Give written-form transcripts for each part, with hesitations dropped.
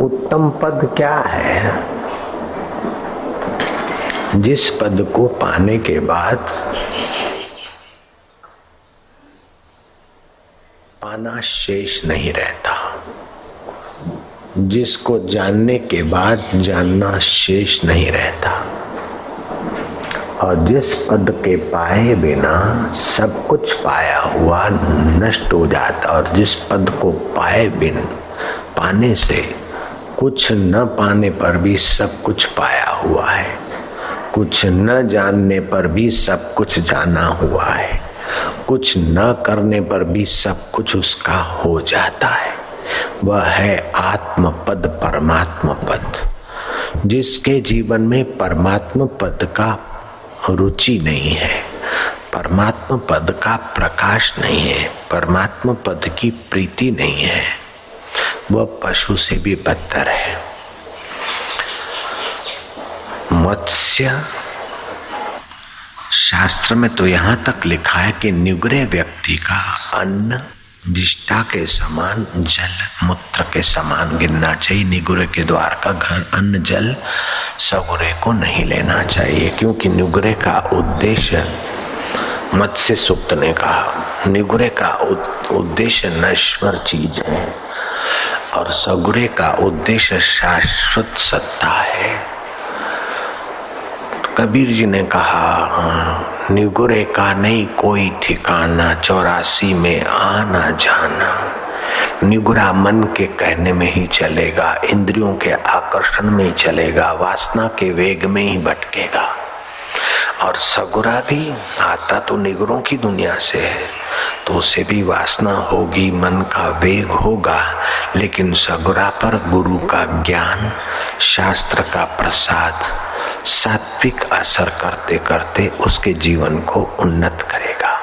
उत्तम पद क्या है? जिस पद को पाने के बाद पाना शेष नहीं रहता, जिसको जानने के बाद जानना शेष नहीं रहता, और जिस पद के पाए बिना सब कुछ पाया हुआ नष्ट हो जाता, और जिस पद को पाए बिन पाने से कुछ न पाने पर भी सब कुछ पाया हुआ है, कुछ न जानने पर भी सब कुछ जाना हुआ है, कुछ न करने पर भी सब कुछ उसका हो जाता है, वह है आत्म पद, परमात्म पद। जिसके जीवन में परमात्म पद का रुचि नहीं है, परमात्म पद का प्रकाश नहीं है, परमात्म पद की प्रीति नहीं है, वह पशु से भी बदतर है। मत्स्य शास्त्र में तो यहाँ तक लिखा है कि निगुरे व्यक्ति का अन्न विष्ठा के समान, जल मूत्र के समान गिरना चाहिए। निगुरे के द्वार का घर अन्न जल सगुरे को नहीं लेना चाहिए, क्योंकि निगुरे का उद्देश्य, मत्स्य सूक्त ने कहा, निगुरे का उद्देश्य नश्वर चीज है और सगुरे का उद्देश्य शाश्वत सत्ता है। कबीर जी ने कहा, निगुरे का नहीं कोई ठिकाना, 84 में आना जाना। निगुरा मन के कहने में ही चलेगा, इंद्रियों के आकर्षण में ही चलेगा, वासना के वेग में ही भटकेगा। और सगुरा भी आता तो निगुरों की दुनिया से है, तो उसे भी वासना होगी, मन का वेग होगा, लेकिन सगुरा पर गुरु का ज्ञान, शास्त्र का प्रसाद सात्विक असर करते करते उसके जीवन को उन्नत करेगा।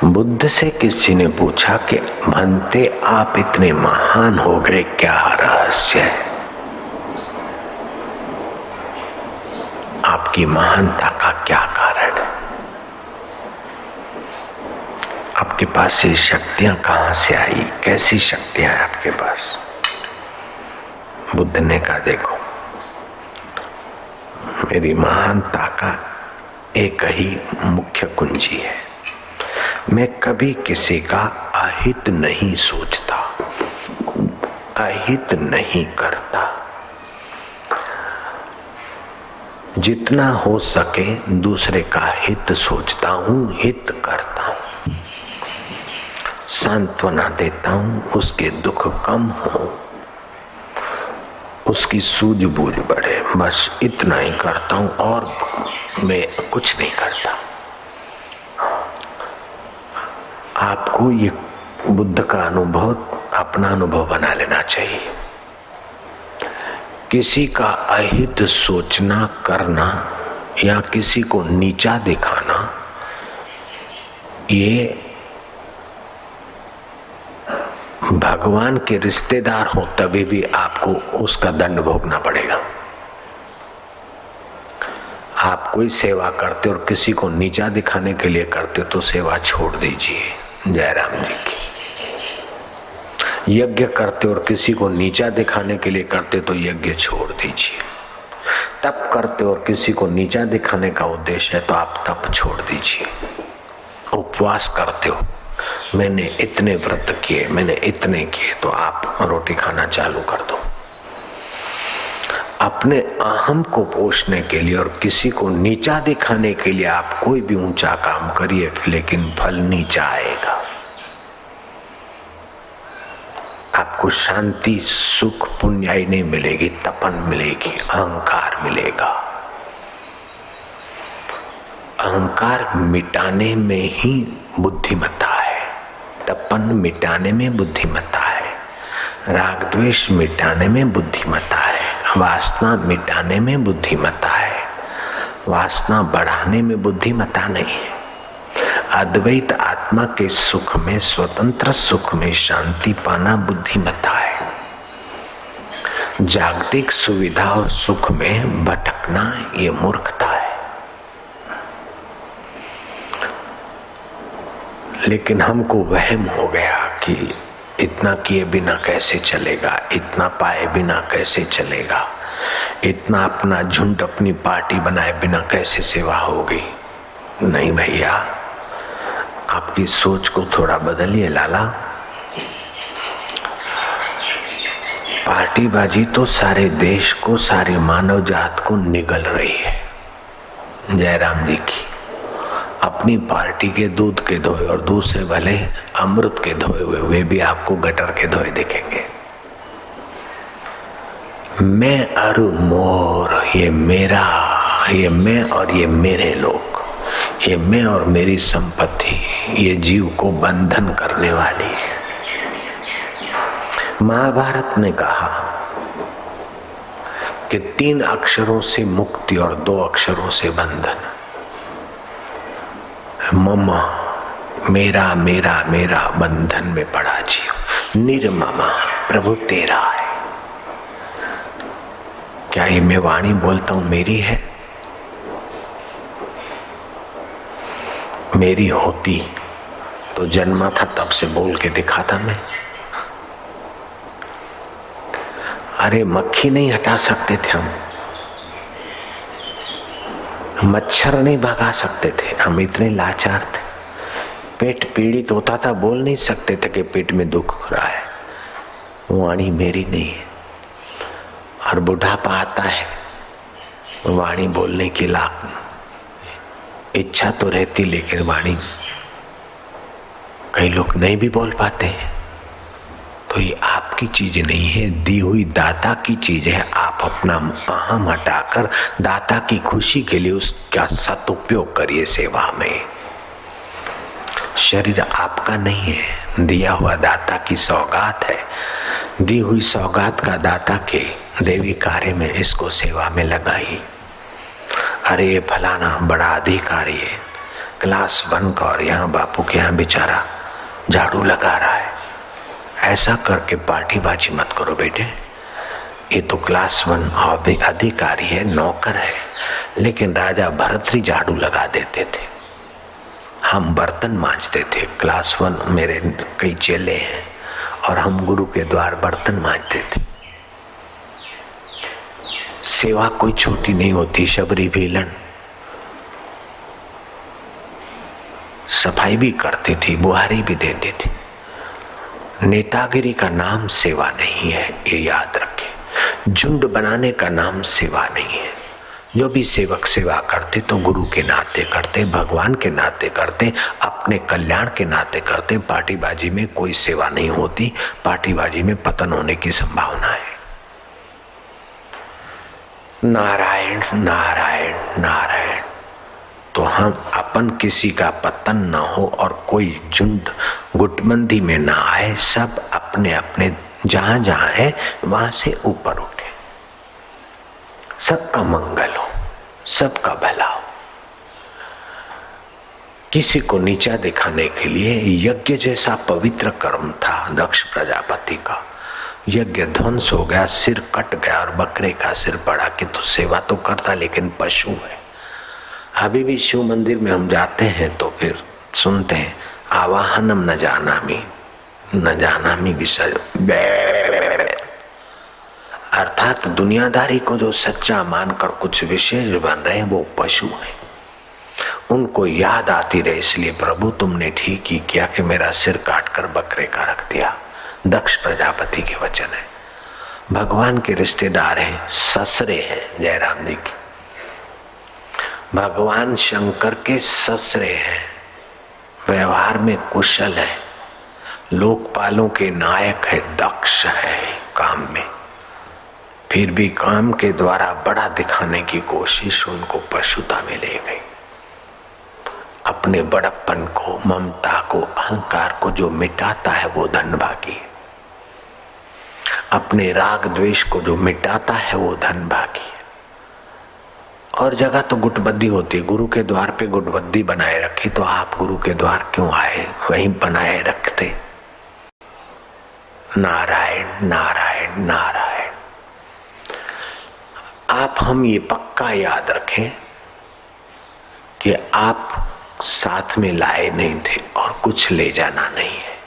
बुद्ध से किसी ने पूछा कि भंते आप इतने महान हो गए, क्या रहस्य है? आपकी महानता का क्या कारण है? आपके पास ये शक्तियां कहां से आई? कैसी शक्तियां हैं आपके पास? बुद्ध ने कहा, देखो, मेरी महानता का एक ही मुख्य कुंजी है, मैं कभी किसी का अहित नहीं सोचता, अहित नहीं करता, जितना हो सके दूसरे का हित सोचता हूँ, हित करता हूँ, सांत्वना देता हूँ, उसके दुख कम हो, उसकी सूझबूझ बढ़े, बस इतना ही करता हूँ और मैं कुछ नहीं करता। आपको ये बुद्ध का अनुभव अपना अनुभव बना लेना चाहिए। किसी का अहित सोचना, करना या किसी को नीचा दिखाना, ये भगवान के रिश्तेदार हो तभी भी आपको उसका दंड भोगना पड़ेगा। आप कोई सेवा करते और किसी को नीचा दिखाने के लिए करते तो सेवा छोड़ दीजिए। जयराम जी की। यज्ञ करते और किसी को नीचा दिखाने के लिए करते तो यज्ञ छोड़ दीजिए। तप करते और किसी को नीचा दिखाने का उद्देश्य है तो आप तप छोड़ दीजिए। उपवास करते हो, मैंने इतने व्रत किए, मैंने इतने किए, तो आप रोटी खाना चालू कर दो। अपने अहम को पोषने के लिए और किसी को नीचा दिखाने के लिए आप कोई भी ऊंचा काम करिए, लेकिन फल नीचा आएगा। आपको शांति, सुख, पुण्याई नहीं मिलेगी, तपन मिलेगी, अहंकार मिलेगा। अहंकार मिटाने में ही बुद्धिमत्ता है, तपन मिटाने में बुद्धिमत्ता है, राग द्वेष मिटाने में बुद्धिमत्ता है, वासना मिटाने में बुद्धिमत्ता है, वासना बढ़ाने में बुद्धिमत्ता नहीं है। अद्वैत आत्मा के सुख में, स्वतंत्र सुख में शांति पाना बुद्धिमत्ता है। जागतिक सुविधा और सुख में भटकना ये मूर्खता है। लेकिन हमको वहम हो गया कि इतना किए बिना कैसे चलेगा, इतना पाए बिना कैसे चलेगा, इतना अपना झुंड अपनी पार्टी बनाए बिना कैसे सेवा होगी। नहीं भैया, आपकी सोच को थोड़ा बदलिए लाला। पार्टीबाजी तो सारे देश को, सारे मानव जात को निगल रही है। जयराम जी की अपनी पार्टी के दूध के धोए और दूसरे भले अमृत के धोए हुए, वे भी आपको गटर के धोए दिखेंगे। मैं और मोर, ये मेरा, ये मैं और ये मेरे लोग, ये मैं और मेरी संपत्ति, ये जीव को बंधन करने वाली है। महाभारत ने कहा कि 3 अक्षरों से मुक्ति और 2 अक्षरों से बंधन। ममा, मेरा मेरा मेरा बंधन में पड़ा जीव। निर्ममा, प्रभु तेरा है। क्या ये मैं वाणी बोलता हूं मेरी है? मेरी होती तो जन्मा था तब से बोल के दिखाता मैं। अरे मक्खी नहीं हटा सकते थे हम, मच्छर नहीं भगा सकते थे, हम इतने लाचार थे। पेट पीड़ित होता था, बोल नहीं सकते थे कि पेट में दुख हो रहा है। वाणी मेरी नहीं है। और बुढ़ापा आता है, वाणी बोलने की इच्छा तो रहती, लेकिन वाणी कई लोग नहीं भी बोल पाते हैं। तो ये आपकी चीज नहीं है, दी हुई दाता की चीज है। आप अपना अहम हटाकर दाता की खुशी के लिए उसका सदुपयोग करिए सेवा में। शरीर आपका नहीं है, दिया हुआ दाता की सौगात है। दी हुई सौगात का दाता के देवी कार्य में इसको सेवा में लगाई। अरे ये फलाना बड़ा अधिकारी है, क्लास 1 का, और यहाँ बापू के यहाँ बेचारा झाड़ू लगा रहा है। ऐसा करके पार्टीबाजी मत करो बेटे। ये तो क्लास 1 अधिकारी है, नौकर है, लेकिन राजा भरतरी झाड़ू लगा देते थे, हम बर्तन मांजते थे। क्लास 1 मेरे कई चेले हैं और हम गुरु के द्वार बर्तन मांजते थे। सेवा कोई छोटी नहीं होती। शबरी भीलन सफाई भी करती थी, बुहारी भी देती थी। नेतागिरी का नाम सेवा नहीं है, ये याद रखें। झुंड बनाने का नाम सेवा नहीं है। जो भी सेवक सेवा करते तो गुरु के नाते करते, भगवान के नाते करते, अपने कल्याण के नाते करते। पार्टीबाजी में कोई सेवा नहीं होती, पार्टीबाजी में पतन होने की संभावना है। नारायण नारायण नारायण। तो हम अपन किसी का पतन न हो और कोई झुंड गुटबंदी में ना आए। सब अपने अपने जहां जहां है वहां से ऊपर उठे। सबका मंगल हो, सबका भला हो। किसी को नीचा दिखाने के लिए यज्ञ जैसा पवित्र कर्म था दक्ष प्रजापति का, यज्ञ ध्वंस हो गया, सिर कट गया और बकरे का सिर पड़ा कि तो सेवा तो करता लेकिन पशु है। अभी भी शिव मंदिर में हम जाते हैं तो फिर सुनते हैं आवाहनम न जानामी विसर्ज। अर्थात दुनियादारी को जो सच्चा मानकर कुछ विशेष बन रहे हैं वो पशु हैं। उनको याद आती रहे, इसलिए प्रभु तुमने ठीक ही किया कि मेरा सिर काटकर बकरे का रख दिया। दक्ष प्रजापति के वचन है। भगवान के रिश्तेदार हैं, ससरे हैं जयराम जी की। भगवान शंकर के ससरे हैं, व्यवहार में कुशल है, लोकपालों के नायक है, दक्ष है काम में। फिर भी काम के द्वारा बड़ा दिखाने की कोशिश उनको पशुता में ले गई। अपने बड़प्पन को, ममता को, अहंकार को जो मिटाता है वो धनभागी है। अपने राग द्वेष को जो मिटाता है वो धनभागी है। और जगह तो गुटबद्दी होती, गुरु के द्वार पे गुटबद्दी बनाए रखी, तो आप गुरु के द्वार क्यों आए? वहीं बनाए रखते। नारायण नारायण नारायण। आप हम ये पक्का याद रखें कि आप साथ में लाए नहीं थे और कुछ ले जाना नहीं है।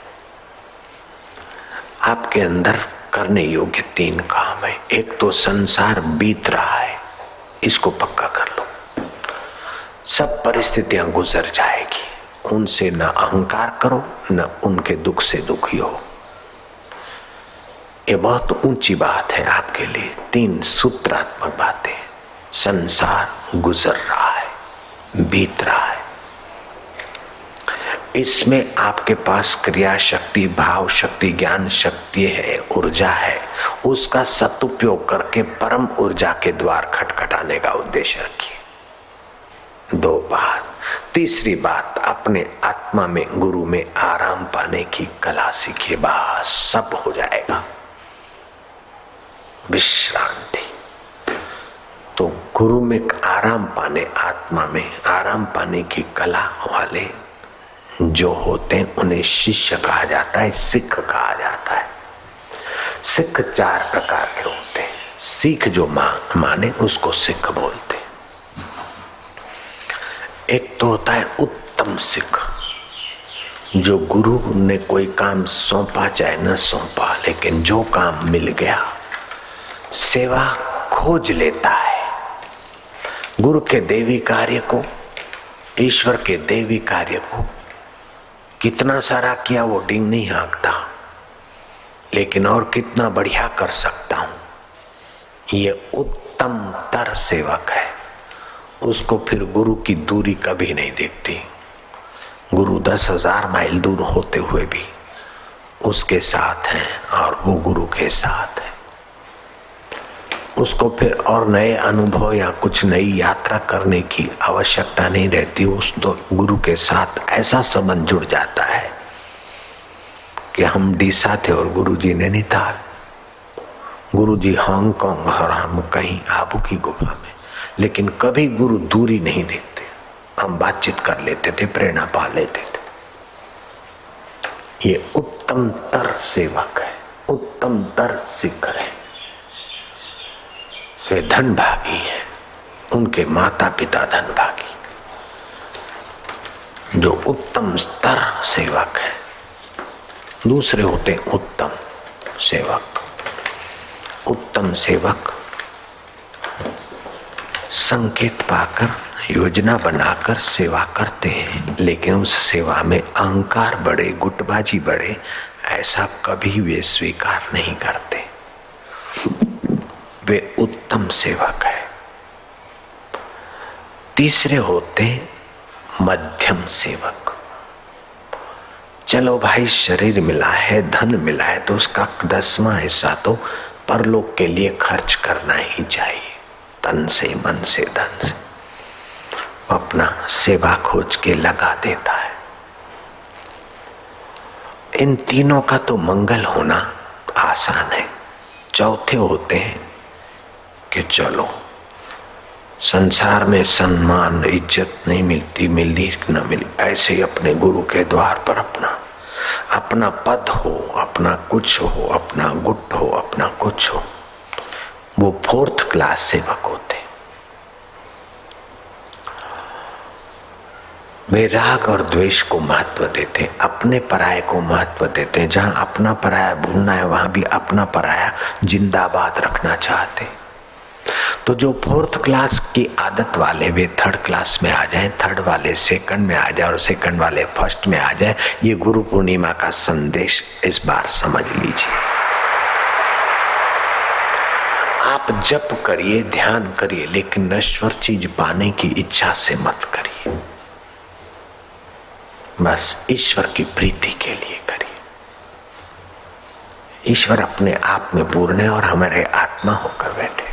आपके अंदर करने योग्य 3 काम है। एक तो संसार बीत रहा है, इसको पक्का कर लो। सब परिस्थितियां गुजर जाएगी, उनसे न अहंकार करो, न उनके दुख से दुखी हो। ये बहुत ऊंची बात है आपके लिए। 3 सूत्रात्मक बातें। संसार गुजर रहा है, बीत रहा है, इसमें आपके पास क्रिया शक्ति, भाव शक्ति, ज्ञान शक्ति है, ऊर्जा है। उसका सदुपयोग करके परम ऊर्जा के द्वार खटखटाने का उद्देश्य रखिए। 2 बात। तीसरी बात, अपने आत्मा में, गुरु में आराम पाने की कला सीखिए। बस सब हो जाएगा। विश्रांति। तो गुरु में आराम पाने, आत्मा में आराम पाने की कला वाले जो होते हैं उन्हें शिष्य कहा जाता है, सिख कहा जाता है। सिख 4 प्रकार के होते हैं। सीख जो माने उसको सिख बोलते हैं। एक तो होता है उत्तम सिख, जो गुरु ने कोई काम सौंपा चाहे न सौंपा, लेकिन जो काम मिल गया सेवा खोज लेता है। गुरु के देवी कार्य को, ईश्वर के देवी कार्य को कितना सारा किया वो डिंग नहीं हाँकता, लेकिन और कितना बढ़िया कर सकता हूं, ये उत्तम तर सेवक है। उसको फिर गुरु की दूरी कभी नहीं दिखती। गुरु 10,000 माइल दूर होते हुए भी उसके साथ हैं और वो गुरु के साथ है। उसको फिर और नए अनुभव या कुछ नई यात्रा करने की आवश्यकता नहीं रहती। उस तो गुरु के साथ ऐसा संबंध जुड़ जाता है कि हम डीसा थे और गुरु जी नैनीताल, गुरु जी हांगकांग और हम कहीं आबू की गुफा में, लेकिन कभी गुरु दूरी नहीं दिखते। हम बातचीत कर लेते थे, प्रेरणा पा लेते थे। ये उत्तम तर सेवक है, उत्तम तर सिख है। वे धन भागी है, उनके माता पिता धन भागी। जो उत्तम स्तर सेवक है। दूसरे होते उत्तम सेवक। उत्तम सेवक संकेत पाकर, योजना बनाकर सेवा करते हैं, लेकिन उस सेवा में अहंकार बढ़े, गुटबाजी बढ़े, ऐसा कभी वे स्वीकार नहीं करते। वे उत्तम सेवक है। तीसरे होते मध्यम सेवक। चलो भाई, शरीर मिला है, धन मिला है, तो उसका 10वां हिस्सा तो परलोक के लिए खर्च करना ही चाहिए। तन से, मन से, धन से अपना सेवा खोज के लगा देता है। इन तीनों का तो मंगल होना आसान है। चौथे होते हैं कि चलो संसार में सम्मान इज्जत नहीं मिलती, मिली न मिली, ऐसे ही अपने गुरु के द्वार पर अपना पद हो, अपना कुछ हो, अपना गुट हो, अपना कुछ हो, वो 4th क्लास सेवक होते। वे राग और द्वेष को महत्व देते, अपने पराये को महत्व देते। जहां अपना पराया भूलना है, वहां भी अपना पराया जिंदाबाद रखना चाहते। तो जो 4th क्लास की आदत वाले, वे 3rd क्लास में आ जाएं, 3rd वाले 2nd में आ जाए और 2nd वाले 1st में आ जाए। ये गुरु पूर्णिमा का संदेश इस बार समझ लीजिए। आप जप करिए, ध्यान करिए, लेकिन नश्वर चीज पाने की इच्छा से मत करिए। बस ईश्वर की प्रीति के लिए करिए। ईश्वर अपने आप में पूर्ण है और हमारे आत्मा होकर बैठे।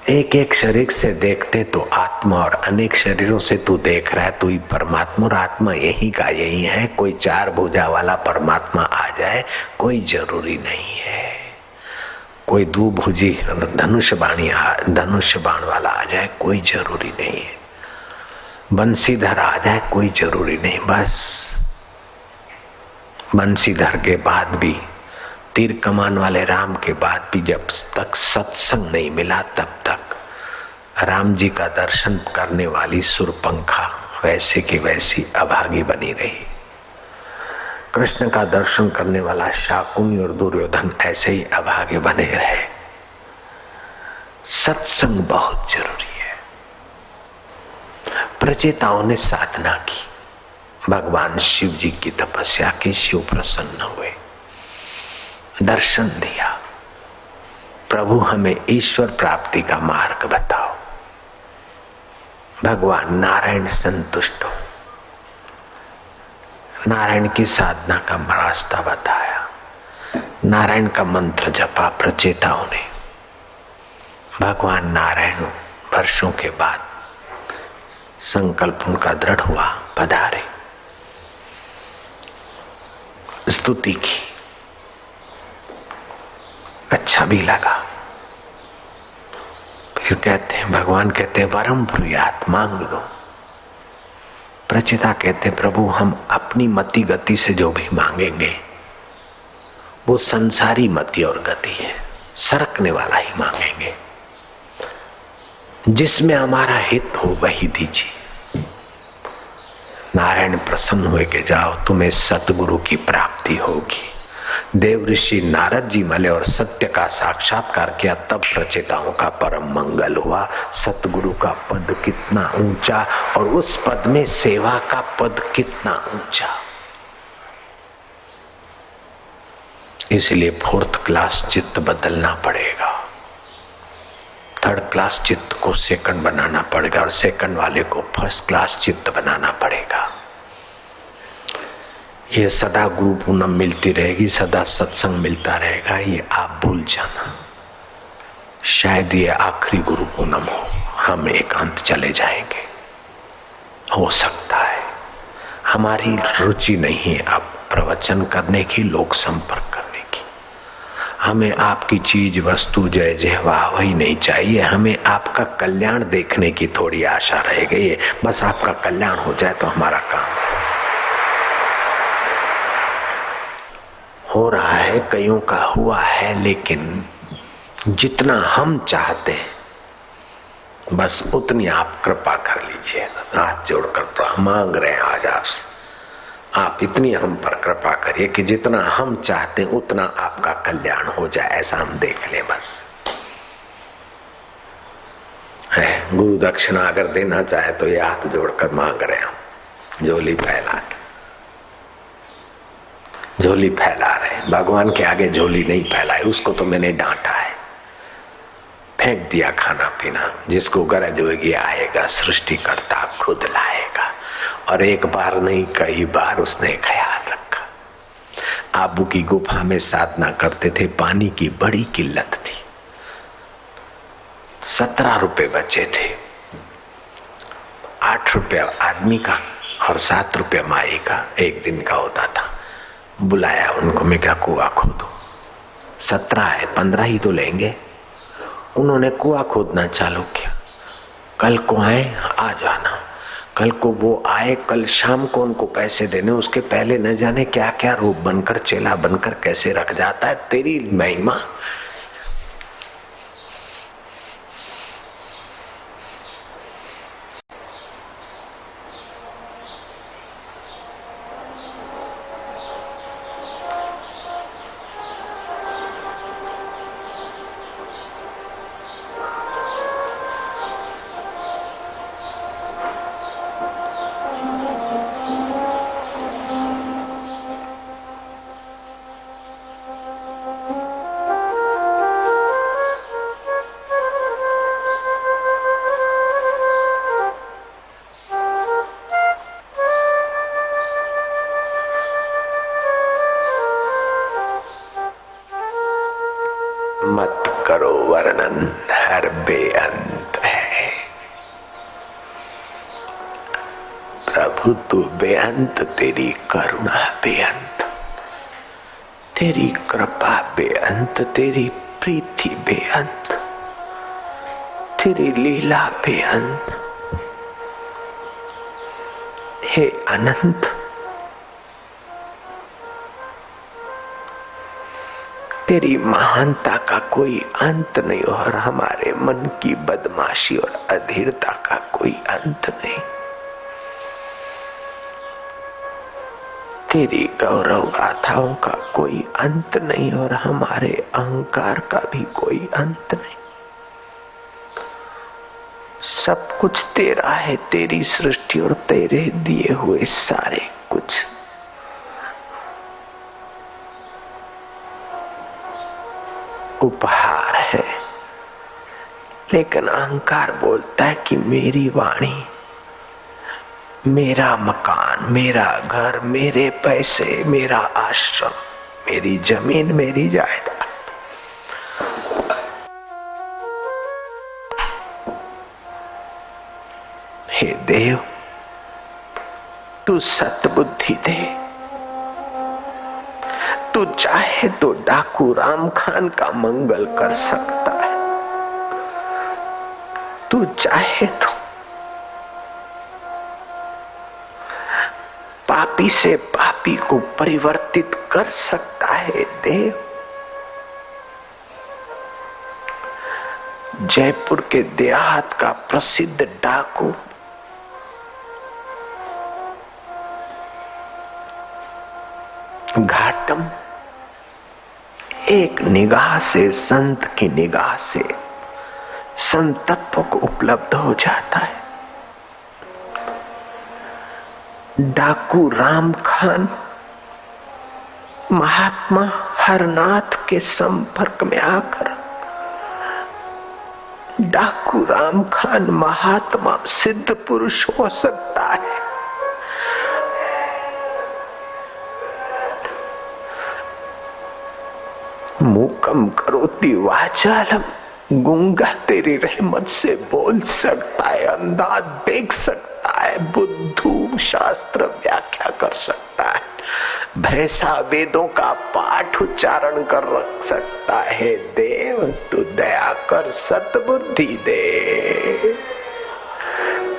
एक एक शरीर से देखते तो आत्मा, और अनेक शरीरों से तू देख रहा है तू ही परमात्मा, और आत्मा यही का यही है। कोई 4 भुजा वाला परमात्मा आ जाए कोई जरूरी नहीं है। कोई 2 भुजी धनुष बाण वाला आ जाए कोई जरूरी नहीं है। बंसीधर आ जाए कोई जरूरी नहीं। बस बंसीधर के बाद भी, तीर कमान वाले राम के बाद भी जब तक सत्संग नहीं मिला, तब तक राम जी का दर्शन करने वाली सुरपंखा वैसे की वैसी अभागी बनी रही। कृष्ण का दर्शन करने वाला शाकुनी और दुर्योधन ऐसे ही अभागे बने रहे। सत्संग बहुत जरूरी है। प्रचेताओं ने साधना की, भगवान शिव जी की तपस्या की, शिव प्रसन्न हुए, दर्शन दिया। प्रभु हमें ईश्वर प्राप्ति का मार्ग बताओ। भगवान नारायण संतुष्ट हो, नारायण की साधना का रास्ता बताया। नारायण का मंत्र जपा प्रचेताओं ने। भगवान नारायण वर्षों के बाद संकल्प उनका दृढ़ हुआ, पधारे, स्तुति की, अच्छा भी लगा। फिर कहते हैं, भगवान कहते हैं वरम ब्रूयात, मांग लो। प्रचेता कहते हैं प्रभु हम अपनी मति गति से जो भी मांगेंगे वो संसारी मति और गति है, सरकने वाला ही मांगेंगे। जिसमें हमारा हित हो वही दीजिए। नारायण प्रसन्न हुए कि जाओ तुम्हें सतगुरु की प्राप्ति होगी। देव ऋषि नारद जी मिले और सत्य का साक्षात्कार किया, तब प्रचेताओं का परम मंगल हुआ। सतगुरु का पद कितना ऊंचा और उस पद में सेवा का पद कितना ऊंचा। इसलिए 4th क्लास चित्त बदलना पड़ेगा, 3rd क्लास चित्त को 2nd बनाना पड़ेगा और 2nd वाले को 1st क्लास चित्त बनाना पड़ेगा। ये सदा गुरु पूनम मिलती रहेगी, सदा सत्संग मिलता रहेगा, ये आप भूल जाना। शायद ये आखिरी गुरु पूनम हो, हम एकांत चले जाएंगे, हो सकता है। हमारी रुचि नहीं है अब प्रवचन करने की, लोक संपर्क करने की। हमें आपकी चीज वस्तु जय जयवाह वही नहीं चाहिए, हमें आपका कल्याण देखने की थोड़ी आशा रह गई है। बस आपका कल्याण हो जाए तो हमारा काम हो रहा है, कईयों का हुआ है, लेकिन जितना हम चाहते हैं बस उतनी आप कृपा कर लीजिए। हाथ जोड़कर मांग रहे हैं आज आपसे, आप इतनी हम पर कृपा करिए कि जितना हम चाहते हैं उतना आपका कल्याण हो जाए, ऐसा हम देख लें बस। है गुरु दक्षिणा अगर देना चाहे तो ये हाथ जोड़कर मांग रहे हैं, झोली फैला के, झोली फैला रहे। भगवान के आगे झोली नहीं फैलाई, उसको तो मैंने डांटा है, फेंक दिया खाना पीना। जिसको गरज होगी आएगा, सृष्टिकर्ता खुद लाएगा। और एक बार नहीं कई बार उसने ख्याल रखा। आबू की गुफा में साधना करते थे, पानी की बड़ी किल्लत थी, 17 रुपए बचे थे। 8 रुपया आदमी का और 7 रुपया माई का एक दिन का होता था। बुलाया उनको, मैं क्या कुआ खोदो, 17 है 15 ही तो लेंगे। उन्होंने कुआ खोदना चालू किया। कल को आए, आ जाना। कल को वो आए, कल शाम को उनको पैसे देने, उसके पहले न जाने क्या क्या रूप बनकर, चेला बनकर कैसे रख जाता है। तेरी महिमा। मत करो वर्णन, हर बेअंत है। प्रभु तू बेअंत, तेरी करुणा बेअंत, तेरी कृपा बेअंत, तेरी प्रीति बेअंत, तेरी लीला बेअंत। हे अनंत, तेरी महानता का कोई अंत नहीं और हमारे मन की बदमाशी और अधीरता का कोई अंत नहीं। तेरी गौरव गाथाओं का कोई अंत नहीं और हमारे अहंकार का भी कोई अंत नहीं। सब कुछ तेरा है, तेरी सृष्टि और तेरे दिए हुए सारे कुछ। उपहार है, लेकिन अहंकार बोलता है कि मेरी वाणी, मेरा मकान, मेरा घर, मेरे पैसे, मेरा आश्रम, मेरी जमीन, मेरी जायदाद। हे देव, तू सतबुद्धि दे। तू चाहे तो डाकू राम खान का मंगल कर सकता है, तू चाहे तो पापी से पापी को परिवर्तित कर सकता है देव। जयपुर के देहात का प्रसिद्ध डाकू घाटम एक निगाह से, संत की निगाह से संतत्व को उपलब्ध हो जाता है। डाकू राम खान महात्मा हरनाथ के संपर्क में आकर डाकू राम खान महात्मा सिद्ध पुरुष हो सकता है। मूकम करोति वाचालम, गूंगा तेरी रहमत से बोल सकता है, अंधा देख सकता है, बुद्धू शास्त्र व्याख्या कर सकता है, भैंसा वेदों का पाठ उच्चारण कर रख सकता है। देव तू दया कर, सतबुद्धि दे,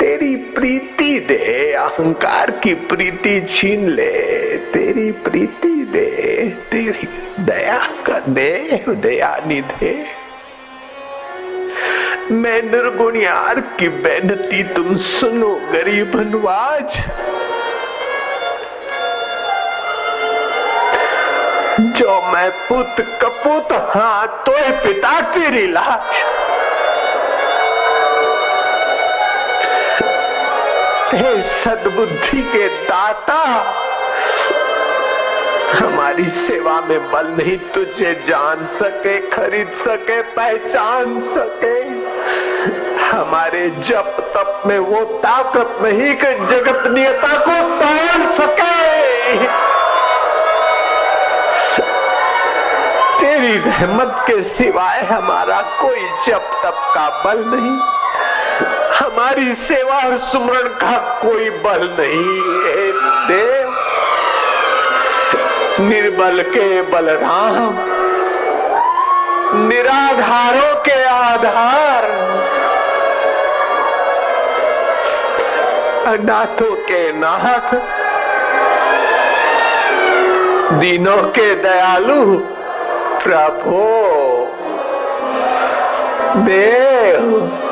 तेरी प्रीति दे, अहंकार की प्रीति छीन ले, तेरी प्रीति दे, तेरी दया कर दे, दया निधे। मैं निर्गुण यार की बेनती तुम सुनो गरीब नवाज, जो मैं पुत कपूत हाँ तो पिता तेरी लाज। हे सद्बुद्धि के दाता, हमारी सेवा में बल नहीं, तुझे जान सके, खरीद सके, पहचान सके। हमारे जप तप में वो ताकत नहीं कि जगत नियता को तोड़ सके। तेरी रहमत के सिवाय हमारा कोई जप तप का बल नहीं, हमारी सेवा और सुमरण का कोई बल नहीं। हे देव, निर्बल के बलराम, निराधारों के आधार, अनाथों के नाथ, दीनों के दयालु प्रभु देव।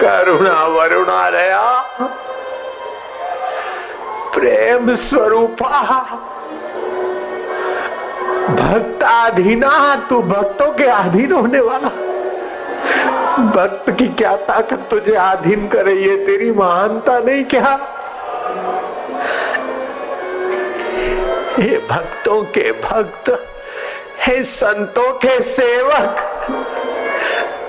करुणा वरुणा रया, प्रेम स्वरूपा, भक्ताधीना, तू भक्तों के अधीन होने वाला। भक्त की क्या ताकत तुझे अधीन करे, ये तेरी महानता नहीं क्या? हे भक्तों के भक्त, हे संतों के सेवक।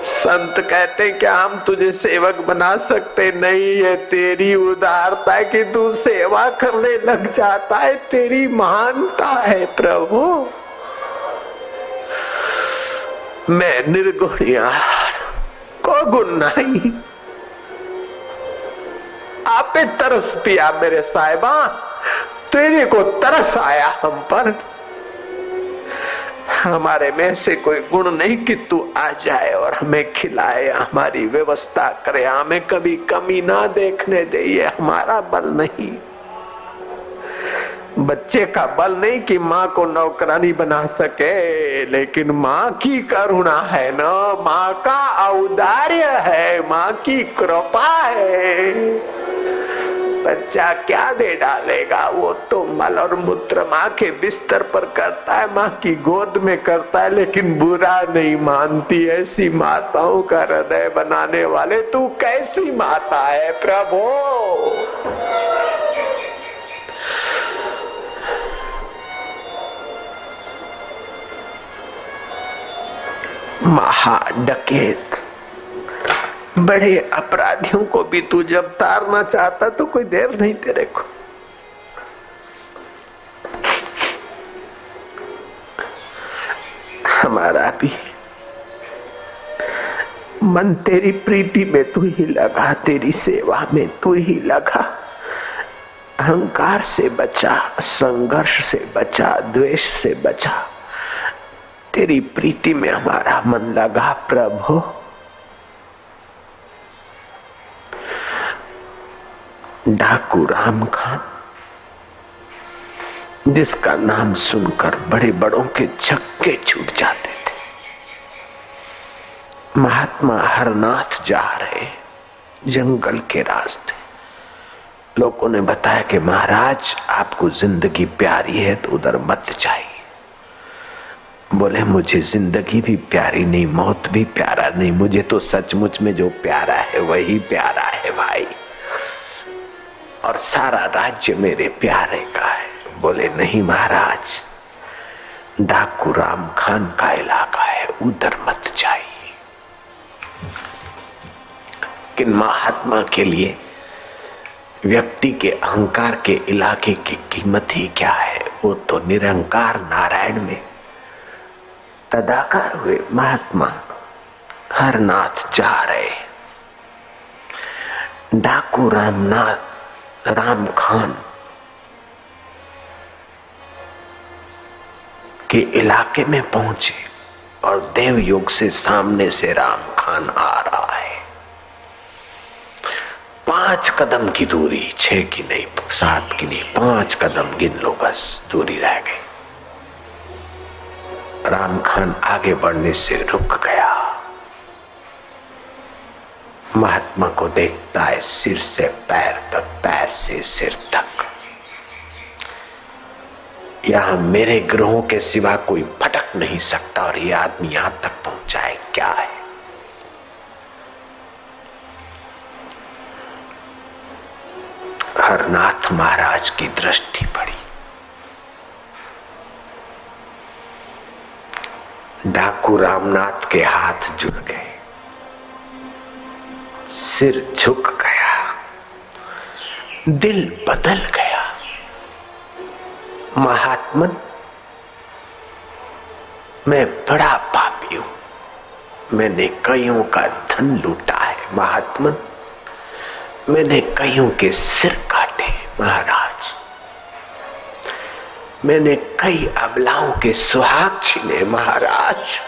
संत कहते क्या हम तुझे सेवक बना सकते नहीं, है तेरी उदारता है कि तू सेवा करने लग जाता है, तेरी महानता है प्रभु। मैं निर्गुण यार, को गुण नहीं, आपे तरस पिया मेरे साहिबा, तेरे को तरस आया हम पर। हमारे में से कोई गुण नहीं कि तू आ जाए और हमें खिलाए, हमारी व्यवस्था करे, हमें कभी कमी ना देखने दे, ये हमारा बल नहीं। बच्चे का बल नहीं कि माँ को नौकरानी बना सके, लेकिन माँ की करुणा है ना, माँ का औदार्य है, माँ की कृपा है। बच्चा क्या दे डालेगा, वो तो मल और मूत्र माँ के बिस्तर पर करता है, माँ की गोद में करता है, लेकिन बुरा नहीं मानती। ऐसी माताओं का हृदय बनाने वाले तू कैसी माता है प्रभु। महाडकैत बड़े अपराधियों को भी तू जब तारना चाहता तो कोई देर नहीं तेरे को। हमारा भी मन तेरी प्रीति में तू ही लगा, तेरी सेवा में तू ही लगा। अहंकार से बचा, संघर्ष से बचा, द्वेष से बचा, तेरी प्रीति में हमारा मन लगा प्रभु। डाकू राम खान, जिसका नाम सुनकर बड़े बड़ों के छक्के छूट जाते थे, महात्मा हरनाथ जा रहे जंगल के रास्ते। लोगों ने बताया कि महाराज आपको जिंदगी प्यारी है तो उधर मत जाइए। बोले मुझे जिंदगी भी प्यारी नहीं, मौत भी प्यारा नहीं, मुझे तो सचमुच में जो प्यारा है वही प्यारा है भाई, और सारा राज्य मेरे प्यारे का है। बोले नहीं महाराज, डाकू राम खान का इलाका है, उधर मत जाइए। किन महात्मा के लिए व्यक्ति के अहंकार के इलाके की कीमत ही क्या है, वो तो निरंकार नारायण में तदाकार हुए महात्मा हरनाथ जा रहे। डाकू राम खान के इलाके में पहुंचे और देव योग से सामने से राम खान आ रहा है। 5 कदम की दूरी, 6 की नहीं, 7 की नहीं, 5 कदम गिन लो बस दूरी रह गई। राम खान आगे बढ़ने से रुक गया। महात्मा को देखता है सिर से पैर तक, पैर से सिर तक। यहां मेरे ग्रहों के सिवा कोई भटक नहीं सकता, और ये आदमी यहां तक पहुंचा है, क्या है? हरनाथ महाराज की दृष्टि पड़ी। डाकू रामनाथ के हाथ जुड़ गए, सिर झुक गया, दिल बदल गया। महात्मन, मैं बड़ा पापी हूं, मैंने कईयों का धन लूटा है महात्मन, मैंने कईयों के सिर काटे महाराज, मैंने कई अबलाओं के सुहाग छीने महाराज,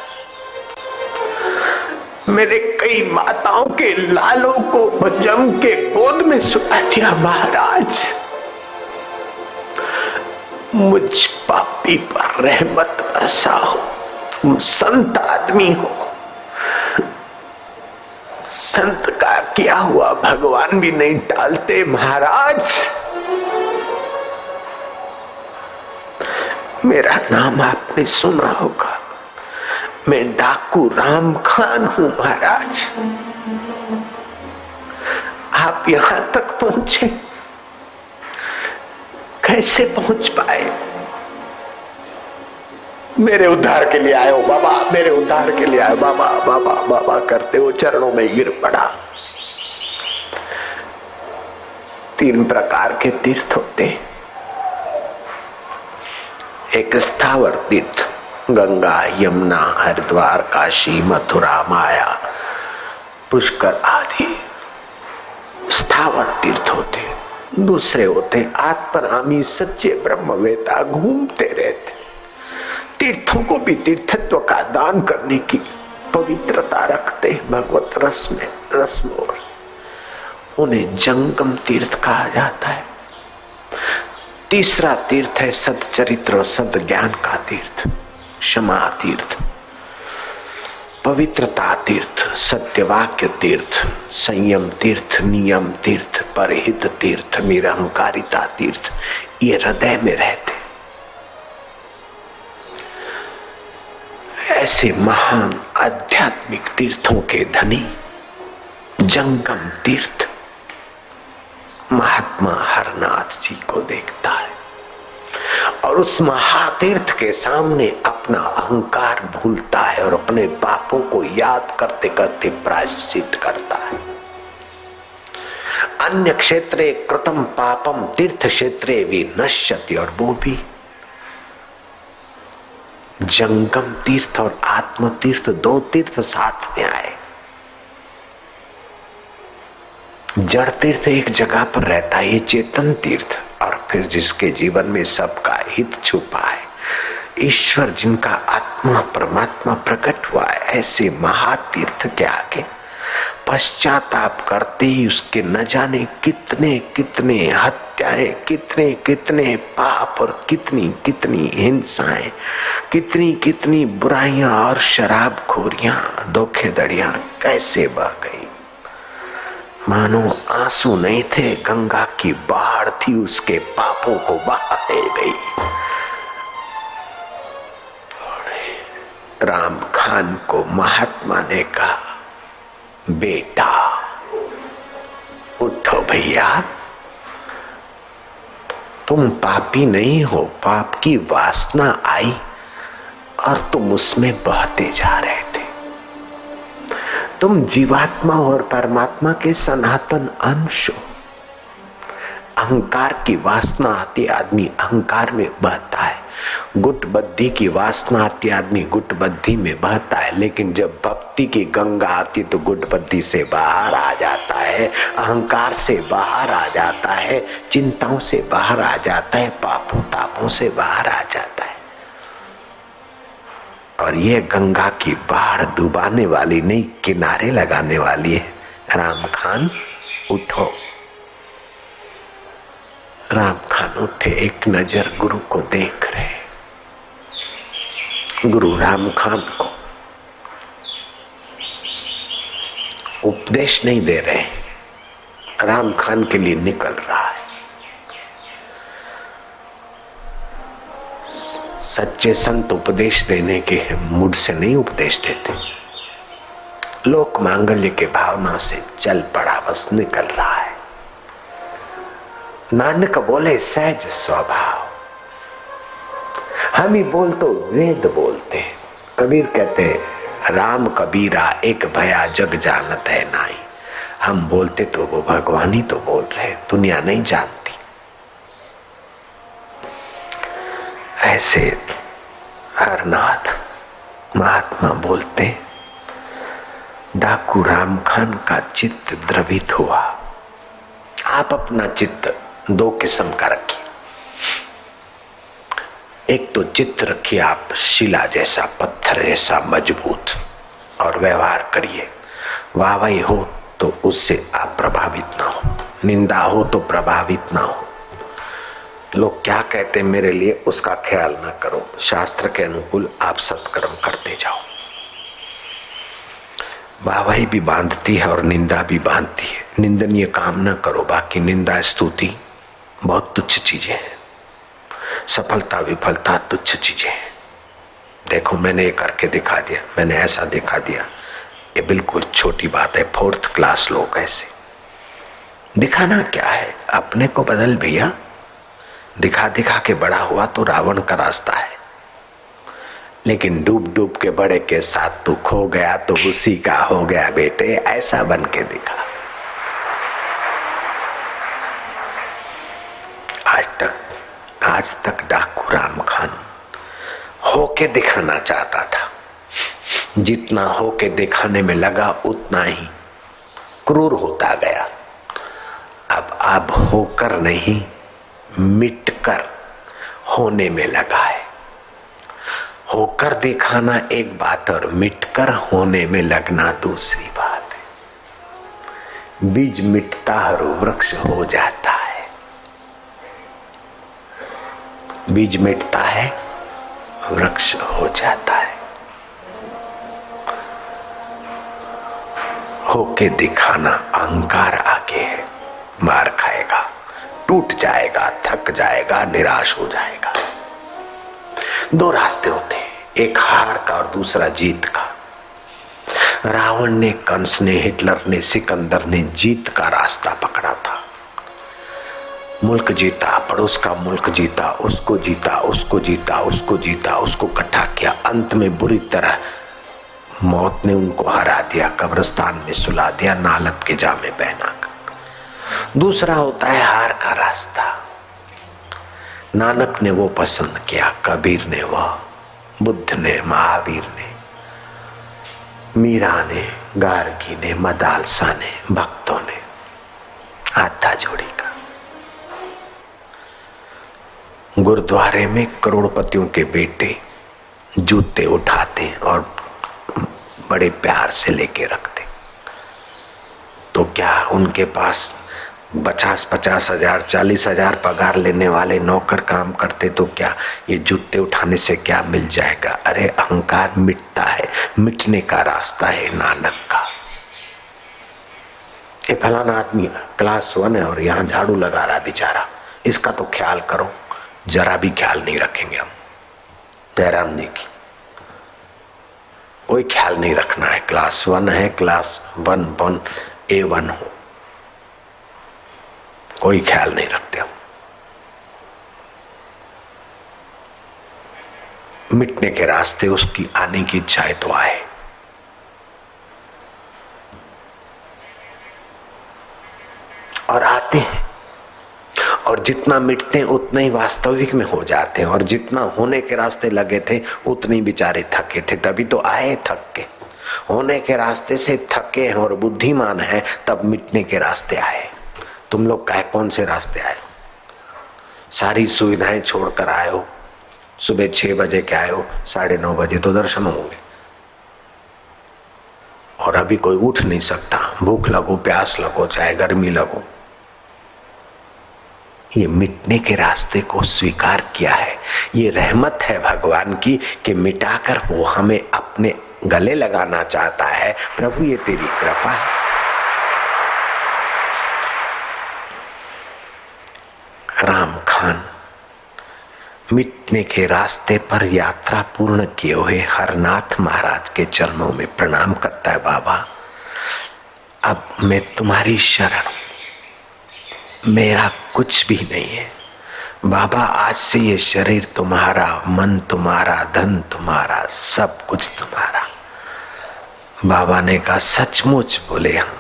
मैंने कई माताओं के लालों को जम के गोद में सुला दिया महाराज। मुझ पापी पर रहमत बरसाओ, तुम संत आदमी हो, संत का किया हुआ भगवान भी नहीं टालते महाराज। मेरा नाम आपने सुना होगा, मैं डाकू राम खान हूं महाराज। आप यहां तक पहुंचे, कैसे पहुंच पाए? मेरे उद्धार के लिए आयो बाबा, मेरे उद्धार के लिए आयो बाबा, बाबा बाबा करते वो चरणों में गिर पड़ा। 3 प्रकार के तीर्थ होते हैं। एक स्थावर तीर्थ, गंगा, यमुना, हरिद्वार, काशी, मथुरा, माया, पुष्कर आदि स्थावर तीर्थ होते। दूसरे होते आत्मरामी सच्चे ब्रह्मवेता, घूमते रहते, तीर्थों को भी तीर्थत्व का दान करने की पवित्रता रखते, भगवत रस में उन्हें जंगम तीर्थ कहा जाता है। तीसरा तीर्थ है सच्चरित्र और सद ज्ञान का तीर्थ, क्षमा तीर्थ, पवित्रता तीर्थ, सत्यवाक्य तीर्थ, संयम तीर्थ, नियम तीर्थ, परहित तीर्थ, निरहंकारिता तीर्थ। ये हृदय में रहते। ऐसे महान आध्यात्मिक तीर्थों के धनी जंगम तीर्थ महात्मा हरनाथ जी को देखता है और उस महातीर्थ के सामने अपना अहंकार भूलता है और अपने पापों को याद करते करते प्रायश्चित करता है। अन्य क्षेत्रे कृतम पापम तीर्थ क्षेत्रे विनश्यति, और वो भी जंगम तीर्थ और आत्म तीर्थ, दो तीर्थ साथ में आए। जड़ तीर्थ एक जगह पर रहता है, ये चेतन तीर्थ, और फिर जिसके जीवन में सबका हित छुपा है, ईश्वर जिनका आत्मा परमात्मा प्रकट हुआ है, ऐसे महातीर्थ के आगे पश्चाताप करते ही उसके न जाने कितने कितने हत्याएं, कितने कितने पाप और कितनी कितनी हिंसाएं, कितनी कितनी बुराइयां और शराबखोरियां, धोखेधड़ियां कैसे बह गई। मानो आंसू नहीं थे, गंगा की बाढ़ थी, उसके पापों को बहाए गई। राम खान को महात्मा ने कहा, बेटा उठो भैया, तुम पापी नहीं हो, पाप की वासना आई और तुम उसमें बहते जा रहे थे। तुम जीवात्मा और परमात्मा के सनातन अंश हो। अहंकार की वासना आती, आदमी अहंकार में बहता है। गुटबद्धी की वासना आती, आदमी गुटबद्धी में बहता है। लेकिन जब भक्ति की गंगा आती तो गुटबद्धी से बाहर आ जाता है, अहंकार से बाहर आ जाता है, चिंताओं से बाहर आ जाता है, पापों तापों से बाहर आ जाता है। और ये गंगा की बाढ़ डुबाने वाली नहीं, किनारे लगाने वाली है। राम खान उठो। राम खान उठे, एक नजर गुरु को देख रहे। गुरु राम खान को उपदेश नहीं दे रहे, राम खान के लिए निकल रहा है। सच्चे संत उपदेश देने के मूड से नहीं उपदेश देते, लोक मांगल्य के भावना से चल पड़ा, बस निकल रहा है। नानक बोले सहज स्वभाव, हम ही बोल तो वेद बोलते। कबीर कहते राम कबीरा एक भया जग जानत है नाई। हम बोलते तो वो भगवान ही तो बोल रहे, दुनिया नहीं जानती। ऐसे हरनाथ महात्मा बोलते, डाकू राम खान का चित्त द्रवित हुआ। आप अपना चित्त दो किस्म का रखिए। एक तो चित्त रखिए आप शिला जैसा, पत्थर जैसा मजबूत, और व्यवहार करिए। वाहवाही हो तो उससे आप प्रभावित ना हो, निंदा हो तो प्रभावित ना हो। लोग क्या कहते मेरे लिए उसका ख्याल ना करो, शास्त्र के अनुकूल आप सत्कर्म करते जाओ। वाहवाही भी बांधती है और निंदा भी बांधती है। निंदनीय काम ना करो, बाकी निंदा स्तुति बहुत तुच्छ चीजें हैं। सफलता विफलता तुच्छ चीजें हैं। देखो मैंने ये करके दिखा दिया, मैंने ऐसा दिखा दिया, ये बिल्कुल छोटी बात है। 4th क्लास लोग ऐसे। दिखाना क्या है, अपने को बदल भैया। दिखा दिखा के बड़ा हुआ तो रावण का रास्ता है, लेकिन डूब डूब के बड़े के साथ तू खो गया तो उसी का हो गया बेटे। ऐसा बन के दिखा। आज तक डाकू राम खान होके दिखाना चाहता था। जितना होके दिखाने में लगा उतना ही क्रूर होता गया। अब होकर नहीं, मिटकर होने में लगा है। होकर दिखाना एक बात और मिटकर होने में लगना दूसरी बात है। बीज मिटता और वृक्ष हो जाता है। बीज मिटता है, वृक्ष हो जाता है। होके दिखाना अहंकार आगे है, मार खाएगा, टूट जाएगा, थक जाएगा, निराश हो जाएगा। दो रास्ते होते हैं, एक हार का और दूसरा जीत का। रावण ने, कंस ने, हिटलर ने, सिकंदर ने जीत का रास्ता पकड़ा था। मुल्क जीता, पड़ोस का मुल्क जीता, उसको जीता, उसको जीता, उसको जीता, उसको इकट्ठा किया। अंत में बुरी तरह मौत ने उनको हरा दिया, कब्रिस्तान में सुला दिया, नालत के जामे पहना कर। दूसरा होता है हार का रास्ता। नानक ने वो पसंद किया, कबीर ने वह, बुद्ध ने, महावीर ने, मीरा ने, गार्गी ने, मदालसा ने, भक्तों ने हाथा जोड़ी का। गुरुद्वारे में करोड़पतियों के बेटे जूते उठाते और बड़े प्यार से लेके रखते। तो क्या उनके पास 50-50 हजार 40 हजार पगार लेने वाले नौकर काम करते तो क्या ये जूते उठाने से क्या मिल जाएगा? अरे अहंकार मिटता है, मिटने का रास्ता है नानक का। ये फलाना आदमी क्लास 1 है और यहाँ झाड़ू लगा रहा बेचारा, इसका तो ख्याल करो। जरा भी ख्याल नहीं रखेंगे हम। जयराम जी की कोई ख्याल नहीं रखना है। क्लास 1 है, क्लास 1 A1 हो, कोई ख्याल नहीं रखते हम। मिटने के रास्ते उसकी आने की इच्छा है तो आए। और आते हैं, और जितना मिटते हैं उतना ही वास्तविक में हो जाते हैं, और जितना होने के रास्ते लगे थे उतने बेचारे थके थे, तभी तो आए थक के। होने के रास्ते से थके हैं और बुद्धिमान है, तब मिटने के रास्ते आए। तुम लोग कौन से रास्ते आए? सारी सुविधाएं छोड़कर आए हो, सुबह 6 बजे के आए हो, 9:30 बजे तो दर्शन होंगे, और अभी कोई उठ नहीं सकता। भूख लगो, प्यास लगो, चाहे गर्मी लगो, ये मिटने के रास्ते को स्वीकार किया है। ये रहमत है भगवान की कि मिटाकर वो हमें अपने गले लगाना चाहता है। प्रभु ये तेरी कृपा है। राम खान मिटने के रास्ते पर यात्रा पूर्ण किए हुए हरनाथ महाराज के चरणों में प्रणाम करता है। बाबा अब मैं तुम्हारी शरण, मेरा कुछ भी नहीं है बाबा। आज से ये शरीर तुम्हारा, मन तुम्हारा, धन तुम्हारा, सब कुछ तुम्हारा। बाबा ने कहा सचमुच? बोले हाँ।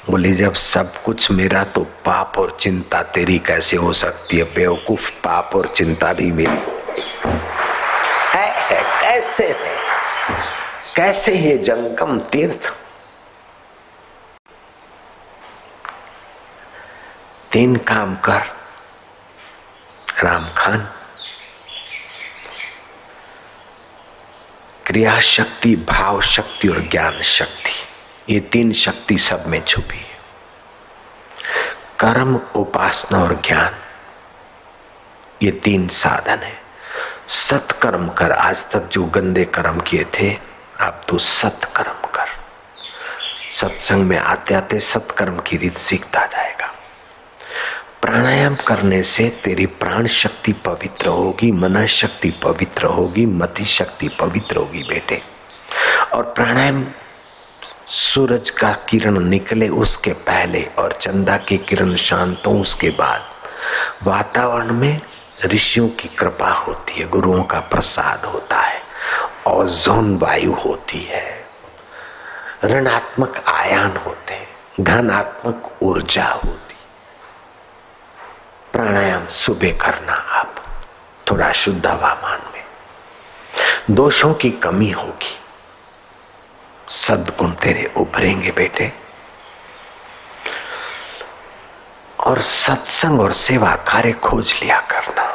बोले जब सब कुछ मेरा तो पाप और चिंता तेरी कैसे हो सकती है? बेवकूफ, पाप और चिंता भी मेरी है। कैसे ये जंगम तीर्थ? 3 काम कर राम खान। क्रिया शक्ति, भाव शक्ति और ज्ञान शक्ति, ये 3 शक्ति सब में छुपी है। कर्म, उपासना और ज्ञान, ये 3 साधन है। सत्कर्म कर। आज तक जो गंदे कर्म किए थे, अब तू सत्कर्म कर। सत्संग में आते आते सत्कर्म की रीत सीखता जाएगा। प्राणायाम करने से तेरी प्राण शक्ति पवित्र होगी, मन शक्ति पवित्र होगी, मति शक्ति पवित्र होगी बेटे। और प्राणायाम सूरज का किरण निकले उसके पहले और चंदा की किरण शांत हो उसके बाद वातावरण में ऋषियों की कृपा होती है, गुरुओं का प्रसाद होता है, ओजोन वायु होती है, ऋणात्मक आयन होते हैं, धनात्मक ऊर्जा होती। प्राणायाम सुबह करना, आप थोड़ा शुद्ध हवामान में। दोषों की कमी होगी, सद्गुण तेरे उभरेंगे बेटे। और सत्संग और सेवा कार्य खोज लिया करना।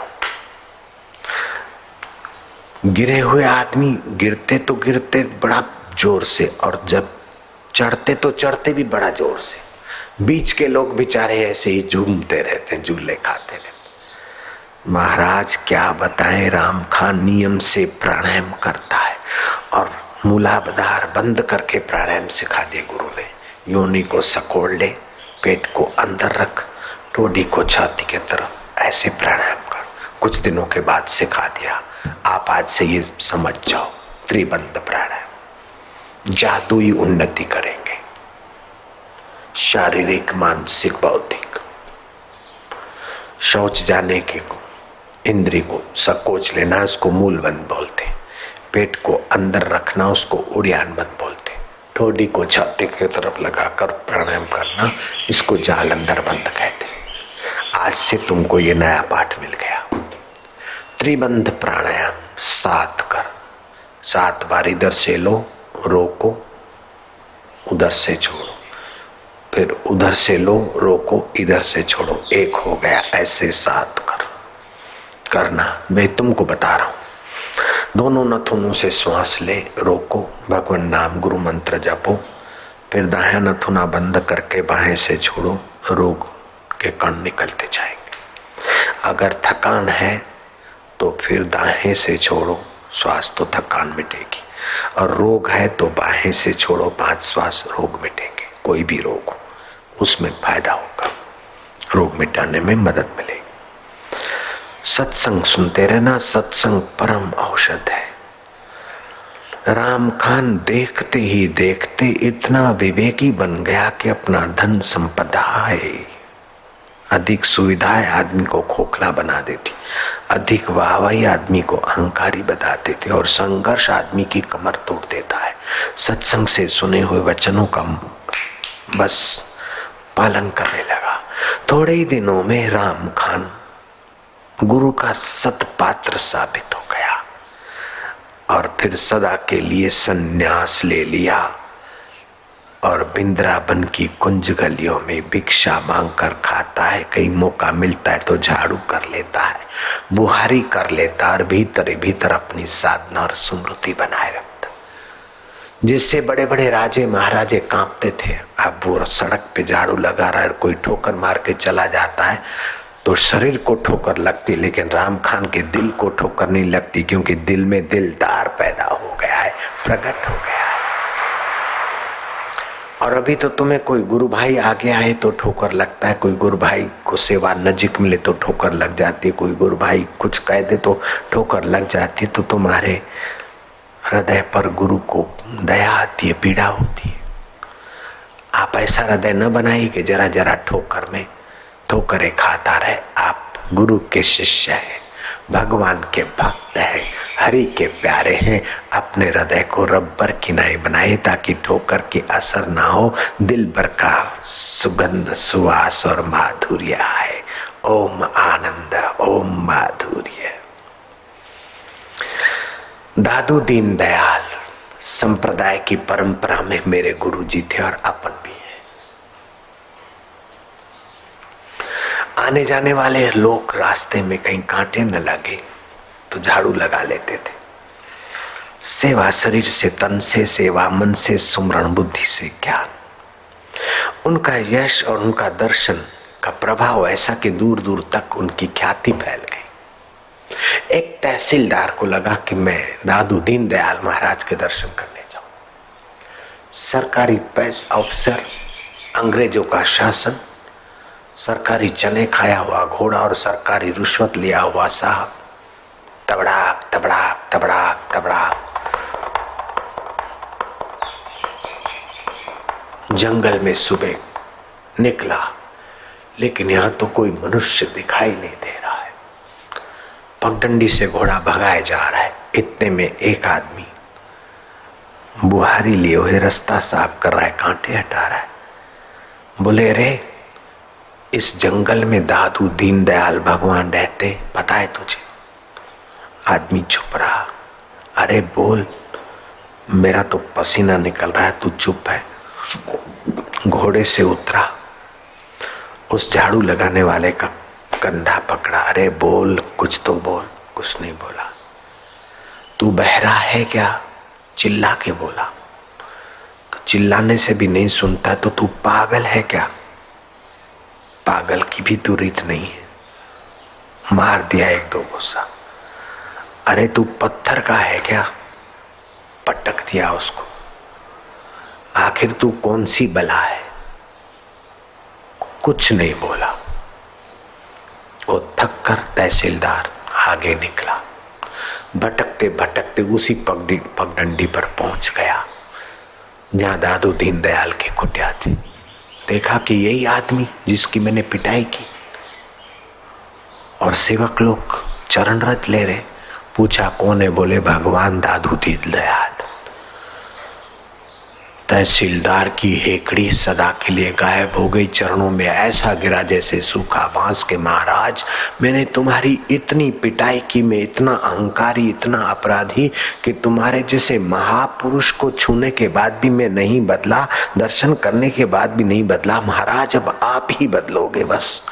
गिरे हुए आदमी गिरते तो गिरते बड़ा जोर से, और जब चढ़ते तो चढ़ते भी बड़ा जोर से। बीच के लोग बेचारे ऐसे ही झूमते रहते हैं, झूले खाते रहते। महाराज क्या बताएं, राम खान नियम से प्राणायाम करता है और मूलाधार बंद करके प्राणायाम सिखा दिए गुरु ने। योनि को सकोड़ ले, पेट को अंदर रख, ठोडी को छाती के तरफ, ऐसे प्राणायाम कर। कुछ दिनों के बाद सिखा दिया। आप आज से ये समझ जाओ, त्रिबंध प्राणायाम जादुई उन्नति करेंगे, शारीरिक, मानसिक, बौद्धिक। शौच जाने के इंद्री को सकोच लेना, उसको मूलबंध बोलते। पेट को अंदर रखना, उसको उड़ियानबंध बोलते। ठोडी को छाती की तरफ लगाकर प्राणायाम करना, इसको जालंधर बंद कहते। आज से तुमको ये नया पाठ मिल गया। त्रिबंध प्राणायाम 7 कर। 7 बार इधर से लो, रोको, उधर से छोड़ो, फिर उधर से लो, रोको, इधर से छोड़ो, 1 हो गया। ऐसे 7 करना। मैं तुमको बता रहा हूं। दोनों नथुनों से श्वास ले, रोको, भगवान नाम गुरु मंत्र जपो, फिर दाया नथुना बंद करके बाहें से छोड़ो, रोग के कण निकलते जाएंगे। अगर थकान है तो फिर दाहें से छोड़ो, श्वास तो थकान मिटेगी। और रोग है तो बाहें से छोड़ो, 5 श्वास, रोग मिटेंगे। कोई भी रोग हो उसमें फायदा होगा, रोग मिटाने में मदद मिलेगी। सत्संग सुनते रहना, सत्संग परम औषध है। राम खान देखते ही देखते इतना विवेकी बन गया कि अपना धन संपदा है, अधिक सुविधाएं आदमी को खोखला बना देती, अधिक वाहवाही आदमी को अहंकारी बता देती, और संघर्ष आदमी की कमर तोड़ देता है। सत्संग से सुने हुए वचनों का बस पालन करने लगा। थोड़े ही दिनों में राम खान गुरु का सतपात्र साबित हो गया और फिर सदा के लिए संन्यास ले लिया और वृंदावन की कुंज गलियों में भिक्षा मांगकर खाता है। कहीं मौका मिलता है तो झाड़ू कर लेता है, बुहारी कर लेता है और भीतर भीतर अपनी साधना और स्मृति बनाए रखता। जिससे बड़े बड़े राजे महाराजे कांपते थे। अब वो सड़क पे झाड़ू लगा रहा है, कोई ठोकर मार के चला जाता है तो शरीर को ठोकर लगती, लेकिन राम खान के दिल को ठोकर नहीं लगती, क्योंकि दिल में दिलदार पैदा हो गया है, प्रकट हो गया है। और अभी तो तुम्हें कोई गुरु भाई आगे आए तो ठोकर लगता है, कोई गुरु भाई को सेवा नजीक मिले तो ठोकर लग जाती है, कोई गुरु भाई कुछ कह दे तो ठोकर लग जाती है। तो तुम्हारे हृदय पर गुरु को दया आती है, पीड़ा होती है। आप ऐसा हृदय न बनाइए कि जरा जरा ठोकर में ठोकरें खाता रहे। आप गुरु के शिष्य हैं, भगवान के भक्त हैं, हरि के प्यारे हैं। अपने हृदय को रबर की नाई बनाए ताकि ठोकर की असर ना हो, दिल भर का सुगंध, सुवास और माधुर्य आए। ओम आनंद, ओम माधुर्य। दादू दीन दयाल संप्रदाय की परंपरा में मेरे गुरु जी थे और अपन भी हैं। आने जाने वाले लोग रास्ते में कहीं कांटे न लगे तो झाड़ू लगा लेते थे। सेवा शरीर से, तन से सेवा, मन से सुमरण, बुद्धि से ज्ञान। उनका यश और उनका दर्शन का प्रभाव ऐसा कि दूर दूर तक उनकी ख्याति फैल गई। एक तहसीलदार को लगा कि मैं दादू दीन दयाल महाराज के दर्शन करने जाऊं। सरकारी पैस अफसर, अंग्रेजों का शासन, सरकारी चने खाया हुआ घोड़ा और सरकारी रिश्वत लिया हुआ साहब, तबड़ाक तबड़ाक तबड़ाक तबड़ाक जंगल में सुबह निकला, लेकिन यहां तो कोई मनुष्य दिखाई नहीं दे रहा है। पगडंडी से घोड़ा भगाया जा रहा है। इतने में एक आदमी बुहारी लिए हुए रास्ता साफ कर रहा है, कांटे हटा रहा है। बोले, रे इस जंगल में दादू दीन दयाल भगवान रहते, पता है तुझे? आदमी चुप रहा। अरे बोल, मेरा तो पसीना निकल रहा है, तू चुप है। घोड़े से उतरा, उस झाड़ू लगाने वाले का कंधा पकड़ा। अरे बोल, कुछ तो बोल। कुछ नहीं बोला। तू बहरा है क्या? चिल्ला के बोला। तो चिल्लाने से भी नहीं सुनता तो तू पागल है क्या? पागल की भी तू रीत नहीं है। मार दिया एक दो गुस्सा। अरे तू पत्थर का है क्या? पटक दिया उसको। आखिर तू कौन सी बला है? कुछ नहीं बोला। वो थक कर तहसीलदार आगे निकला। भटकते भटकते उसी पगडंडी पर पहुंच गया जहां दादू दीनदयाल की कुटिया थी। देखा कि यही आदमी जिसकी मैंने पिटाई की, और सेवक लोग चरण रज ले रहे। पूछा कौन है? बोले भगवान दादू दीनदयाल। तहसीलदार की हेकड़ी सदा के लिए गायब हो गई। चरणों में ऐसा गिरा जैसे सूखा बांस के महाराज, मैंने तुम्हारी इतनी पिटाई की, मैं इतना अहंकारी, इतना अपराधी कि तुम्हारे जैसे महापुरुष को छूने के बाद भी मैं नहीं बदला, दर्शन करने के बाद भी नहीं बदला। महाराज अब आप ही बदलोगे बस।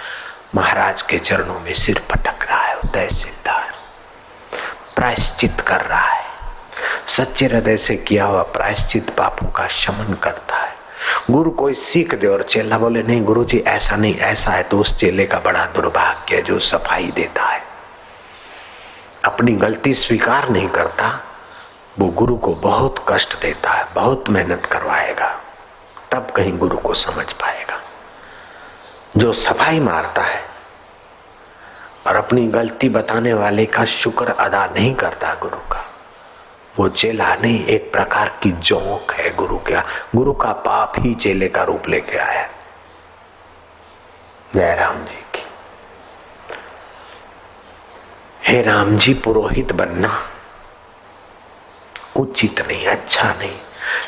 महाराज के चरणों में सिर पटक रहा है तहसीलदार, प्रायश्चित कर रहा है। सच्चे हृदय से किया हुआ प्रायश्चित पापों का शमन करता है। गुरु कोई सीख दे और चेला बोले नहीं गुरु जी ऐसा नहीं ऐसा है, तो उस चेले का बड़ा दुर्भाग्य जो सफाई देता है। अपनी गलती स्वीकार नहीं करता, वो गुरु को बहुत कष्ट देता है, बहुत मेहनत करवाएगा, तब कहीं गुरु को समझ पाएगा। जो सफाई मारता है और अपनी गलती बताने वाले का शुक्र अदा नहीं करता गुरु का, वो चेला नहीं, एक प्रकार की जोंक है गुरु का। गुरु का पाप ही चेले का रूप लेके आया। जय राम जी की। हे राम जी, पुरोहित बनना उचित नहीं, अच्छा नहीं,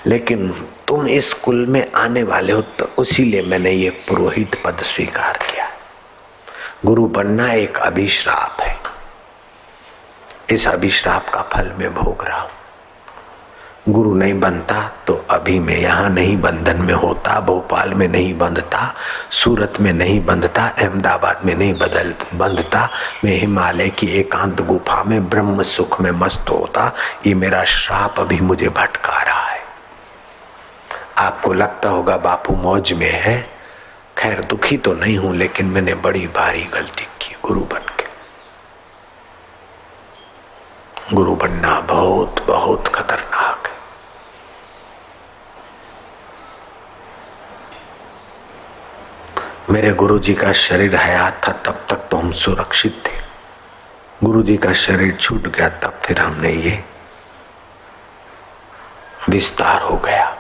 लेकिन तुम इस कुल में आने वाले हो तो उसीलिए मैंने ये पुरोहित पद स्वीकार किया। गुरु बनना एक अभिश्राप है। इस अभिश्राप का फल मैं भोग रहा हूं। गुरु नहीं बनता तो अभी मैं यहाँ नहीं बंधन में होता, भोपाल में नहीं बंधता, सूरत में नहीं बंधता, अहमदाबाद में नहीं बंधता, मैं हिमालय की एकांत गुफा में ब्रह्म सुख में मस्त होता। ये मेरा श्राप अभी मुझे भटका रहा है। आपको लगता होगा बापू मौज में है। खैर दुखी तो नहीं हूं, लेकिन मैंने बड़ी भारी गलती की गुरु बन के। गुरु बनना बहुत बहुत खतरनाक है। मेरे गुरुजी का शरीर हयात था तब तक तो हम सुरक्षित थे। गुरुजी का शरीर छूट गया तब फिर हमने ये विस्तार हो गया।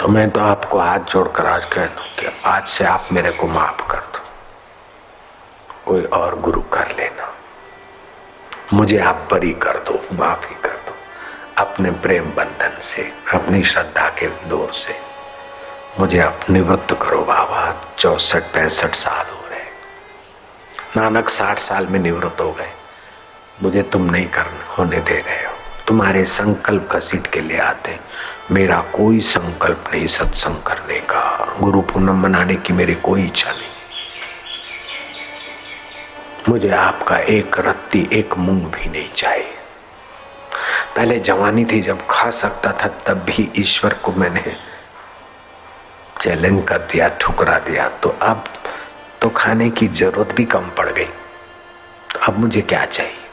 तो मैं तो आपको हाथ जोड़कर आज कह दूं कि आज से आप मेरे को माफ कर दो, कोई और गुरु कर लेना, मुझे आप बरी कर दो, माफी कर दो अपने प्रेम बंधन से, अपनी श्रद्धा के डोर से। मुझे आप निवृत्त करो बाबा। 64-65 साल हो रहे, नानक 60 साल में निवृत्त हो गए, मुझे तुम नहीं करने होने दे रहे हो। तुम्हारे संकल्प घसीट के ले आते, मेरा कोई संकल्प नहीं सत्संग करने का, गुरु पूर्णिमा मनाने की मेरी कोई इच्छा नहीं। मुझे आपका एक रत्ती एक मूंग भी नहीं चाहिए। पहले जवानी थी जब खा सकता था, तब भी ईश्वर को मैंने चैलेंज कर दिया, ठुकरा दिया। तो अब तो खाने की जरूरत भी कम पड़ गई, तो अब मुझे क्या चाहिए?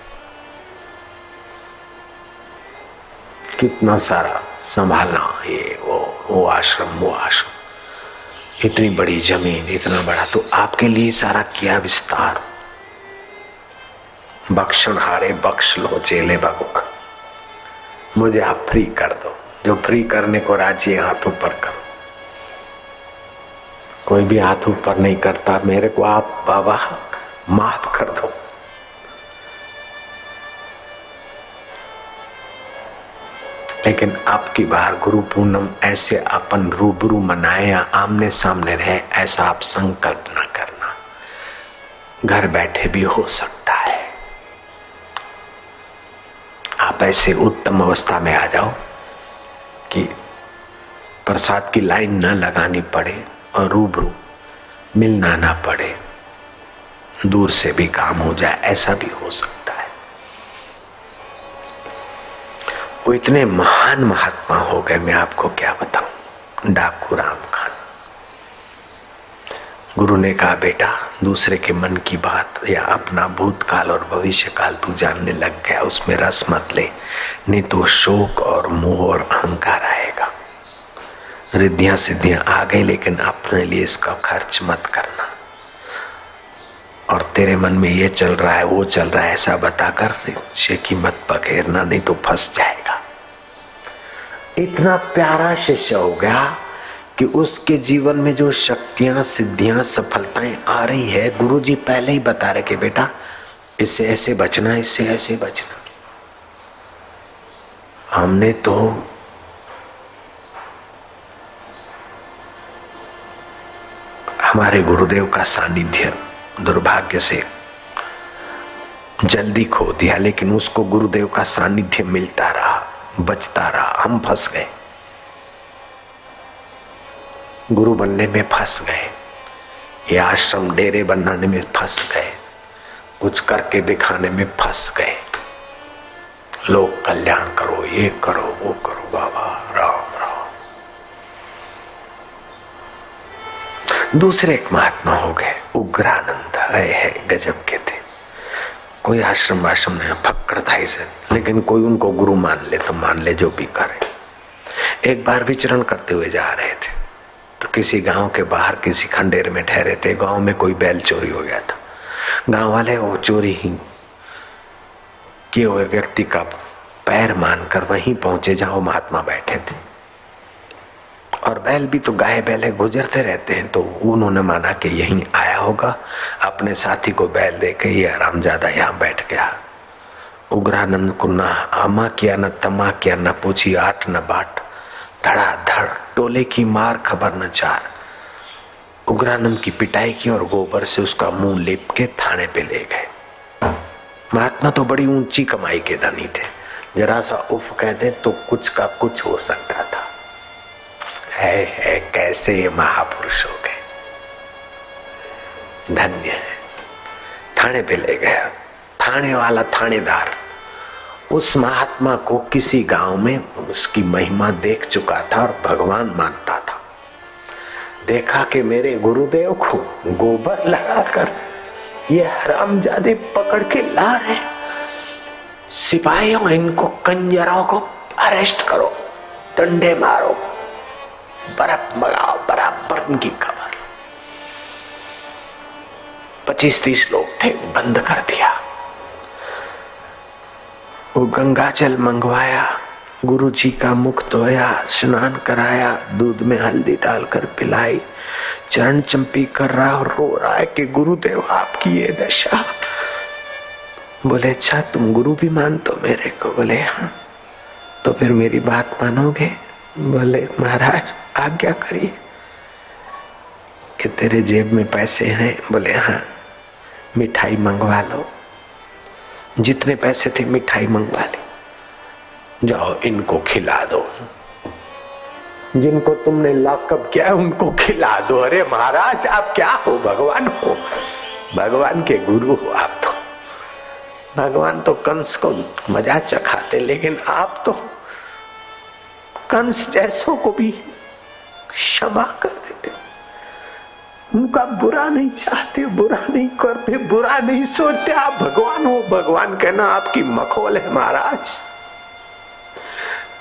कितना सारा संभालना, ये वो आश्रम वो आश्रम, इतनी बड़ी जमीन, इतना बड़ा, तो आपके लिए सारा किया विस्तार। बख्शन हारे बख्श लो चेले भगवान, मुझे आप फ्री कर दो। जो फ्री करने को राजी है हाथ ऊपर करो। कोई भी हाथ ऊपर नहीं करता, मेरे को आप बाबा माफ कर दो। लेकिन अब की बार गुरु पूनम ऐसे अपन रूबरू मनाए या आमने सामने रहे, ऐसा आप संकल्प न करना। घर बैठे भी हो सकता है। आप ऐसे उत्तम अवस्था में आ जाओ कि प्रसाद की लाइन न लगानी पड़े और रूबरू मिलना ना पड़े, दूर से भी काम हो जाए, ऐसा भी हो सकता है। वो इतने महान महात्मा हो गए, मैं आपको क्या बताऊं। डाकू राम खान, गुरु ने कहा, बेटा दूसरे के मन की बात या अपना भूतकाल और भविष्य काल तू जानने लग गया, उसमें रस मत ले, नहीं तो शोक और मोह और अहंकार आएगा। रिद्धियां सिद्धियां आ गई, लेकिन अपने लिए इसका खर्च मत करना। और तेरे मन में ये चल रहा है वो चल रहा है ऐसा बताकर शेखी मत पकड़ना, नहीं तो फंस जाएगा। इतना प्यारा शिष्य हो गया कि उसके जीवन में जो शक्तियां सिद्धियां सफलताएं आ रही है, गुरुजी पहले ही बता रहे कि बेटा इससे ऐसे बचना, इससे ऐसे बचना। हमने तो हमारे गुरुदेव का सानिध्य दुर्भाग्य से जल्दी खो दिया, लेकिन उसको गुरुदेव का सानिध्य मिलता रहा, बचता रहा। हम फंस गए, गुरु बनने में फंस गए, ये आश्रम डेरे बनाने में फंस गए, कुछ करके दिखाने में फंस गए। लोक कल्याण करो, ये करो वो करो, बाबा राम राम। दूसरे एक महात्मा हो गए, उग्रानंद है गजब के थे। कोई आश्रम में फक्कर था इसे, लेकिन कोई उनको गुरु मान ले तो मान ले, जो भी करे। एक बार विचरण करते हुए जा रहे थे तो किसी गांव के बाहर किसी खंडेर में ठहरे थे। गांव में कोई बैल चोरी हो गया था। गांव वाले वो चोरी ही किए हुए व्यक्ति का पैर मानकर वहीं पहुंचे जहां महात्मा बैठे थे। और बैल भी तो गाय बैले गुजरते रहते हैं, तो उन्होंने माना कि यहीं आया होगा। अपने साथी को बैल देके ये हरामजादा यहाँ बैठ गया। उग्रानंद को न आमा किया, न तमा किया, न पूछी आठ न बाट, धड़ाधड़ टोले की मार खबर न चार। उग्रानंद की पिटाई की और गोबर से उसका मुंह लेप के थाने पे ले गए। महात्मा तो बड़ी ऊंची कमाई के धनी थे, जरा सा उफ कह दे तो कुछ का कुछ हो सकता था। है कैसे ये महापुरुष हो गए, धन्य है। थाने पे ले गया। थाने वाला थानेदार उस महात्मा को किसी गांव में उसकी महिमा देख चुका था और भगवान मानता था। देखा कि मेरे गुरुदेव को गोबर लगाकर ये हरामजादे पकड़ के ला रहे, सिपाहियों इनको कंजरों को अरेस्ट करो, डंडे मारो, बर्फ मंगाओ, बराबर उनकी खबर। 25-30 लोग थे, बंद कर दिया। वो गंगा जल मंगवाया, गुरुजी का मुख धोया, स्नान कराया, दूध में हल्दी डालकर पिलाई, चरण चंपी कर रहा और रो रहा है कि गुरुदेव आपकी ये दशा। बोले अच्छा तुम गुरु भी मानते हो मेरे को? बोले हाँ। तो फिर मेरी बात मानोगे? बोले महाराज आज्ञा करिए। कि तेरे जेब में पैसे हैं? बोले हाँ। मिठाई मंगवा लो। जितने पैसे थे मिठाई मंगवा ली। जाओ इनको खिला दो, जिनको तुमने लॉकअप किया उनको खिला दो। अरे महाराज आप क्या हो, भगवान हो, भगवान के गुरु हो आप तो। भगवान तो कंस को मजा चखाते, लेकिन आप तो कंस जैसों को भी क्षमा कर देते, उनका बुरा नहीं चाहते, बुरा नहीं करते, बुरा नहीं सोचते। आप भगवान हो। भगवान कहना आपकी मखौल है महाराज।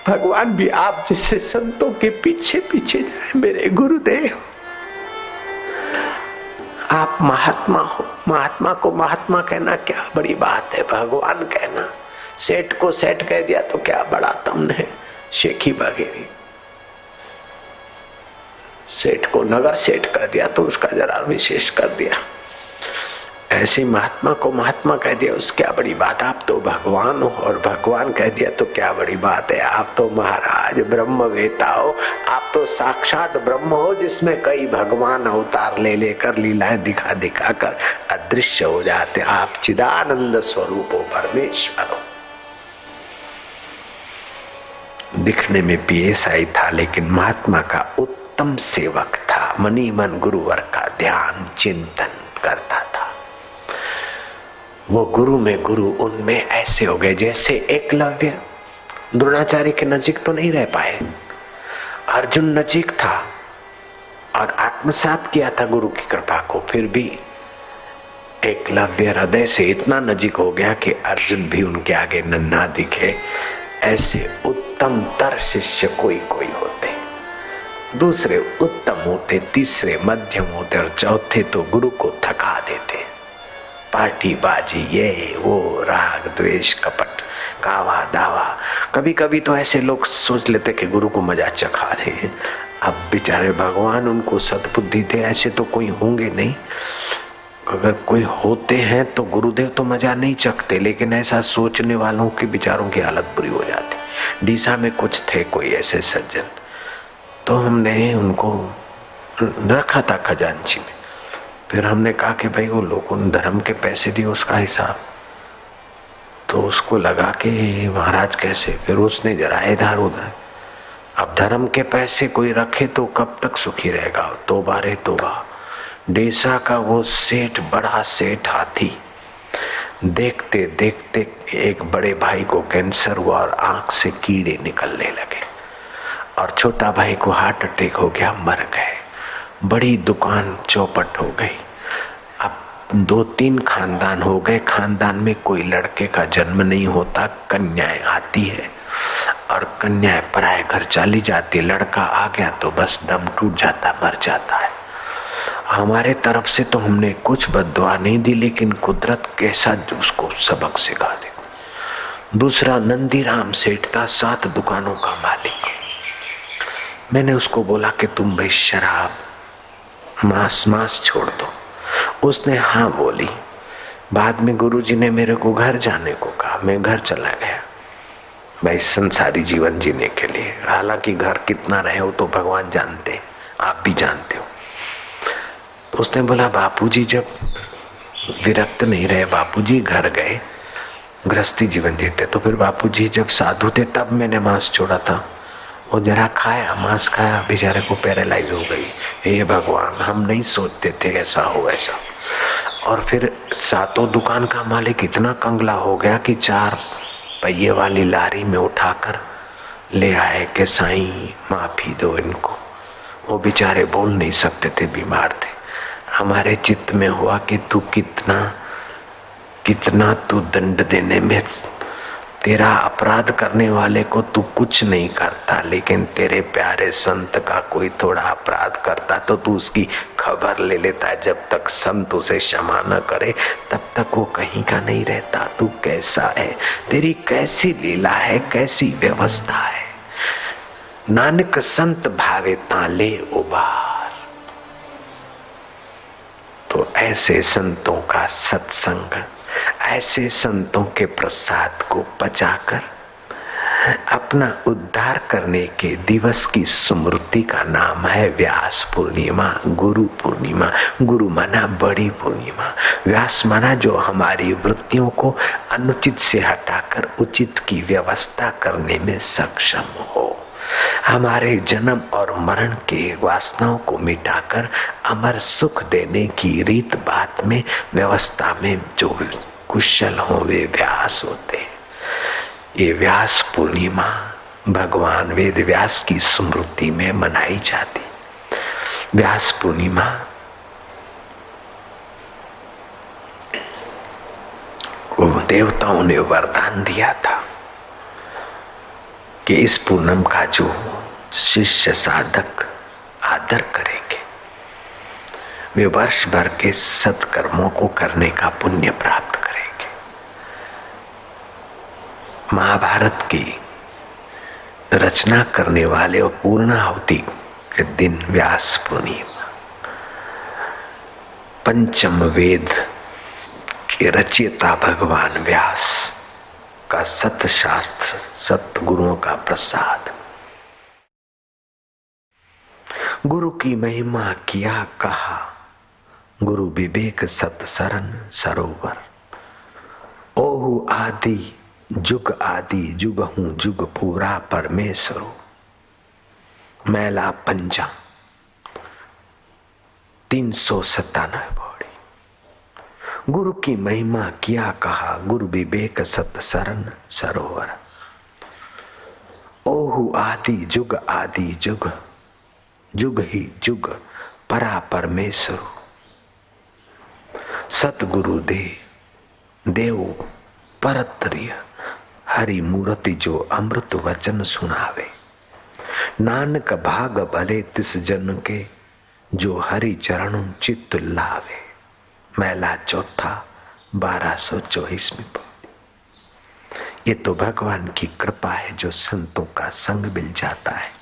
भगवान भी आप जैसे संतों के पीछे पीछे जाए। मेरे गुरुदेव आप महात्मा हो। महात्मा को महात्मा कहना क्या बड़ी बात है। भगवान कहना, सेठ को सेठ कह दिया तो क्या बड़ा तुमने। शेखी बघेरी सेठ को नगर सेठ कर दिया तो उसका जरा विशेष कर दिया। ऐसे महात्मा को महात्मा कह दिया उस क्या बड़ी बात। आप तो भगवान हो और भगवान कह दिया तो क्या बड़ी बात है। आप तो महाराज ब्रह्मवेता हो, आप तो साक्षात ब्रह्म हो, जिसमें कई भगवान अवतार ले लेकर लीलाएं दिखा दिखा कर अदृश्य हो जाते। आप चिदानंद स्वरूप हो, परमेश्वर हो। दिखने में पीएसआई था, लेकिन महात्मा का उत्तम सेवक था। मनी मन गुरुवर का ध्यान चिंतन करता था। वो गुरु में गुरु उनमें ऐसे हो गए जैसे एकलव्य द्रोणाचार्य के नजीक तो नहीं रह पाए। अर्जुन नजीक था, और आत्मसात किया था गुरु की कृपा को, फिर भी एकलव्य हृदय से इतना नजीक हो गया कि अर्जुन भी उनके आगे नन्हा दिखे। ऐसे उत्तम तर शिष्य कोई कोई होते, दूसरे उत्तम होते, तीसरे मध्यम होते और चौथे तो गुरु को थका देते। पार्टी बाजी, ये वो, राग द्वेष कपट कावा दावा। कभी कभी तो ऐसे लोग सोच लेते कि गुरु को मजा चखा रहे। अब बेचारे भगवान उनको सद्बुद्धि दे, ऐसे तो कोई होंगे नहीं। अगर कोई होते हैं तो गुरुदेव तो मजा नहीं चखते, लेकिन ऐसा सोचने वालों के बेचारों की हालत बुरी हो जाती। डीसा में कुछ थे कोई ऐसे सज्जन, तो हमने उनको रखा था खजांची में। फिर हमने कहा कि भाई वो लोगों ने धर्म के पैसे दिए, उसका हिसाब। तो उसको लगा कि महाराज कैसे, फिर उसने जरा इधर उधर। अब धर्म के पैसे कोई रखे तो कब तक सुखी रहेगा। तोबा रे तोबा। डेसा का वो सेठ, बड़ा सेठ हाथी, देखते देखते एक बड़े भाई को कैंसर हुआ और आंख से कीड़े निकलने लगे, और छोटा भाई को हार्ट अटैक हो गया, मर गए। बड़ी दुकान चौपट हो गई। अब 2-3 खानदान हो गए। खानदान में कोई लड़के का जन्म नहीं होता, कन्याएं आती है और कन्याएं पराये घर चली जाती। लड़का आ गया तो बस दम टूट जाता, मर जाता है। हमारे तरफ से तो हमने कुछ बद्दुआ नहीं दी, लेकिन कुदरत कैसा उसको सबक सिखा दे। दूसरा नंदीराम सेठ था, 7 दुकानों का मालिक। मैंने उसको बोला कि तुम भाई शराब मांस छोड़ दो। उसने हाँ बोली। बाद में गुरुजी ने मेरे को घर जाने को कहा, मैं घर चला गया भाई संसारी जीवन जीने के लिए। हालांकि घर कितना रहे हो तो भगवान जानते, आप भी जानते हो। उसने बोला बापूजी जब विरक्त नहीं रहे, बापूजी घर गए, गृहस्थी जीवन जीते, तो फिर बापूजी जब साधु थे तब मैंने मांस छोड़ा था। वो जरा खाया, मांस खाया, बेचारे को पैरालाइज हो गई। हे भगवान, हम नहीं सोचते थे ऐसा हो ऐसा। और फिर 7 दुकान का मालिक इतना कंगला हो गया कि 4 पहिए वाली लारी में उठाकर ले आए कि साईं माफी दो इनको। वो बेचारे बोल नहीं सकते थे, बीमार थे। हमारे चित्त में हुआ कि तू कितना तू दंड देने में, तेरा अपराध करने वाले को तू कुछ नहीं करता, लेकिन तेरे प्यारे संत का कोई थोड़ा अपराध करता तो तू उसकी खबर ले लेता है। जब तक संत उसे क्षमा न करे तब तक वो कहीं का नहीं रहता। तू कैसा है, तेरी कैसी लीला है, कैसी व्यवस्था है। नानक संत भावे ताले उबार। तो ऐसे संतों का सत्संग, ऐसे संतों के प्रसाद को पचाकर अपना उद्धार करने के दिवस की स्मृति का नाम है व्यास पूर्णिमा, गुरु पूर्णिमा। गुरु माना बड़ी पूर्णिमा, व्यास माना जो हमारी वृत्तियों को अनुचित से हटाकर उचित की व्यवस्था करने में सक्षम हो, हमारे जन्म और मरण के वासनाओं को मिटाकर अमर सुख देने की रीत बात में, व्यवस्था में जो कुशल हो वे व्यास होते। ये व्यास पूर्णिमा भगवान वेद व्यास की स्मृति में मनाई जाती। व्यास पूर्णिमा को देवताओं ने वरदान दिया था कि इस पूनम का जो शिष्य साधक आदर करेंगे वे वर्ष भर के सत्कर्मों को करने का पुण्य प्राप्त करेंगे। महाभारत की रचना करने वाले और पूर्णाहुति के दिन व्यास पूर्णिमा, पंचम वेद के रचयिता भगवान व्यास का सतशास्त्र, सतगुरुओं का प्रसाद। गुरु की महिमा किया कहा, गुरु विवेक सत शरण सरोवर। ओहु आदि जुग आदि जुग हूं जुग पूरा परमेश्वरो। मैला पंजा 397 पौड़ी। गुरु की महिमा किया कहा, गुरु विवेक सत शरण सरोवर। ओहु आदि जुग जुग ही जुग परा परमेश्वर सतगुरु देव परत्रिय हरि मूर्ति जो अमृत वचन सुनावे। नानक भाग भले तिस जन के जो हरि चरणों चित्त लावे। मैला चौथा 1224 ये तो भगवान की कृपा है जो संतों का संग मिल जाता है।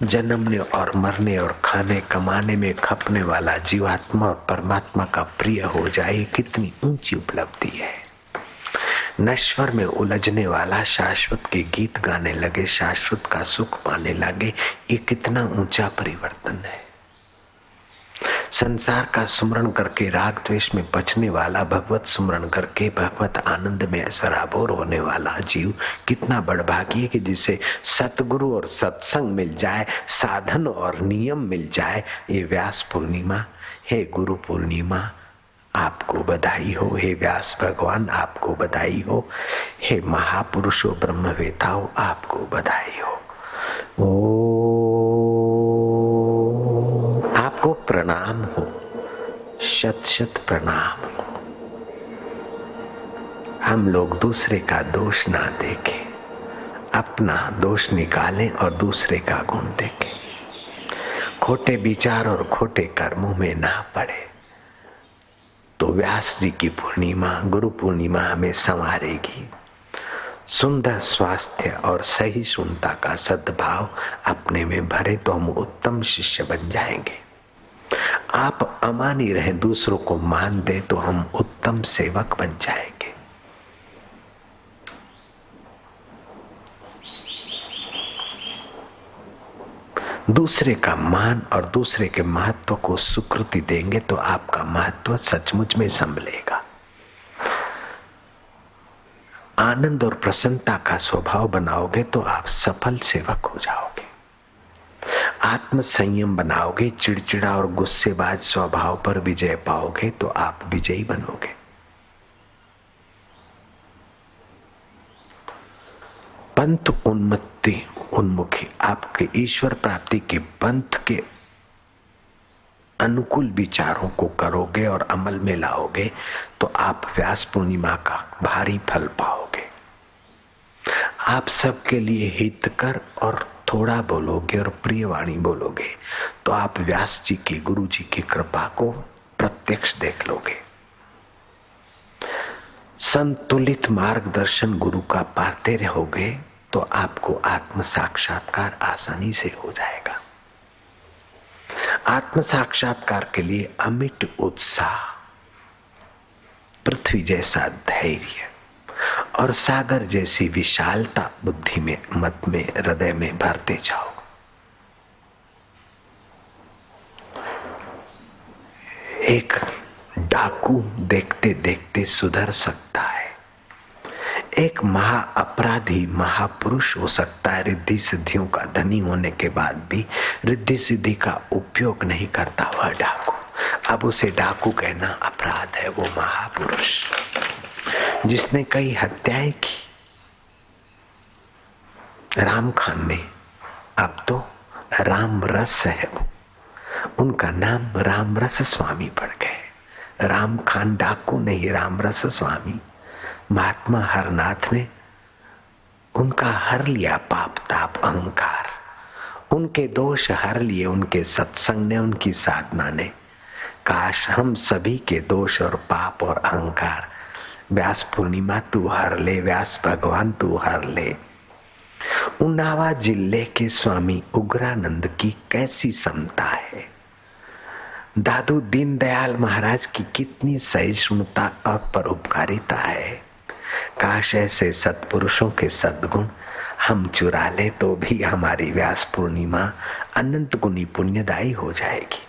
जन्मने और मरने और खाने कमाने में खपने वाला जीवात्मा और परमात्मा का प्रिय हो जाए, कितनी ऊंची उपलब्धि है। नश्वर में उलझने वाला शाश्वत के गीत गाने लगे, शाश्वत का सुख पाने लगे, ये कितना ऊंचा परिवर्तन है। संसार का सुमरण करके राग द्वेष में बचने वाला, भगवत सुमरण करके भगवत आनंद में सराबोर होने वाला जीव कितना बड़भागी है कि जिसे सतगुरु और सत्संग मिल जाए, साधन और नियम मिल जाए। ये व्यास पूर्णिमा, हे गुरु पूर्णिमा आपको बधाई हो। हे व्यास भगवान आपको बधाई हो। हे महापुरुषों ब्रह्मवेताओं आपको बधाई हो। आपको प्रणाम हो, शत शत प्रणाम हो। हम लोग दूसरे का दोष ना देखें, अपना दोष निकालें और दूसरे का गुण देखें। खोटे विचार और खोटे कर्मों में ना पड़े तो व्यास जी की पूर्णिमा, गुरु पूर्णिमा हमें संवारेगी। सुंदर स्वास्थ्य और सही सुनता का सद्भाव अपने में भरे तो हम उत्तम शिष्य बन जाएंगे। आप अमानी रहे, दूसरों को मान दे तो हम उत्तम सेवक बन जाएंगे। दूसरे का मान और दूसरे के महत्व को स्वीकृति देंगे तो आपका महत्व सचमुच में संभलेगा। आनंद और प्रसन्नता का स्वभाव बनाओगे तो आप सफल सेवक हो जाओगे। आत्म संयम बनाओगे, चिड़चिड़ा और गुस्सेबाज स्वभाव पर विजय पाओगे तो आप विजयी बनोगे। पंथ उन्मत्ति उन्मुखी आपके ईश्वर प्राप्ति के पंथ के अनुकूल विचारों को करोगे और अमल में लाओगे तो आप व्यास पूर्णिमा का भारी फल पाओगे। आप सबके लिए हितकर और थोड़ा बोलोगे और प्रिय वाणी बोलोगे तो आप व्यास जी की, गुरु जी की कृपा को प्रत्यक्ष देख लोगे। संतुलित मार्गदर्शन गुरु का पाते रहोगे तो आपको आत्म साक्षात्कार आसानी से हो जाएगा। आत्म साक्षात्कार के लिए अमिट उत्साह, पृथ्वी जैसा धैर्य और सागर जैसी विशालता बुद्धि में, मत में, हृदय में भरते जाओ। एक डाकू देखते देखते सुधर सकता है, एक महा अपराधी महापुरुष हो सकता है। रिद्धि सिद्धियों का धनी होने के बाद भी रिद्धि सिद्धि का उपयोग नहीं करता वह डाकू। अब उसे डाकू कहना अपराध है। वो महापुरुष जिसने कई हत्याएं की, राम खान ने, अब तो राम रस है वो, उनका नाम राम रस स्वामी पड़ गए। राम खान डाकू नहीं, राम रस स्वामी। महात्मा हरनाथ ने उनका हर लिया पाप ताप अहंकार, उनके दोष हर लिए उनके सत्संग ने, उनकी साधना ने। काश हम सभी के दोष और पाप और अहंकार व्यास पूर्णिमा तू हर ले, व्यास भगवान तू हर ले। उन्नावा जिले के स्वामी उग्रानंद की कैसी समता है, दादू दीनदयाल महाराज की कितनी सहिष्णुता और परोपकारिता है। काश ऐसे सत्पुरुषों के सद्गुण हम चुरा ले तो भी हमारी व्यास पूर्णिमा अनंत गुनी पुण्यदायी हो जाएगी।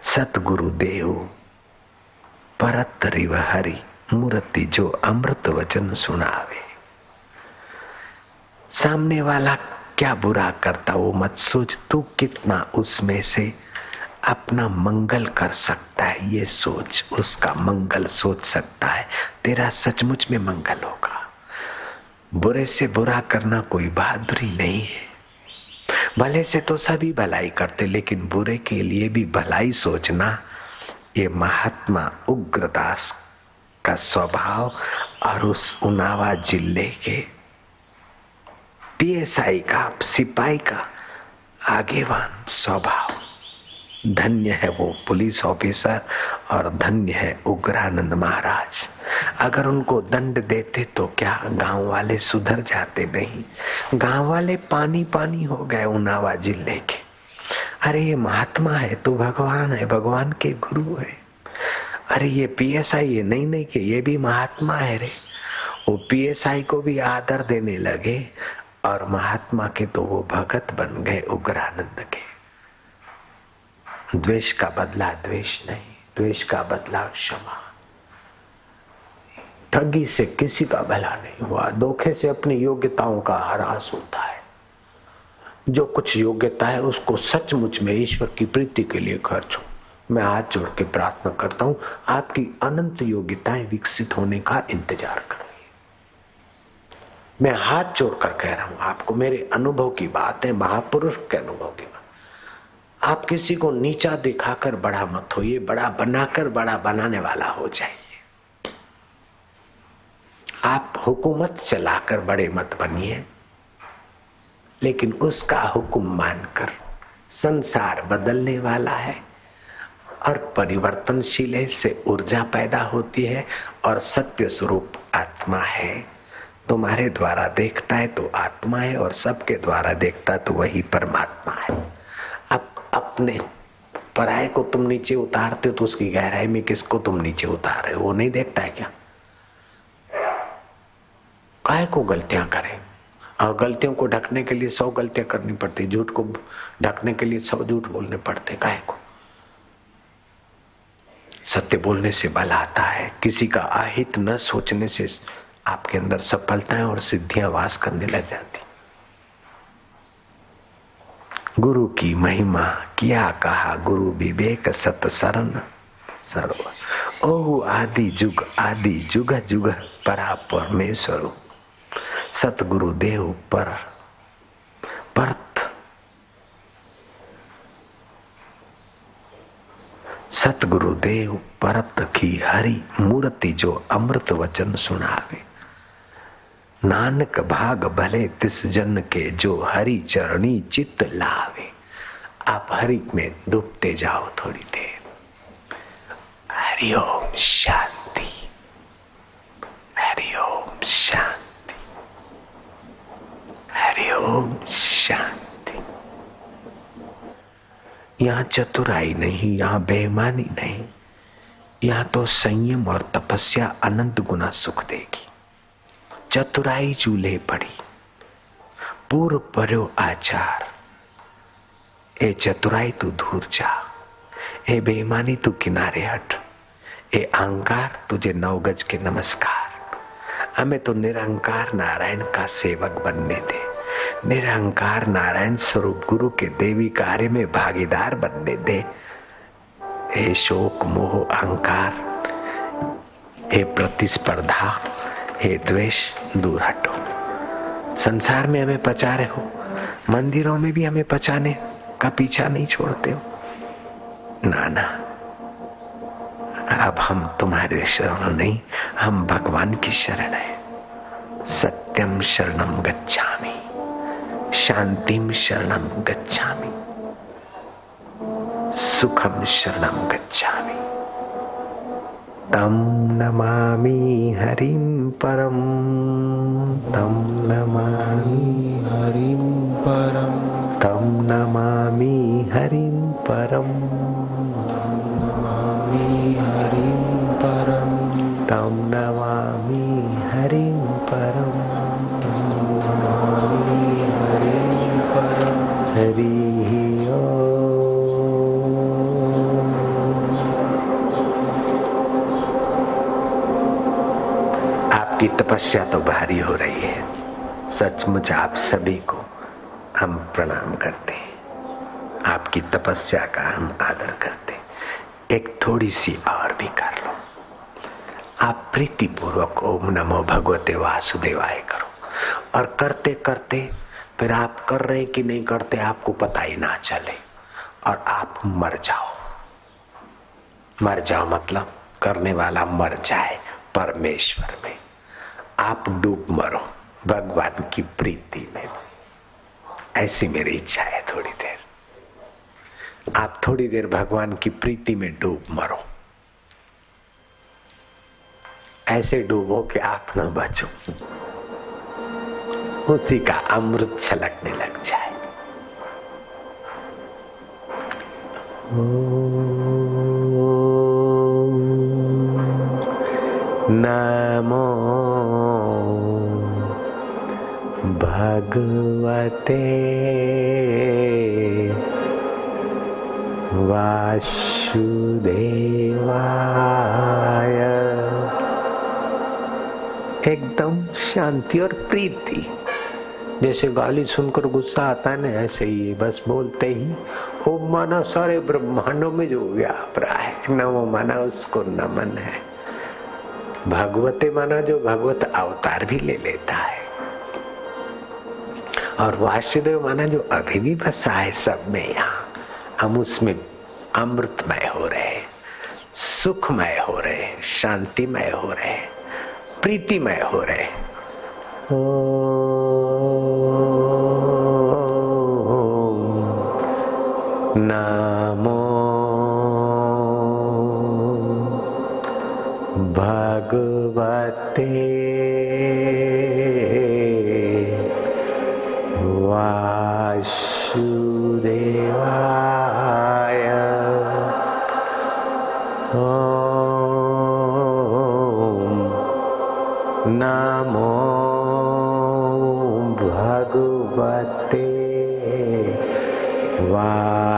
सतगुरु देव परत्रिव हरि मूर्ति जो अमृत वचन सुनावे। सामने वाला क्या बुरा करता वो मत सोच, तू कितना उसमें से अपना मंगल कर सकता है ये सोच, उसका मंगल सोच सकता है, तेरा सचमुच में मंगल होगा। बुरे से बुरा करना कोई बहादुरी नहीं है। भले से तो सभी भलाई करते, लेकिन बुरे के लिए भी भलाई सोचना, ये महात्मा उग्रदास का स्वभाव और उस उन्नाव जिले के पीएसआई का, सिपाही का आगेवान स्वभाव। धन्य है वो पुलिस ऑफिसर और धन्य है उग्रानंद महाराज। अगर उनको दंड देते तो क्या गांव वाले सुधर जाते? नहीं, गांव वाले पानी पानी हो गए उन्नाव जिले के। अरे ये महात्मा है तो भगवान है, भगवान के गुरु है। अरे ये पीएसआई है, नहीं नहीं कि ये भी महात्मा है रे। वो पीएसआई को भी आदर देने लगे और महात्मा के तो वो भगत बन गए उग्रानंद के। द्वेष का बदला द्वेष नहीं, द्वेष का बदला क्षमा। ठगी से किसी का भला नहीं हुआ, धोखे से अपनी योग्यताओं का ह्रास होता है। जो कुछ योग्यता है उसको सचमुच में ईश्वर की प्रीति के लिए खर्च हो। मैं हाथ जोड़ के प्रार्थना करता हूं, आपकी अनंत योग्यताएं विकसित होने का इंतजार कर रही है। मैं हाथ जोड़कर कह रहा हूं आपको, मेरे अनुभव की बात है, महापुरुष के अनुभव की बात। आप किसी को नीचा दिखाकर बड़ा मत होइए, बड़ा बनाकर बड़ा बनाने वाला हो जाइए। आप हुकूमत चलाकर बड़े मत बनिए, लेकिन उसका हुक्म मानकर। संसार बदलने वाला है और परिवर्तनशील है, से ऊर्जा पैदा होती है और सत्य स्वरूप आत्मा है। तुम्हारे द्वारा देखता है तो आत्मा है और सबके द्वारा देखता तो वही परमात्मा है। अब अपने पराये को तुम नीचे उतारते हो तो उसकी गहराई में किसको तुम नीचे उतार रहे हो, वो नहीं देखता है क्या? काहे को गलतियां करें? और गलतियों को ढकने के लिए 100 गलतियां करनी पड़ती, झूठ को ढकने के लिए 100 झूठ बोलने पड़ते। काहे को? सत्य बोलने से बल आता है। किसी का अहित न सोचने से आपके अंदर सफलताएं और सिद्धियां वास करने लग जाती। गुरु की महिमा किया कहा, गुरु विवेक सत शरण सर्व। ओहु आदि जुग जुग परा परमेश्वर। सतगुरु देव परत। सतगुरु देव परत की हरि मूर्ति, जो अमृत वचन सुनावे। नानक भाग भले तिस जन के, जो हरि चरणी चित्त लावे। आप हरि में डूबते जाओ थोड़ी देर। हरि ओम शांति, हरि ओम शांति, हरि ओम शांति। यहाँ चतुराई नहीं, यहाँ बेईमानी नहीं, यहाँ तो संयम और तपस्या अनंत गुना सुख देगी। चतुराई चूल्हे पड़ी, पूर्व पर्यो आचार। ए चतुराई तू दूर जा, ए बेईमानी तू किनारे हट, ए अहंकार तुझे 9 गज के नमस्कार। हमें तो निरंकार नारायण का सेवक बनने दे, निरंकार नारायण स्वरूप गुरु के देवी कार्य में भागीदार बनने दे। हे शोक मोह अहंकार, हे प्रतिस्पर्धा, हे द्वेष, दूर हटो। संसार में हमें पचा रहे हो, मंदिरों में भी हमें पचाने का पीछा नहीं छोड़ते हो। ना, अब हम तुम्हारे शरण नहीं, हम भगवान की शरण है। सत्यम शरणम गच्छामि, शांतिम शरणम गच्छामि, सुखम शरणम गच्छामि। तम नमामि हरिं परम, तम नमामि हरिं परम, तम नमामि हरिं परम, तम नमामि हरिं परम, तम नमामि हरिं परम, तम नमामि हरिं परम। हरि ओम। की तपस्या तो भारी हो रही है। सचमुच आप सभी को हम प्रणाम करते हैं, आपकी तपस्या का हम आदर करते हैं। एक थोड़ी सी और भी कर लो। आप प्रीति पूर्वक ओम नमो भगवते वासुदेवाय करो और करते करते फिर आप कर रहे कि नहीं करते आपको पता ही ना चले और आप मर जाओ। मर जाओ मतलब करने वाला मर जाए परमेश्वर में, आप डूब मरो भगवान की प्रीति में। ऐसी मेरी इच्छा है। थोड़ी देर आप थोड़ी देर भगवान की प्रीति में डूब मरो, ऐसे डूबो कि आप न बचो, उसी का अमृत छलकने लग जाए। नमो भगवते वासुदेवाय। एकदम शांति और प्रीति। जैसे गाली सुनकर गुस्सा आता है ना, ऐसे ही बस बोलते ही वो माना सारे ब्रह्मांडों में जो व्याप रहा है। नमो माना उसको नमन है। भगवते माना जो भगवत अवतार भी ले लेता है, और वासुदेव माना जो अभी भी बसा है सब में। यहाँ हम उसमें अमृतमय हो रहे, सुखमय हो रहे, शांतिमय हो रहे, प्रीतिमय हो रहे। नमो भगवते वासुदेवाय। नमो भगवते वासुदेवाय।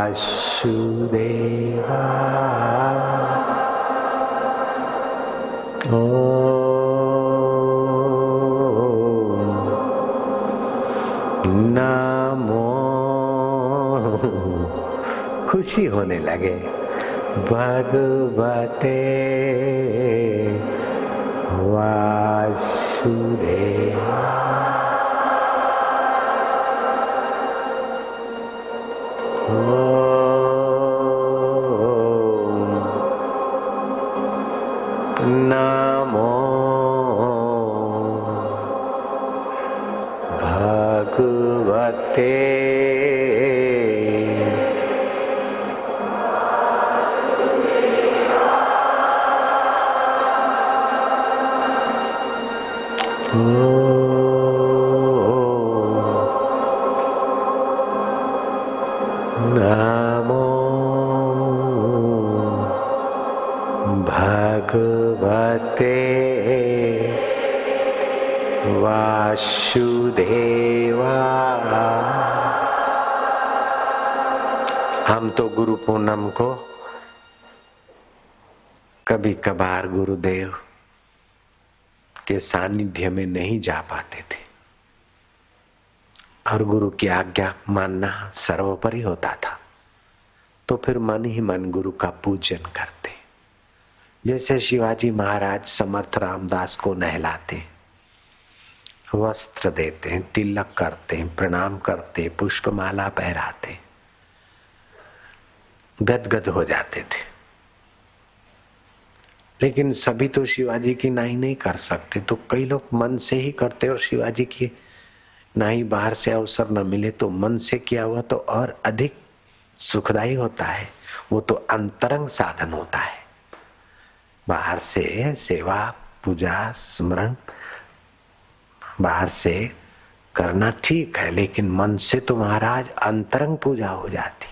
नमो, खुशी होने लगे, भगवते वासुदेवाय। नमो भगवते नमो भगवते वासुदेवाय। हम तो गुरु पूनम को कभी कभार गुरुदेव के सानिध्य में नहीं जा पाते थे, और गुरु की आज्ञा मानना सर्वोपरि होता था, तो फिर मन ही मन गुरु का पूजन करते। जैसे शिवाजी महाराज समर्थ रामदास को नहलाते, वस्त्र देते, तिलक करते, प्रणाम करते, पुष्पमाला पहराते, गदगद हो जाते थे। लेकिन सभी तो शिवाजी की नाई नहीं कर सकते, तो कई लोग मन से ही करते, और शिवाजी की नाई बाहर से अवसर न मिले तो मन से किया हुआ तो और अधिक सुखदायी होता है। वो तो अंतरंग साधन होता है। बाहर से सेवा पूजा स्मरण बाहर से करना ठीक है, लेकिन मन से तो महाराज अंतरंग पूजा हो जाती।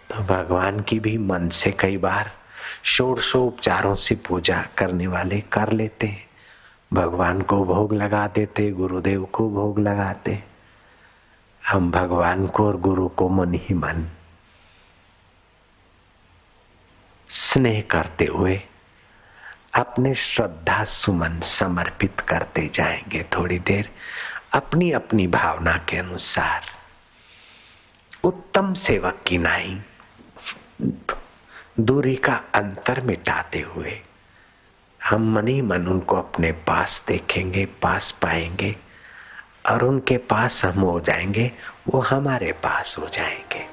तो भगवान की भी मन से कई बार षोडशोपचारों से पूजा करने वाले कर लेते हैं। भगवान को भोग लगा देते, गुरुदेव को भोग लगाते। हम भगवान को और गुरु को मन ही मन स्नेह करते हुए अपने श्रद्धा सुमन समर्पित करते जाएंगे। थोड़ी देर अपनी अपनी भावना के अनुसार उत्तम सेवक की नाई दूरी का अंतर मिटाते हुए हम मन ही मन उनको अपने पास देखेंगे, पास पाएंगे, और उनके पास हम हो जाएंगे, वो हमारे पास हो जाएंगे।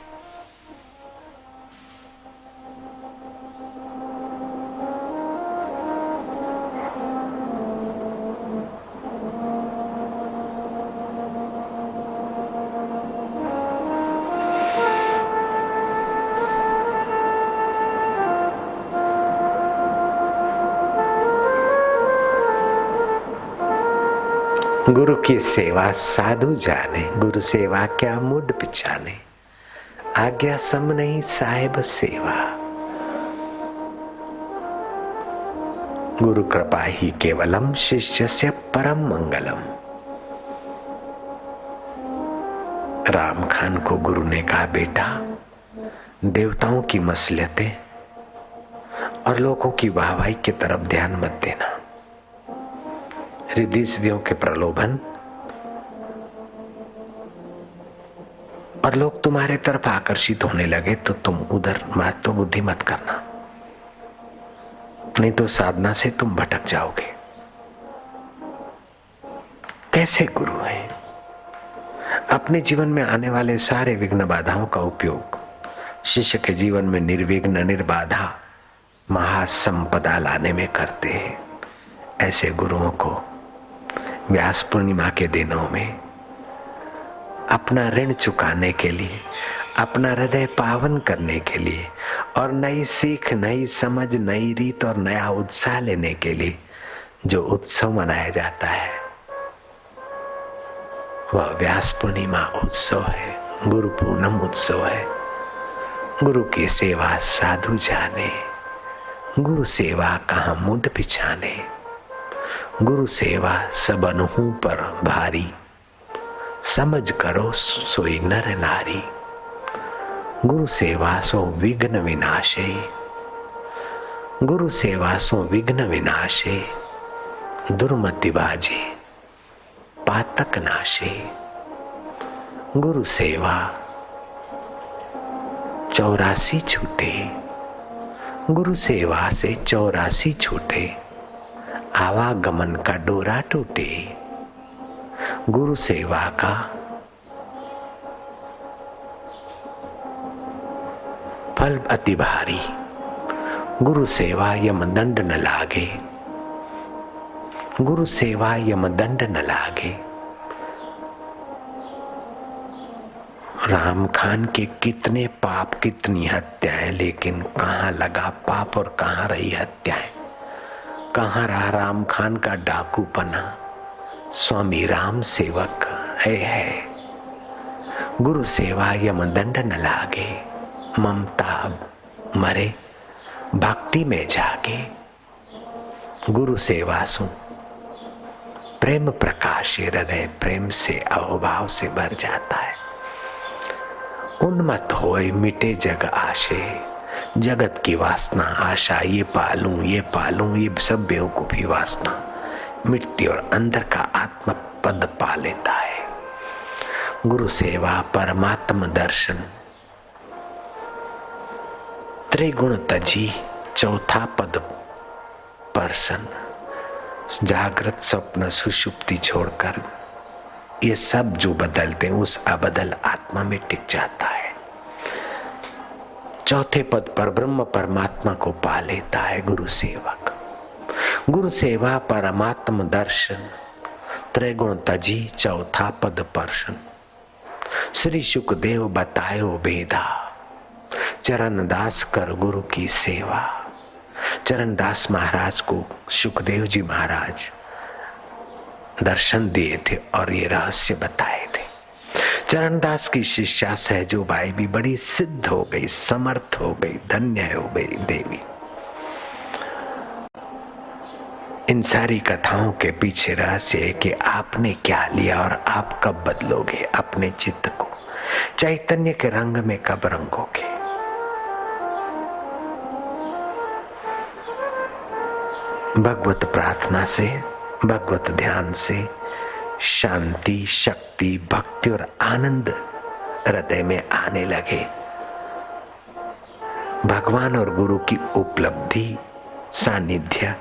गुरु की सेवा साधु जाने, गुरु सेवा क्या मुड पिछाने, आज्ञा सम नहीं साहेब सेवा। गुरु कृपा ही केवलम शिष्यस्य परम मंगलम। राम खान को गुरु ने कहा, बेटा देवताओं की मसलियतें और लोगों की वाहवाही की तरफ ध्यान मत देना। रिद्धि सिद्धियों के प्रलोभन और लोग तुम्हारे तरफ आकर्षित होने लगे तो तुम उधर महत्व बुद्धि मत करना, नहीं तो साधना से तुम भटक जाओगे। कैसे गुरु है? अपने जीवन में आने वाले सारे विघ्न बाधाओं का उपयोग शिष्य के जीवन में निर्विघ्न निर्बाधा महासंपदा लाने में करते हैं। ऐसे गुरुओं को व्यास पूर्णिमा के दिनों में अपना ऋण चुकाने के लिए, अपना हृदय पावन करने के लिए और नई सीख, नई समझ, नई रीत और नया उत्साह लेने के लिए जो उत्सव मनाया जाता है वह व्यास पूर्णिमा उत्सव है, गुरु पूर्णम उत्सव है। गुरु की सेवा साधु जाने, गुरु सेवा कहाँ मुंड पिछाने। गुरु सेवा सब अनहु पर भारी, समझ करो सोई नर नारी। गुरु सेवा सो विघ्न विनाशे, गुरु सेवा सो विघ्न विनाशे। दुर्मति बाजे पातक नाशे। गुरु सेवा 84 छूटे, गुरु सेवा से 84 छूटे। आवागमन का डोरा टूटे, गुरु सेवा का फल अति भारी। गुरु सेवा यमदंड न लागे, गुरु सेवा यमदंड न लागे। राम खान के कितने पाप, कितनी हत्याएं, लेकिन कहाँ लगा पाप और कहाँ रही हत्याएं। कहाँ रहा राम खान का डाकूपना। स्वामी राम सेवक है। गुरु सेवा यमदंड न लागे, ममता मरे भक्ति में जागे। गुरु सेवा सु प्रेम प्रकाश, हृदय प्रेम से अहोभाव से भर जाता है। उन्मत्त होए मिटे जग आशे, जगत की वासना आशा, ये पालूं ये पालूं, ये सब बेवकूफी वासना मिटती और अंदर का आत्म पद पा लेता है। गुरु सेवा परमात्म दर्शन, त्रिगुण तजी चौथा पद पर्सन। जागृत स्वप्न सुषुप्ति छोड़कर ये सब जो बदलते हैं उस अबदल आत्मा में टिक जाता है। चौथे पद पर ब्रह्म परमात्मा को पा लेता है गुरु सेवक। गुरु सेवा परमात्म दर्शन, त्रिगुण तजी चौथा पद पर्शन। श्री सुखदेव बतायो बेदा, चरण दास कर गुरु की सेवा। चरण दास महाराज को सुखदेव जी महाराज दर्शन दिए थे और ये रहस्य बताए थे। चरणदास की शिष्या सहजोबाई भी बड़ी सिद्ध हो गई, समर्थ हो गई, धन्य हो गई देवी। इन सारी कथाओं के पीछे रहस्य है कि आपने क्या लिया और आप कब बदलोगे अपने चित्त को, चैतन्य के रंग में कब रंगोगे। भगवत प्रार्थना से, भगवत ध्यान से शांति, शक्ति, भक्ति और आनंद हृदय में आने लगे। भगवान और गुरु की उपलब्धि, सानिध्य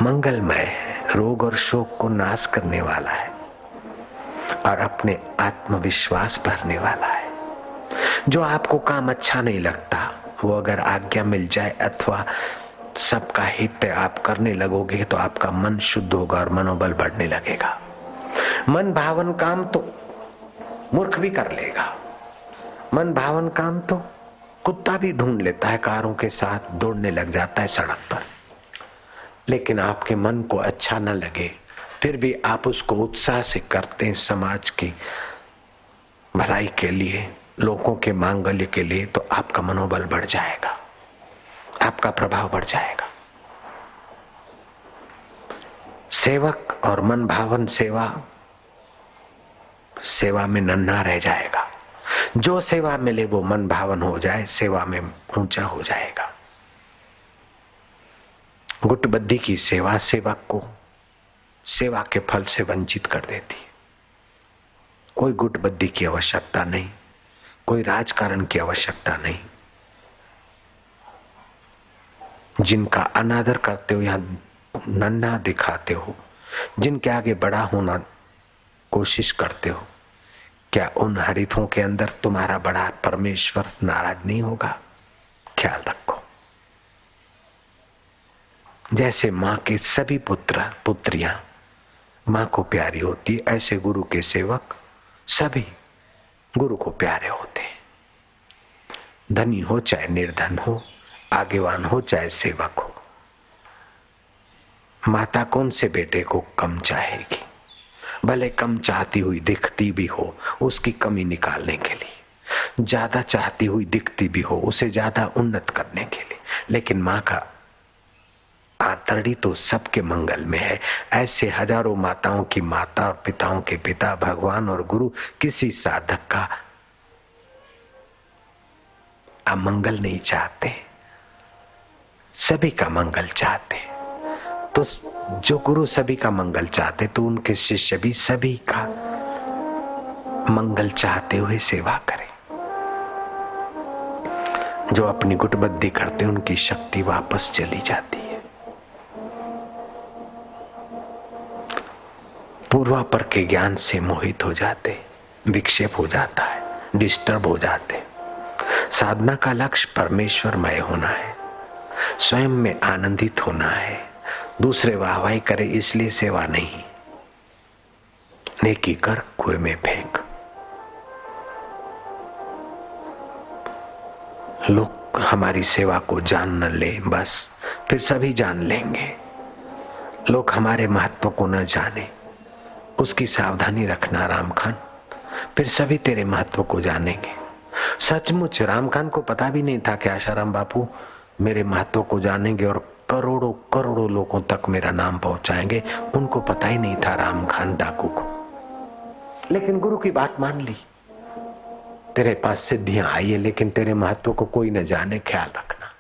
मंगलमय है, रोग और शोक को नाश करने वाला है। और अपने आत्मविश्वास भरने वाला है। जो आपको काम अच्छा नहीं लगता, वो अगर आज्ञा मिल जाए अथवा सबका हित आप करने लगोगे तो आपका मन शुद्ध होगा और मनोबल बढ़ने लगेगा। मन भावन काम तो मूर्ख भी कर लेगा, मन भावन काम तो कुत्ता भी ढूंढ लेता है, कारों के साथ दौड़ने लग जाता है सड़क पर। लेकिन आपके मन को अच्छा न लगे फिर भी आप उसको उत्साह से करते हैं समाज की भलाई के लिए, लोगों के मांगल्य के लिए, तो आपका मनोबल बढ़ जाएगा, आपका प्रभाव बढ़ जाएगा। सेवक और मन भावन सेवा में नन्हा रह जाएगा। जो सेवा मिले वो मन भावन हो जाए, सेवा में ऊंचा हो जाएगा। गुटबद्धी की सेवा सेवक को सेवा के फल से वंचित कर देती है। कोई गुटबद्धी की आवश्यकता नहीं, कोई राजकारण की आवश्यकता नहीं। जिनका अनादर करते हो या नन्हा दिखाते हो, जिनके आगे बड़ा होना कोशिश करते हो, क्या उन हरीफों के अंदर तुम्हारा बड़ा परमेश्वर नाराज नहीं होगा? ख्याल रखो। जैसे मां के सभी पुत्र पुत्रियां मां को प्यारी होती, ऐसे गुरु के सेवक सभी गुरु को प्यारे होते हैं। धनी हो चाहे निर्धन हो, आगेवान हो चाहे सेवक हो, माता कौन से बेटे को कम चाहेगी? भले कम चाहती हुई दिखती भी हो, उसकी कमी निकालने के लिए, ज्यादा चाहती हुई दिखती भी हो, उसे ज्यादा उन्नत करने के लिए। लेकिन मां का आतरड़ी तो सबके मंगल में है। ऐसे हजारों माताओं की माता और पिताओं के पिता भगवान और गुरु किसी साधक का अमंगल नहीं चाहते, सभी का मंगल चाहते। तो जो गुरु सभी का मंगल चाहते तो उनके शिष्य भी सभी का मंगल चाहते हुए सेवा करें। जो अपनी गुटबद्धी करते उनकी शक्ति वापस चली जाती है। पूर्वापर के ज्ञान से मोहित हो जाते, विक्षेप हो जाता है, डिस्टर्ब हो जाते। साधना का लक्ष्य परमेश्वरमय होना है, स्वयं में आनंदित होना है। दूसरे वाहवाही करे इसलिए सेवा नहीं। नेकी कर कुएं में फेंक। लोग हमारी सेवा को जान न ले बस, फिर सभी जान लेंगे। लोग हमारे महत्व को न जाने, उसकी सावधानी रखना राम खान, फिर सभी तेरे महत्व को जानेंगे। सचमुच राम खान को पता भी नहीं था कि आशाराम बापू मेरे महत्व को जानेंगे और करोड़ों करोड़ों लोगों तक मेरा नाम पहुंचाएंगे। उनको पता ही नहीं था राम खान डाकू को। लेकिन गुरु की बात मान ली। तेरे पास सिद्धियां आई है लेकिन तेरे महत्व को कोई न जाने, ख्याल रखना।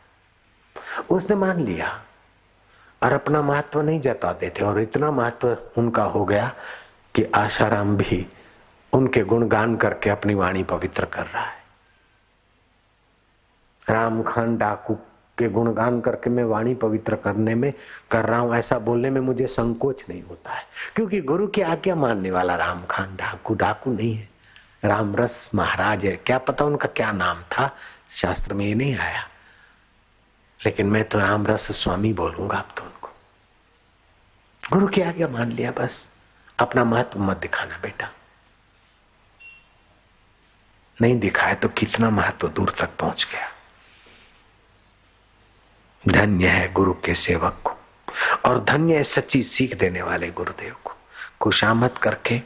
उसने मान लिया और अपना महत्व नहीं जताते थे, और इतना महत्व उनका हो गया कि आशाराम भी उनके गुणगान करके अपनी वाणी पवित्र कर रहा है। राम खान डाकू के गुणगान करके मैं वाणी पवित्र करने में कर रहा हूं, ऐसा बोलने में मुझे संकोच नहीं होता है, क्योंकि गुरु की आज्ञा मानने वाला राम खान डाकू नहीं है, रामरस महाराज है। क्या पता उनका क्या नाम था, शास्त्र में ये नहीं आया, लेकिन मैं तो रामरस स्वामी बोलूंगा अब तो उनको। गुरु की आज्ञा मान लिया, बस अपना महत्व मत दिखाना बेटा। नहीं दिखाया तो कितना महत्व दूर तक पहुंच गया। धन्य है गुरु के सेवक को, और धन्य है सच्ची सीख देने वाले गुरुदेव को। खुशामद करके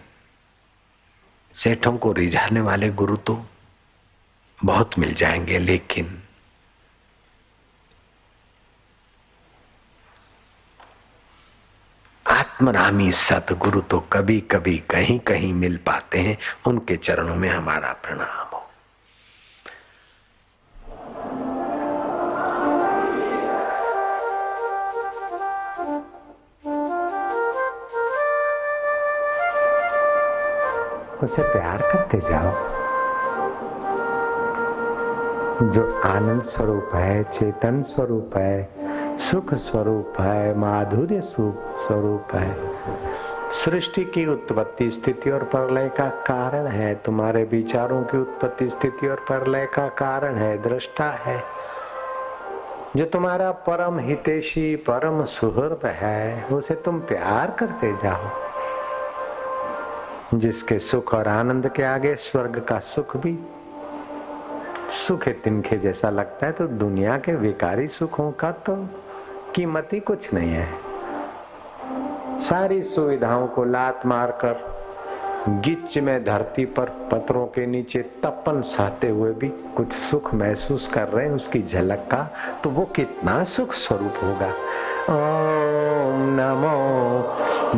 सेठों को रिझाने वाले गुरु तो बहुत मिल जाएंगे, लेकिन आत्मरामी सतगुरु तो कभी कभी कहीं कहीं मिल पाते हैं। उनके चरणों में हमारा प्रणाम हो। उसे प्यार करते जाओ। जो आनंद स्वरूप है, चेतन स्वरूप है, सुख स्वरूप है, माधुर्य स्वरूप है, सृष्टि की उत्पत्ति स्थिति और प्रलय का कारण है, तुम्हारे विचारों की उत्पत्ति स्थिति और प्रलय का कारण है, दृष्टा है। जो तुम्हारा परम हितैषी परम सुहृद है उसे तुम प्यार करते जाओ। जिसके सुख और आनंद के आगे स्वर्ग का सुख भी सुख तिनके जैसा लगता है, तो दुनिया के विकारी सुखों का तो कीमत ही कुछ नहीं है। सारी सुविधाओं को लात मारकर गिच में धरती पर पत्थरों के नीचे तपन सहते हुए भी कुछ सुख महसूस कर रहे हैं उसकी झलक का, तो वो कितना सुख स्वरूप होगा। ओम नमो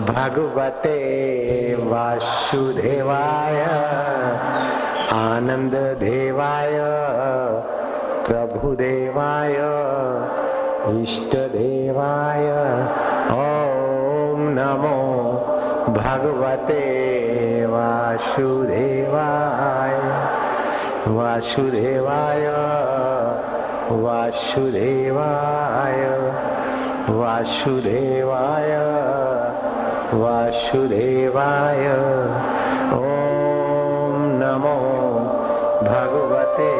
भगवते वासुदेवाय आनंद देवाय प्रभुदेवाय इष्ट देवाय। ओम नमो भगवते वासुदेवाय वासुदेवाय वासुदेवाय वासुदेवाय वासुदेवाय। ओम नमो भगवते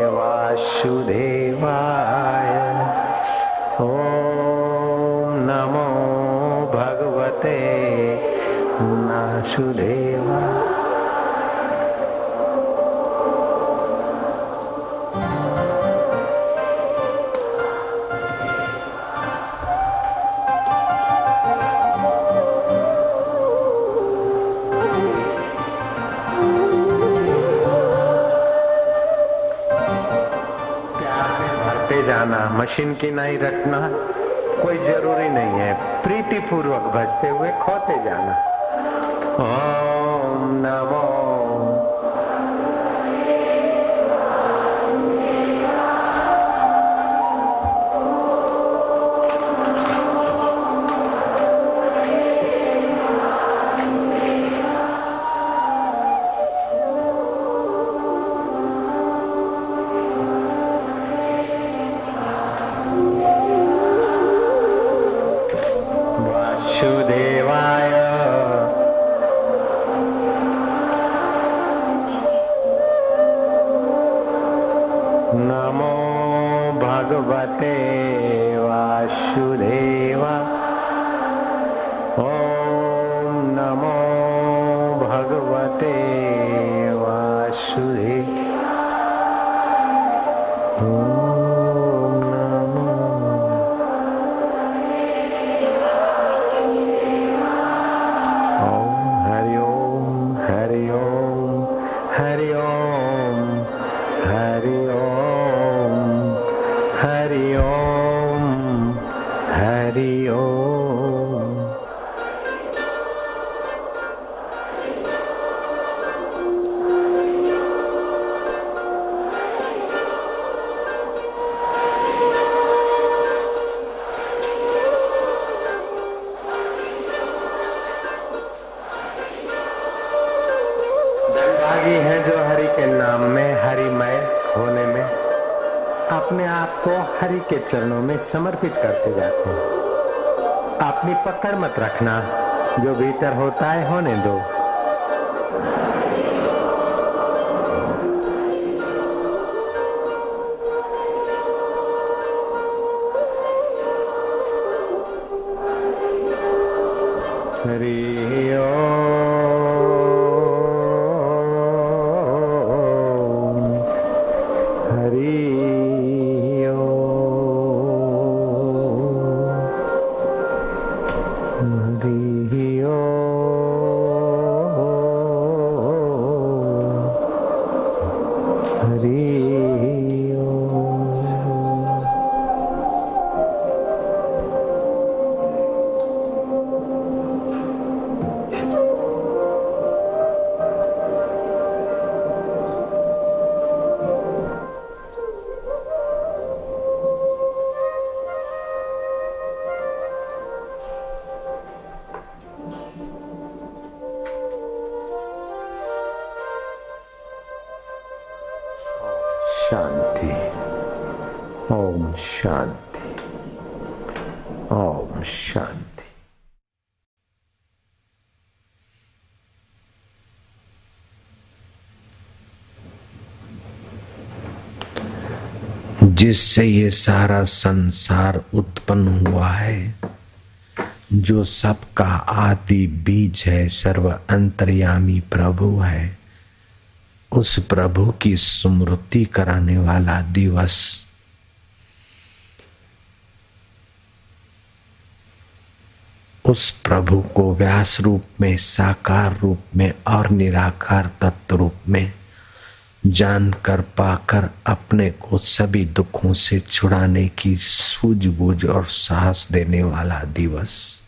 वासुदेवाय। ओम नमो भगवते वासुदेवाय। जाना, मशीन की नहीं रखना कोई जरूरी नहीं है, प्रीति पूर्वक भजते हुए खोते जाना। ओम नमो वासुदेवाय नमो भगवते वासुदेवा। ओम नमो भगवते वासुदेवा। हरि ओम हरि ओम हरि ओम हरि ओम। धनभागी हैं जो हरि के नाम में हरिमय होने में अपने आप को हरि के चरणों में समर्पित करते जाते हैं। अपनी पकड़ मत रखना, जो भीतर होता है होने दो। हरि ओम हरि ओम हरि ओम हरि शांति। ओम शांति। ओम शांति। जिससे ये सारा संसार उत्पन्न हुआ है, जो सबका आदि बीज है, सर्व अंतर्यामी प्रभु है, उस प्रभु की स्मृति कराने वाला दिवस उस प्रभु को व्यास रूप में, साकार रूप में और निराकार तत्व रूप में जानकर पाकर अपने को सभी दुखों से छुड़ाने की सूझबूझ और साहस देने वाला दिवस।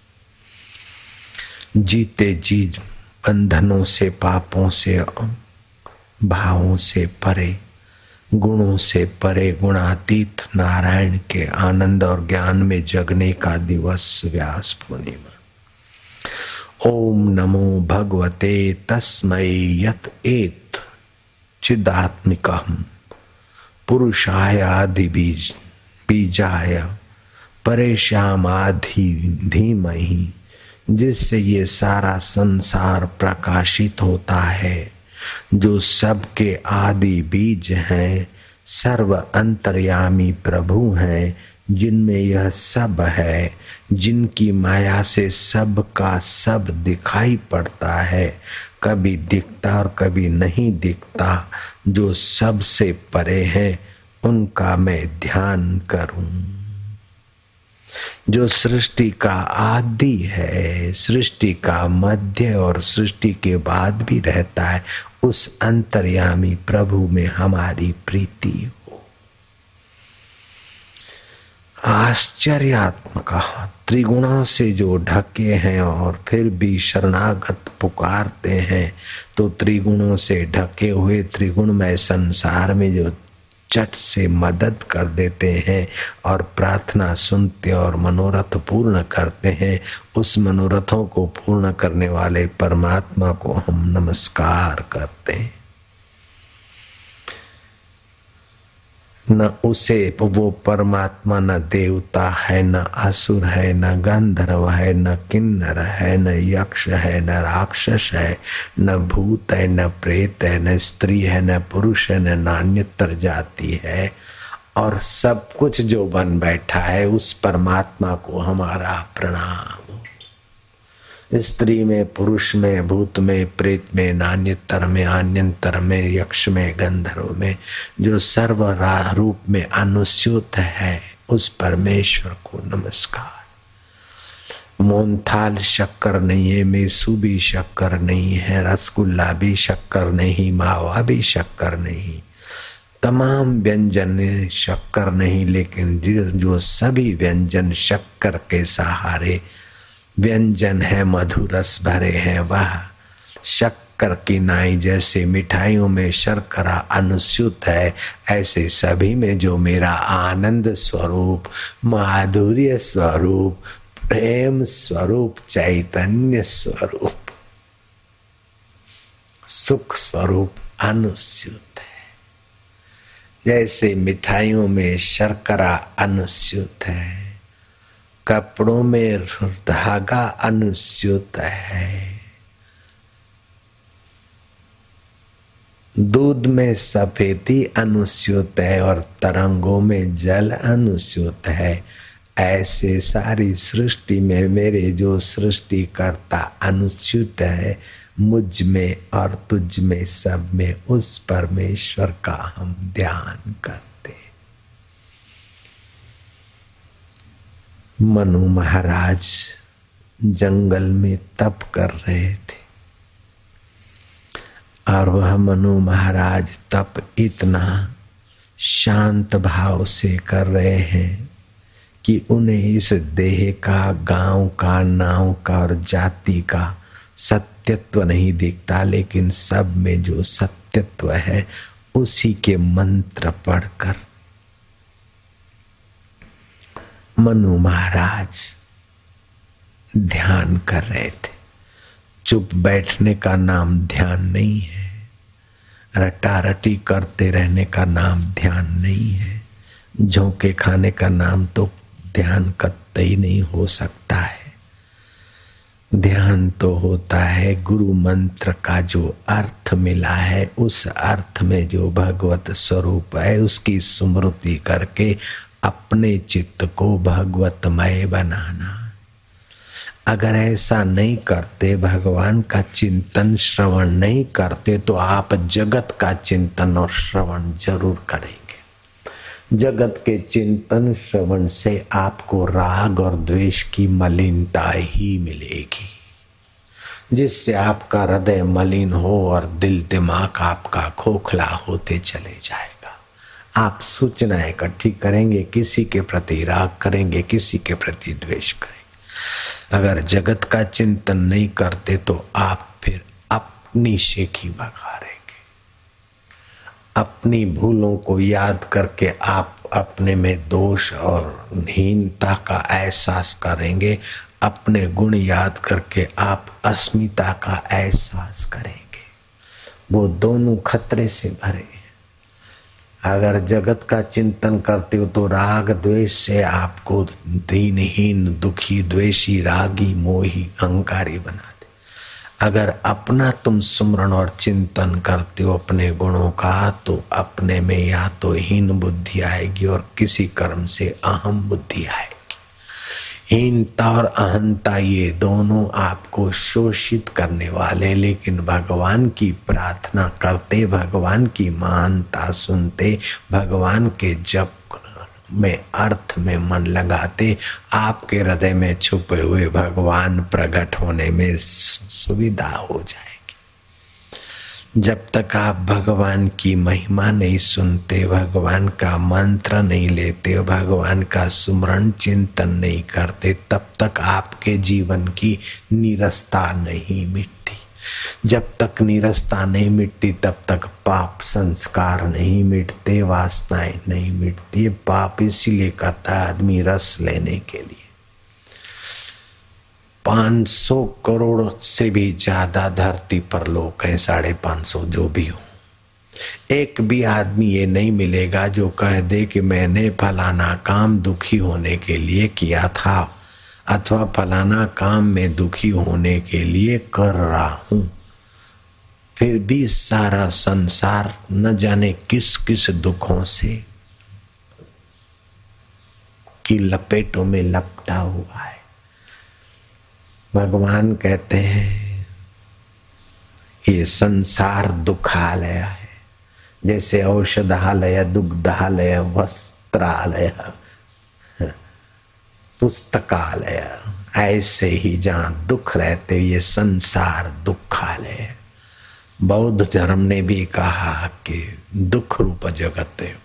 जीते जी बंधनों से, पापों से, भावों से परे, गुणों से परे, गुणातीत नारायण के आनंद और ज्ञान में जगने का दिवस व्यास पूर्णिमा। ओम नमो भगवते तस्मै यत एत चिदात्मिकम् पुरुषाय आदि बीजाय परेश्यामाधि धीमहि, जिससे ये सारा संसार प्रकाशित होता है, जो सबके आदि बीज हैं, सर्व अंतर्यामी प्रभु हैं, जिनमें यह सब है, जिनकी माया से सब का सब दिखाई पड़ता है, कभी दिखता और कभी नहीं दिखता, जो सबसे परे हैं, उनका मैं ध्यान करूं। जो सृष्टि का आदि है, सृष्टि का मध्य और सृष्टि के बाद भी रहता है, उस अंतर्यामी प्रभु में हमारी प्रीति हो। आश्चर्यात्मक त्रिगुणों से जो ढके हैं और फिर भी शरणागत पुकारते हैं, तो त्रिगुणों से ढके हुए त्रिगुणमय संसार में जो चट से मदद कर देते हैं और प्रार्थना सुनते और मनोरथ पूर्ण करते हैं, उस मनोरथों को पूर्ण करने वाले परमात्मा को हम नमस्कार करते हैं। न उसे वो परमात्मा न देवता है, न असुर है, न गंधर्व है, न किन्नर है, न यक्ष है, न राक्षस है, न भूत है, न प्रेत है, न स्त्री है, न पुरुष है, न नान्यतर जाति है, और सब कुछ जो बन बैठा है, उस परमात्मा को हमारा प्रणाम। स्त्री में, पुरुष में, भूत में, प्रेत में, नान्यतर में, आन्यंतर में, यक्ष में, गंधर्व में, जो सर्व रूप में अनुस्यूत है, उस परमेश्वर को नमस्कार। मोहनथाल शक्कर नहीं है, मेसू भी शक्कर नहीं है, रसगुल्ला भी शक्कर नहीं, मावा भी शक्कर नहीं, तमाम व्यंजन शक्कर नहीं, लेकिन जो सभी व्यंजन शक्कर के सहारे व्यंजन है, मधुर रस भरे हैं, वह शक्कर की नाई जैसे मिठाइयों में शर्करा अनुस्यूत है, ऐसे सभी में जो मेरा आनंद स्वरूप, माधुर्य स्वरूप, प्रेम स्वरूप, चैतन्य स्वरूप, सुख स्वरूप अनुस्यूत है। जैसे मिठाइयों में शर्करा अनुस्यूत है, कपड़ों में धागा अनुस्यूत है, दूध में सफेदी अनुस्यूत है और तरंगों में जल अनुस्यूत है, ऐसे सारी सृष्टि में मेरे जो सृष्टिकर्ता अनुस्यूत है, मुझ में और तुझ में, सब में उस परमेश्वर का हम ध्यान करते। मनु महाराज जंगल में तप कर रहे थे, और वह मनु महाराज तप इतना शांत भाव से कर रहे हैं कि उन्हें इस देह का, गांव का, नाव का और जाति का सत्यत्व नहीं दिखता, लेकिन सब में जो सत्यत्व है, उसी के मंत्र पढ़कर मनु महाराज ध्यान कर रहे थे। चुप बैठने का नाम ध्यान नहीं है, रटारटी करते रहने का नाम ध्यान नहीं है, झोंके खाने का नाम तो ध्यान कतई नहीं हो सकता है। ध्यान तो होता है गुरु मंत्र का जो अर्थ मिला है, उस अर्थ में जो भगवत स्वरूप है उसकी स्मृति करके अपने चित्त को भगवतमय बनाना। अगर ऐसा नहीं करते, भगवान का चिंतन श्रवण नहीं करते, तो आप जगत का चिंतन और श्रवण जरूर करेंगे। जगत के चिंतन श्रवण से आपको राग और द्वेष की मलिनता ही मिलेगी, जिससे आपका हृदय मलिन हो और दिल दिमाग आपका खोखला होते चले जाएगा। आप सूचना इकट्ठी करेंगे, किसी के प्रति राग करेंगे, किसी के प्रति द्वेष करेंगे। अगर जगत का चिंतन नहीं करते तो आप फिर अपनी शेखी बघारेंगे। अपनी भूलों को याद करके आप अपने में दोष और हीनता का एहसास करेंगे। अपने गुण याद करके आप अस्मिता का एहसास करेंगे। वो दोनों खतरे से भरे। अगर जगत का चिंतन करते हो तो राग द्वेष से आपको दीनहीन, दुखी, द्वेषी, रागी, मोही, अहंकारी बना दे। अगर अपना तुम सुमरण और चिंतन करते हो अपने गुणों का, तो अपने में या तो हीन बुद्धि आएगी और किसी कर्म से अहम बुद्धि आएगी। हीनता और अहंता ये दोनों आपको शोषित करने वाले, लेकिन भगवान की प्रार्थना करते, भगवान की महानता सुनते, भगवान के जप में अर्थ में मन लगाते, आपके हृदय में छुपे हुए भगवान प्रकट होने में सुविधा हो जाएगी। जब तक आप भगवान की महिमा नहीं सुनते, भगवान का मंत्र नहीं लेते, भगवान का सुमरण चिंतन नहीं करते, तब तक आपके जीवन की नीरसता नहीं मिटती। जब तक नीरसता नहीं मिटती, तब तक पाप संस्कार नहीं मिटते, वासनाएं नहीं मिटती। पाप इसीलिए करता है आदमी रस लेने के लिए। 500 करोड़ से भी ज्यादा धरती पर लोग हैं, 550 जो भी हो। एक भी आदमी ये नहीं मिलेगा जो कह दे कि मैंने फलाना काम दुखी होने के लिए किया था, अथवा फलाना काम में दुखी होने के लिए कर रहा हूं। फिर भी सारा संसार न जाने किस किस दुखों से की लपेटों में लपटा हुआ है। भगवान कहते हैं ये संसार दुखालय है। जैसे औषधालय, दुग्धालय, वस्त्रालय, पुस्तकालय, ऐसे ही जहां दुख रहते ये संसार दुखालय है। बौद्ध धर्म ने भी कहा कि दुख रूप जगत है।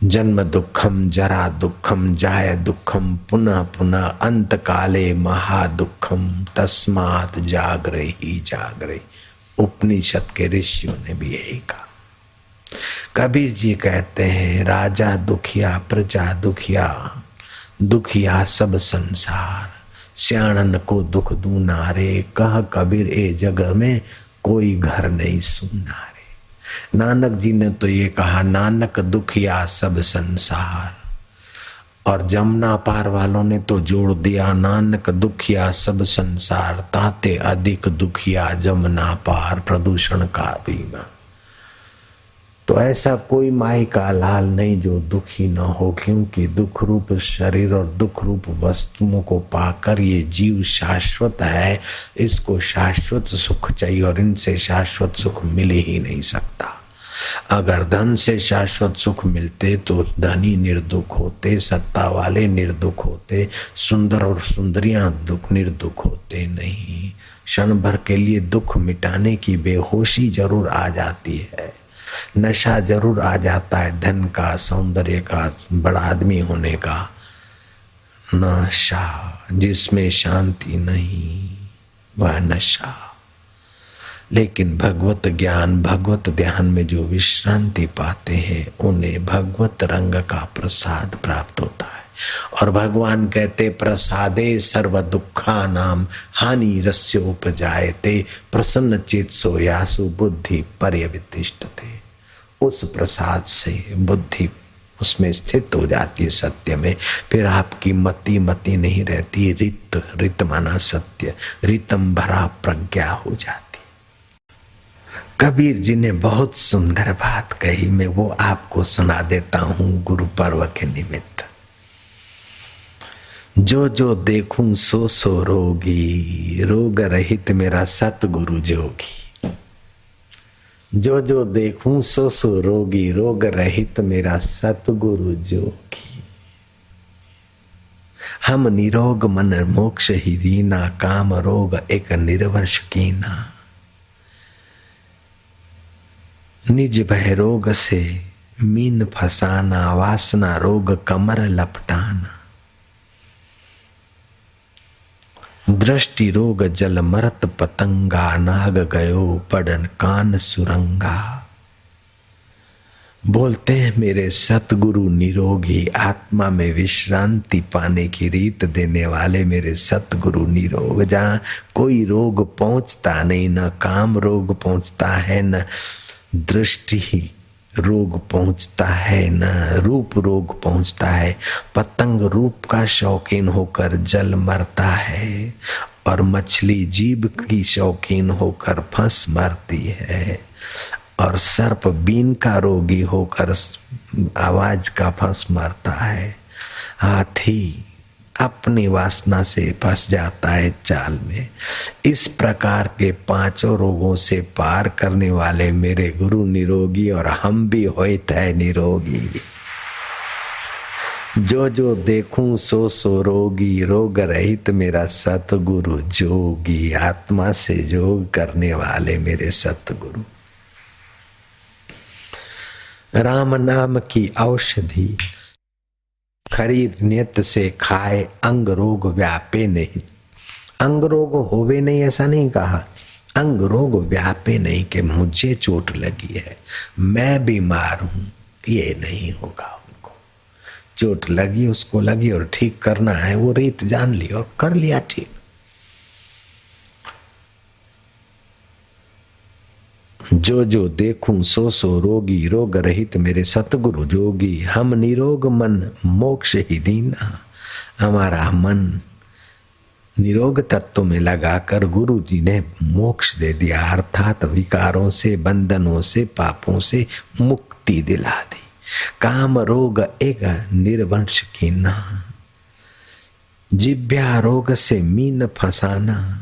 जन्म दुखम, जरा दुखम, जाय दुखम, पुनः पुनः अंत काले महा दुखम, तस्मात् जागरे ही जागरे। उपनिषद के ऋषियों ने भी यही कहा। कबीर जी कहते हैं राजा दुखिया, प्रजा दुखिया, दुखिया सब संसार, सियाणन को दुख दूना रे, कह कबीर ए जग में कोई घर नहीं सुनना रे। नानक जी ने तो ये कहा नानक दुखिया सब संसार, और जमुना पार वालों ने तो जोड़ दिया नानक दुखिया सब संसार, ताते अधिक दुखिया जमुना पार प्रदूषण का बीमा। तो ऐसा कोई माई का लाल नहीं जो दुखी न हो, क्योंकि दुख रूप शरीर और दुख रूप वस्तुओं को पाकर ये जीव शाश्वत है। इसको शाश्वत सुख चाहिए और इनसे शाश्वत सुख मिल ही नहीं सकता। अगर धन से शाश्वत सुख मिलते तो धनी निर्दुख होते, सत्ता वाले निर्दुख होते, सुंदर और सुंदरियां दुख निर्दुख होते नहीं। क्षण भर के लिए दुख मिटाने की बेहोशी जरूर आ जाती है, नशा जरूर आ जाता है, धन का, सौंदर्य का, बड़ा आदमी होने का नशा, जिसमें शांति नहीं वह नशा। लेकिन भगवत ज्ञान, भगवत ध्यान में जो विश्रांति पाते हैं उन्हें भगवत रंग का प्रसाद प्राप्त होता है। और भगवान कहते प्रसादे सर्व दुखा नाम हानि रस्योपजायते, प्रसन्न चित्सो यासु बुद्धि पर्यवितिष्ठते। उस प्रसाद से बुद्धि उसमें स्थित हो जाती है सत्य में। फिर आपकी मति मति नहीं रहती, रित रित माना सत्य, रितम भरा प्रज्ञा हो जाती। कबीर जी ने बहुत सुंदर बात कही, मैं वो आपको सुना देता हूँ गुरु पर्व के निमित्त। जो जो देखूं सो सो रोगी, रोग रहित मेरा सतगुरु जोगी। जो जो देखूं सो सो रोगी, रोग रहित मेरा सतगुरु जोगी। हम निरोग मन मोक्ष ही दीना, काम रोग एक निर्वंश कीना। निज भय रोग से मीन फसाना, वासना रोग कमर लपटाना। दृष्टि रोग जल मरत पतंगा, नाग गयो पड़न कान सुरंगा। बोलते हैं मेरे सतगुरु निरोगी, आत्मा में विश्रांति पाने की रीत देने वाले मेरे सतगुरु निरोग। जहाँ कोई रोग पहुंचता नहीं, न काम रोग पहुंचता है, न दृष्टि रोग पहुंचता है, न रूप रोग पहुंचता है। पतंग रूप का शौकीन होकर जल मरता है, और मछली जीभ की शौकीन होकर फंस मरती है, और सर्प बीन का रोगी होकर आवाज का फंस मरता है। हाथी अपनी वासना से फंस जाता है चाल में। इस प्रकार के पांचों रोगों से पार करने वाले मेरे गुरु निरोगी, और हम भी होते हैं निरोगी। जो जो देखूं सो सो रोगी, रोग रहित मेरा सतगुरु जोगी। आत्मा से जोग करने वाले मेरे सतगुरु। राम नाम की औषधि खरी नियत से खाए, अंग रोग व्यापे नहीं। अंग रोग होवे नहीं ऐसा नहीं कहा, अंग रोग व्यापे नहीं कि मुझे चोट लगी है, मैं बीमार हूं, ये नहीं होगा। उनको चोट लगी उसको लगी, और ठीक करना है वो रीत जान ली और कर लिया ठीक। जो जो देखूं सो सो रोगी, रोग रहित मेरे सतगुरु जोगी। हम निरोग मन मोक्ष ही दीना। हमारा मन निरोग तत्व में लगाकर गुरु जी ने मोक्ष दे दिया, अर्थात विकारों से, बंधनों से, पापों से मुक्ति दिला दी। काम रोग एक निर्वंश कीना। जिभ्या रोग से मीन फसाना।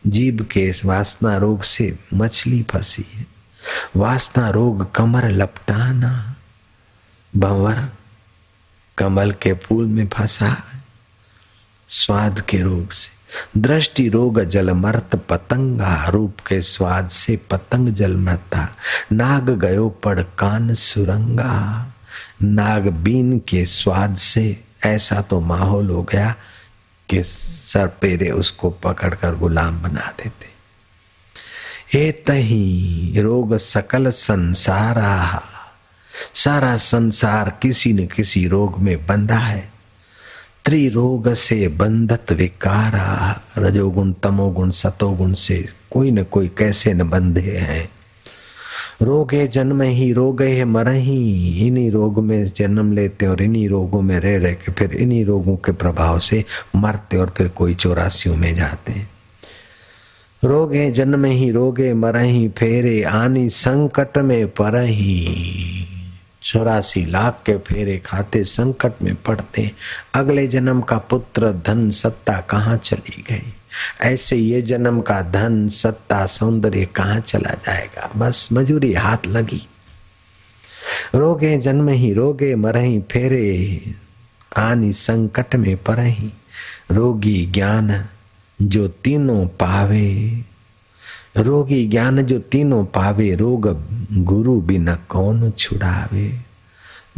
जीभ के वासना रोग से मछली फंसी है। वासना रोग कमर लपटाना। भंवर कमल के फूल में फंसा स्वाद के रोग से। दृष्टि रोग जल मरत पतंगा। रूप के स्वाद से पतंग जल मरता। नाग गयो पड़ कान सुरंगा। नाग बीन के स्वाद से ऐसा तो माहौल हो गया कि सरपेरे उसको पकड़कर गुलाम बना देते। हे तही रोग सकल संसारा। सारा संसार किसी न किसी रोग में बंधा है। त्रिरोग से बंधत विकारा। रजोगुण तमोगुण सतोगुण से कोई न कोई कैसे न बंधे हैं। रोगे जन्म ही रोगे मरही। इन्हीं रोग में जन्म लेते और इन्हीं रोगों में रह रह के फिर इन्हीं रोगों के प्रभाव से मरते और फिर कोई 84 में जाते। रोगे जन्म ही रोगे मरही। फेरे आनी संकट में परही। 84 लाख के फेरे खाते संकट में पड़ते। अगले जन्म का पुत्र धन सत्ता कहाँ चली गई। ऐसे ये जन्म का धन सत्ता सौंदर्य कहाँ चला जाएगा। बस मजूरी हाथ लगी। रोगे जन्म ही रोगे मरही। फेरे आनी संकट में परही। रोगी ज्ञान जो तीनों पावे। रोगी ज्ञान जो तीनों पावे। रोग गुरु बिना कौन छुड़ावे।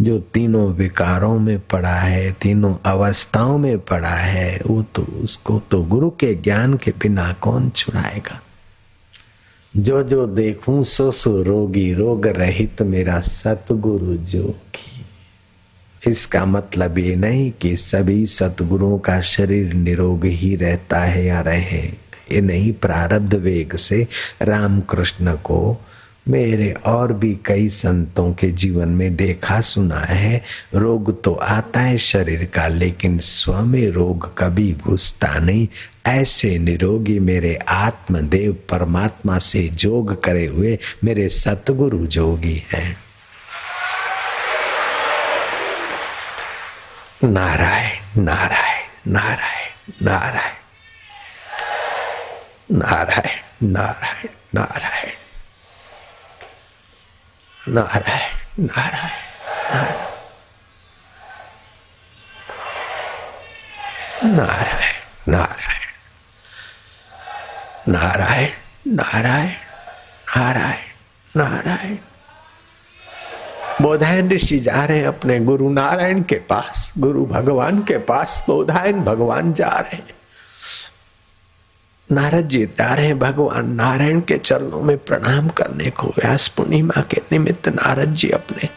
जो तीनों विकारों में पड़ा है, तीनों अवस्थाओं में पड़ा है, वो तो उसको तो गुरु के ज्ञान के बिना कौन छुड़ाएगा। जो जो देखूं सो सो रोगी। रोग रहित मेरा सतगुरु जोगी। इसका मतलब ये नहीं कि सभी सतगुरुओं का शरीर निरोग ही रहता है या रहे। ये नहीं, प्रारब्ध वेग से रामकृष्ण को मेरे और भी कई संतों के जीवन में देखा सुना है, रोग तो आता है शरीर का, लेकिन स्व में रोग कभी घुसता नहीं। ऐसे निरोगी मेरे आत्मदेव परमात्मा से जोग करे हुए मेरे सतगुरु जोगी हैं। नारायण नारायण नारायण नारायण नारायण नारायण नारायण नारायण नारायण नारायण नारायण नारायण नारायण नारायण नारायण। बोधायन ऋषि जा रहे हैं अपने गुरु नारायण के पास, गुरु भगवान के पास बोधायन भगवान जा रहे हैं। नारद जी जा रहे हैं भगवान नारायण के चरणों में प्रणाम करने को। व्यास पूर्णिमा के निमित्त नारद जी अपने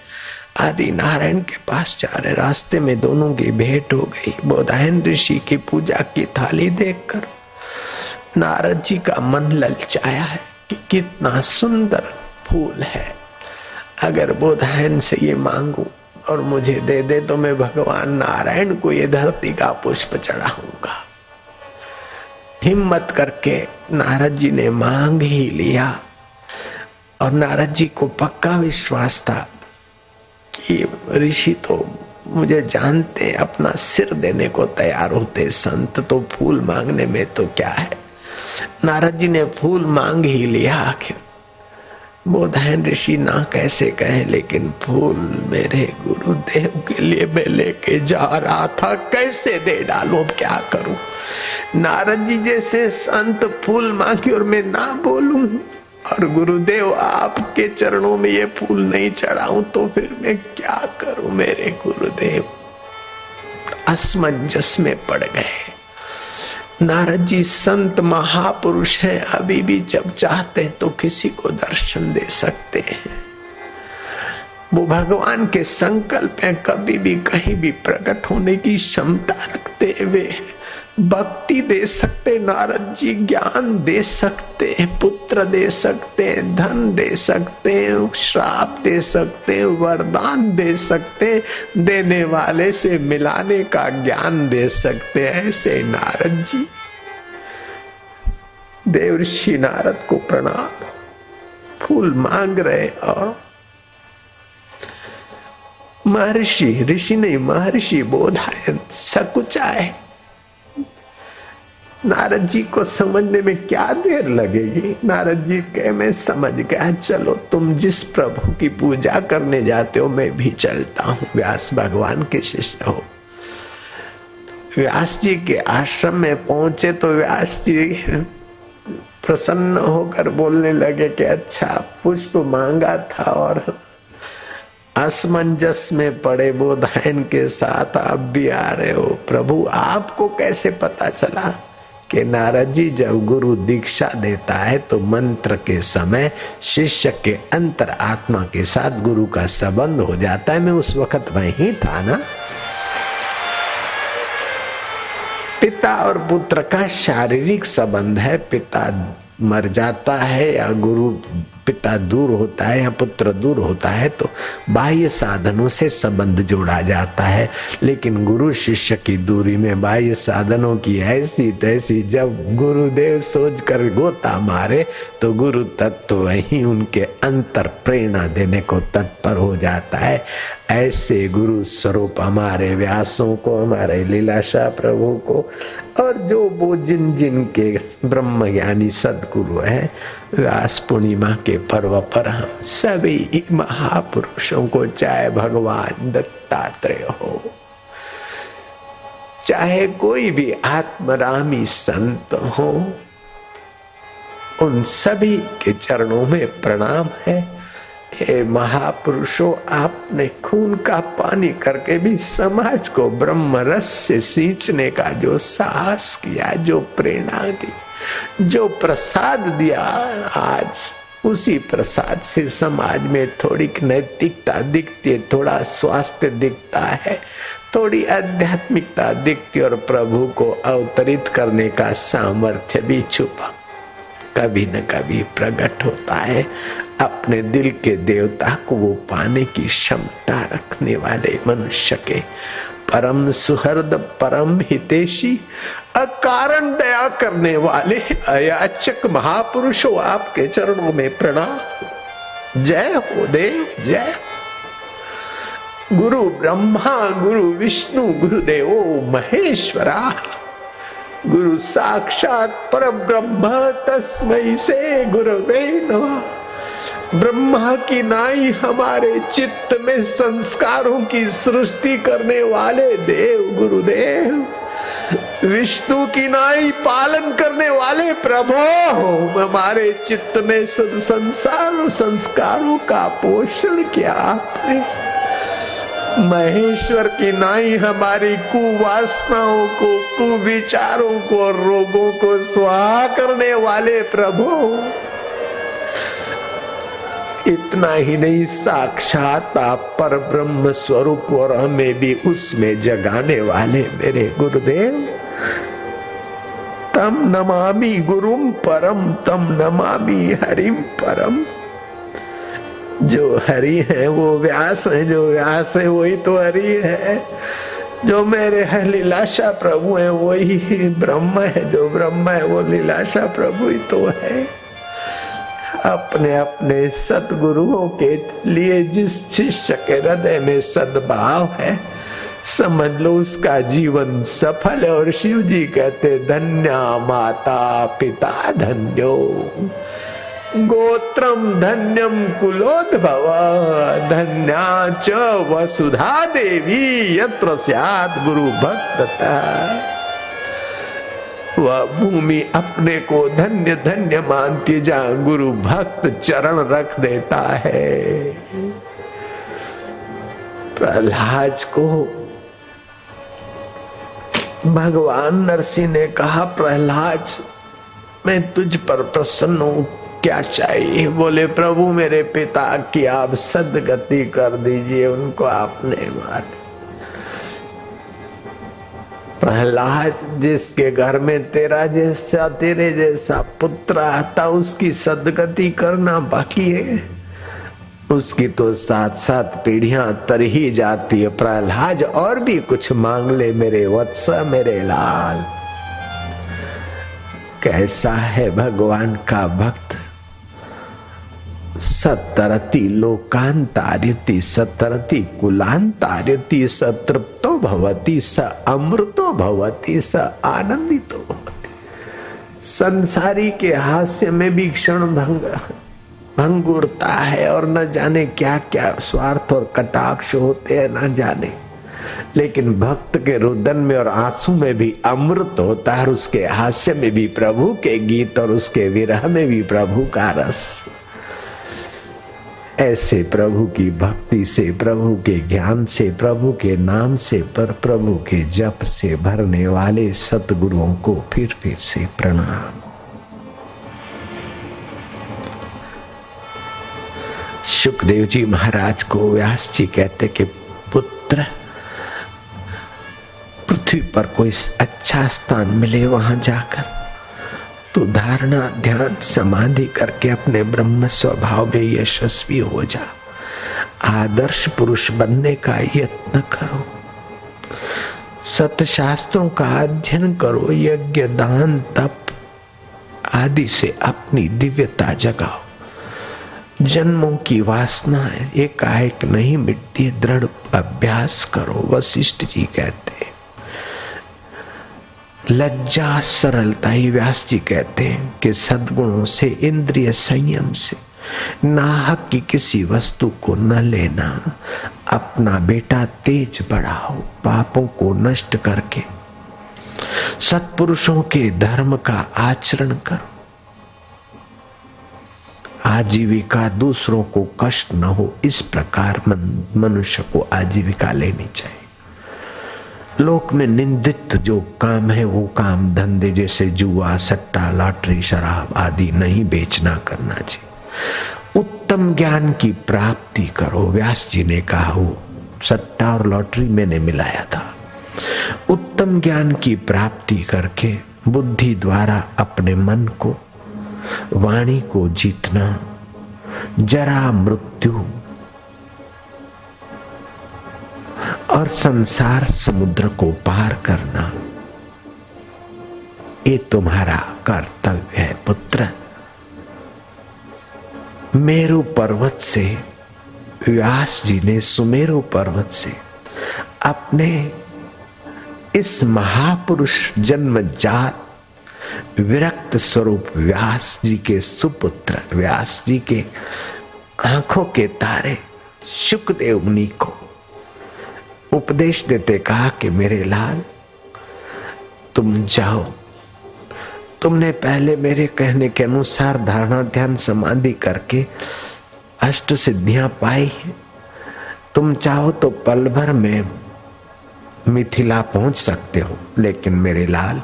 आदि नारायण के पास जा रहे। रास्ते में दोनों की भेंट हो गई। बोधायन ऋषि की पूजा की थाली देखकर नारद जी का मन ललचाया है कि कितना सुंदर फूल है। अगर बोधायन से ये मांगू और मुझे दे दे तो मैं भगवान नारायण को ये धरती का पुष्प चढ़ाऊंगा। हिम्मत करके नारद जी ने मांग ही लिया। और नारद जी को पक्का विश्वास था कि ऋषि तो मुझे जानते, अपना सिर देने को तैयार होते, संत तो फूल मांगने में तो क्या है। नारद जी ने फूल मांग ही लिया। आखिर बोधायन ऋषि ना कैसे कहे, लेकिन फूल मेरे गुरुदेव के लिए मैं लेके जा रहा था, कैसे दे डालूं, क्या करूं। नारद जी जैसे संत फूल मांगे और मैं ना बोलूं, और गुरुदेव आपके चरणों में ये फूल नहीं चढ़ाऊं तो फिर मैं क्या करूं। मेरे गुरुदेव असमंजस में पड़ गए। नारद जी संत महापुरुष हैं, अभी भी जब चाहते तो किसी को दर्शन दे सकते हैं। वो भगवान के संकल्प हैं, कभी भी कहीं भी प्रकट होने की क्षमता रखते हुए भक्ति दे सकते। नारद जी ज्ञान दे सकते, पुत्र दे सकते, धन दे सकते, श्राप दे सकते, वरदान दे सकते, देने वाले से मिलाने का ज्ञान दे सकते। ऐसे नारद जी। देवर्षि नारद को प्रणाम। फूल मांग रहे और महर्षि, ऋषि नहीं महर्षि बोधायन सकुचाए। नारद जी को समझने में क्या देर लगेगी। नारद जी कहे मैं समझ गया, चलो तुम जिस प्रभु की पूजा करने जाते हो मैं भी चलता हूँ। व्यास भगवान के शिष्य हो। व्यास जी के आश्रम में पहुंचे तो व्यास जी प्रसन्न होकर बोलने लगे कि अच्छा पुष्प मांगा था और असमंजस में पड़े बोधायन के साथ आप भी आ रहे हो। प्रभु आपको कैसे पता चला कि नारद जी जब गुरु दीक्षा देता है तो मंत्र के समय शिष्य के अंतर आत्मा के साथ गुरु का संबंध हो जाता है। मैं उस वक्त वहीं था ना। पिता और पुत्र का शारीरिक संबंध है। पिता मर जाता है या गुरु पिता दूर होता है या पुत्र दूर होता है तो बाह्य साधनों से संबंध जोड़ा जाता है। लेकिन गुरु शिष्य की दूरी में बाह्य साधनों की ऐसी तैसी, जब गुरुदेव सोचकर गोता मारे तो गुरु तत्व वही उनके अंतर प्रेरणा देने को तत्पर हो जाता है। ऐसे गुरु स्वरूप हमारे व्यासों को, हमारे लीलाशाह प्रभु को, और जो वो जिन जिन के ब्रह्म ज्ञानी सदगुरु है, व्यास पूर्णिमा के पर्व पर हम सभी महापुरुषों को, चाहे भगवान दत्तात्रेय हो, चाहे कोई भी आत्मरामी संत हो, उन सभी के चरणों में प्रणाम है। हे महापुरुषों, आपने खून का पानी करके भी समाज को ब्रह्म रस से सींचने का जो साहस किया, जो प्रेरणा दी, जो प्रसाद दिया, आज उसी प्रसाद से समाज में थोड़ी नैतिकता दिखती है, थोड़ा स्वास्थ्य दिखता है, थोड़ी आध्यात्मिकता दिखती और प्रभु को अवतरित करने का सामर्थ्य भी छुपा। कभी न कभी प्रकट होता है। अपने दिल के देवता को वो पाने की क्षमता रखने वाले मनुष्य के परम सुहृद, परम हितैषी, अकारण दया करने वाले अयाचक महापुरुषों, आपके चरणों में प्रणाम। जय हो देव, जय। गुरु ब्रह्मा, गुरु विष्णु, गुरुदेवो महेश्वरा, गुरु साक्षात परब्रह्म, तस्मै से गुरवे नमः। ब्रह्मा की नाई हमारे चित्त में संस्कारों की सृष्टि करने वाले देव गुरुदेव, विष्णु की नाई पालन करने वाले प्रभु, हमारे चित्त में संस्कारों का पोषण किया आपने। महेश्वर की नाई हमारी कुवासनाओं को, कुविचारों को, रोगों को स्वाहा करने वाले प्रभु। इतना ही नहीं, साक्षात आप पर ब्रह्म स्वरूप और हमें भी उसमें जगाने वाले मेरे गुरुदेव। तम नमामि गुरुम परम, तम नमामि हरिम परम। जो हरि है वो व्यास है, जो व्यास है वही तो हरि है। जो मेरे है लीलाशा प्रभु है वही ब्रह्म है, जो ब्रह्म है वो लीलाशा प्रभु ही तो है। अपने अपने सतगुरुओं के लिए जिस शिष्य के हृदय में सद्भाव है, समझ लो उसका जीवन सफल है। और शिव जी कहते धन्या माता पिता धन्यो, गोत्रम धन्यम कुलोद्भव, धन्या च वसुधा देवी यत्र स्यात् गुरु भक्तता। वह भूमि अपने को धन्य धन्य मानती जहाँ गुरु भक्त चरण रख देता है। प्रहलाद को भगवान नरसिंह ने कहा, प्रहलाद मैं तुझ पर प्रसन्न हूं, क्या चाहिए? बोले प्रभु मेरे पिता की आप सद्गति कर दीजिए, उनको आपने मार। प्रहलाद, जिसके घर में तेरे जैसा पुत्र आता उसकी सद्गति करना बाकी है, उसकी तो 7-7 पीढ़ियां तर ही जाती है। प्रहलाद और भी कुछ मांग ले मेरे वत्स, मेरे लाल। कैसा है भगवान का भक्त। सतरति लोकांतार्यति, सतरति कुलांतार्यति, सतृप्तो भवति, स अमृतो भवति, स आनंदितो भवति। संसारी के हास्य में भी क्षण भंगुरता है और न जाने क्या क्या स्वार्थ और कटाक्ष होते हैं, न जाने। लेकिन भक्त के रुदन में और आंसू में भी अमृत होता है, और उसके हास्य में भी प्रभु के गीत और उसके विरह में भी प्रभु का रस। ऐसे प्रभु की भक्ति से, प्रभु के ज्ञान से, प्रभु के नाम से, पर प्रभु के जप से भरने वाले सतगुरुओं को फिर से प्रणाम। सुखदेव जी महाराज को व्यास जी कहते कि पुत्र, पृथ्वी पर कोई अच्छा स्थान मिले वहां जाकर तो धारणा, ध्यान, समाधि करके अपने ब्रह्म स्वभाव में यशस्वी हो जा। आदर्श पुरुष बनने का यत्न करो, सतशास्त्रों का अध्ययन करो, यज्ञ, दान, तप आदि से अपनी दिव्यता जगाओ। जन्मों की वासनाएं एकाएक नहीं मिटती, दृढ़ अभ्यास करो। वशिष्ठ जी कहते हैं लज्जा सरलता ही, व्यास जी कहते हैं कि सद्गुणों से, इंद्रिय संयम से, नाहक की किसी वस्तु को न लेना। अपना बेटा तेज बढ़ाओ, पापों को नष्ट करके सत्पुरुषों के धर्म का आचरण करो। आजीविका दूसरों को कष्ट न हो, इस प्रकार मनुष्य को आजीविका लेनी चाहिए। लोक में निंदित जो काम है वो काम धंधे जैसे जुआ, सट्टा, लॉटरी, शराब आदि नहीं बेचना करना चाहिए। उत्तम ज्ञान की प्राप्ति करो। व्यास जी ने कहा वो सट्टा और लॉटरी मैंने मिलाया था। उत्तम ज्ञान की प्राप्ति करके बुद्धि द्वारा अपने मन को वाणी को जीतना, जरा मृत्यु और संसार समुद्र को पार करना, ये तुम्हारा कर्तव्य है पुत्र। मेरु पर्वत से व्यास जी ने सुमेरु पर्वत से अपने इस महापुरुष जन्मजात विरक्त स्वरूप व्यास जी के सुपुत्र, व्यास जी के आंखों के तारे शुकदेव मुनि को उपदेश देते कहा कि मेरे लाल, तुम जाओ, तुमने पहले मेरे कहने के अनुसार धारणा ध्यान समाधि करके अष्ट सिद्धियां पाई, तुम चाहो तो पल भर में मिथिला पहुंच सकते हो, लेकिन मेरे लाल,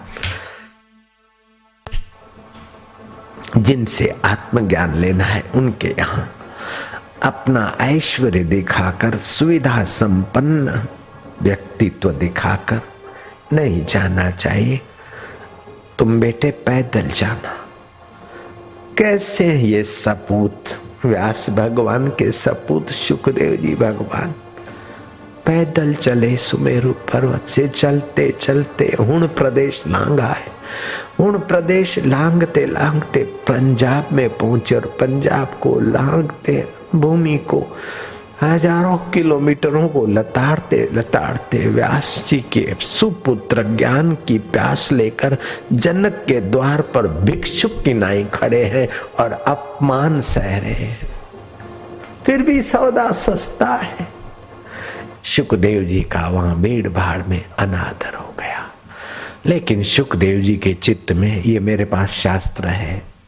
जिनसे आत्मज्ञान लेना है उनके यहां अपना ऐश्वर्य दिखाकर, सुविधा संपन्न व्यक्तित्व दिखाकर नहीं जाना चाहिए। तुम बेटे पैदल जाना। कैसे ये सपूत, व्यास भगवान के सपूत शुकदेव जी भगवान पैदल चले सुमेरु पर्वत से। चलते चलते हुण प्रदेश लांघा है। हुण प्रदेश लांघते लांघते पंजाब में पहुंचे और पंजाब को लांघते भूमि को हजारों किलोमीटरों को लताड़ते लताड़ते व्यास जी के सुपुत्र ज्ञान की प्यास लेकर जनक के द्वार पर भिक्षुक की नाई खड़े हैं और अपमान सह रहे हैं। फिर भी सौदा सस्ता है। शुकदेव जी का वहां भीड़ भाड़ में अनादर हो गया। लेकिन शुकदेव जी के चित्त में, ये मेरे पास शास्त्र है,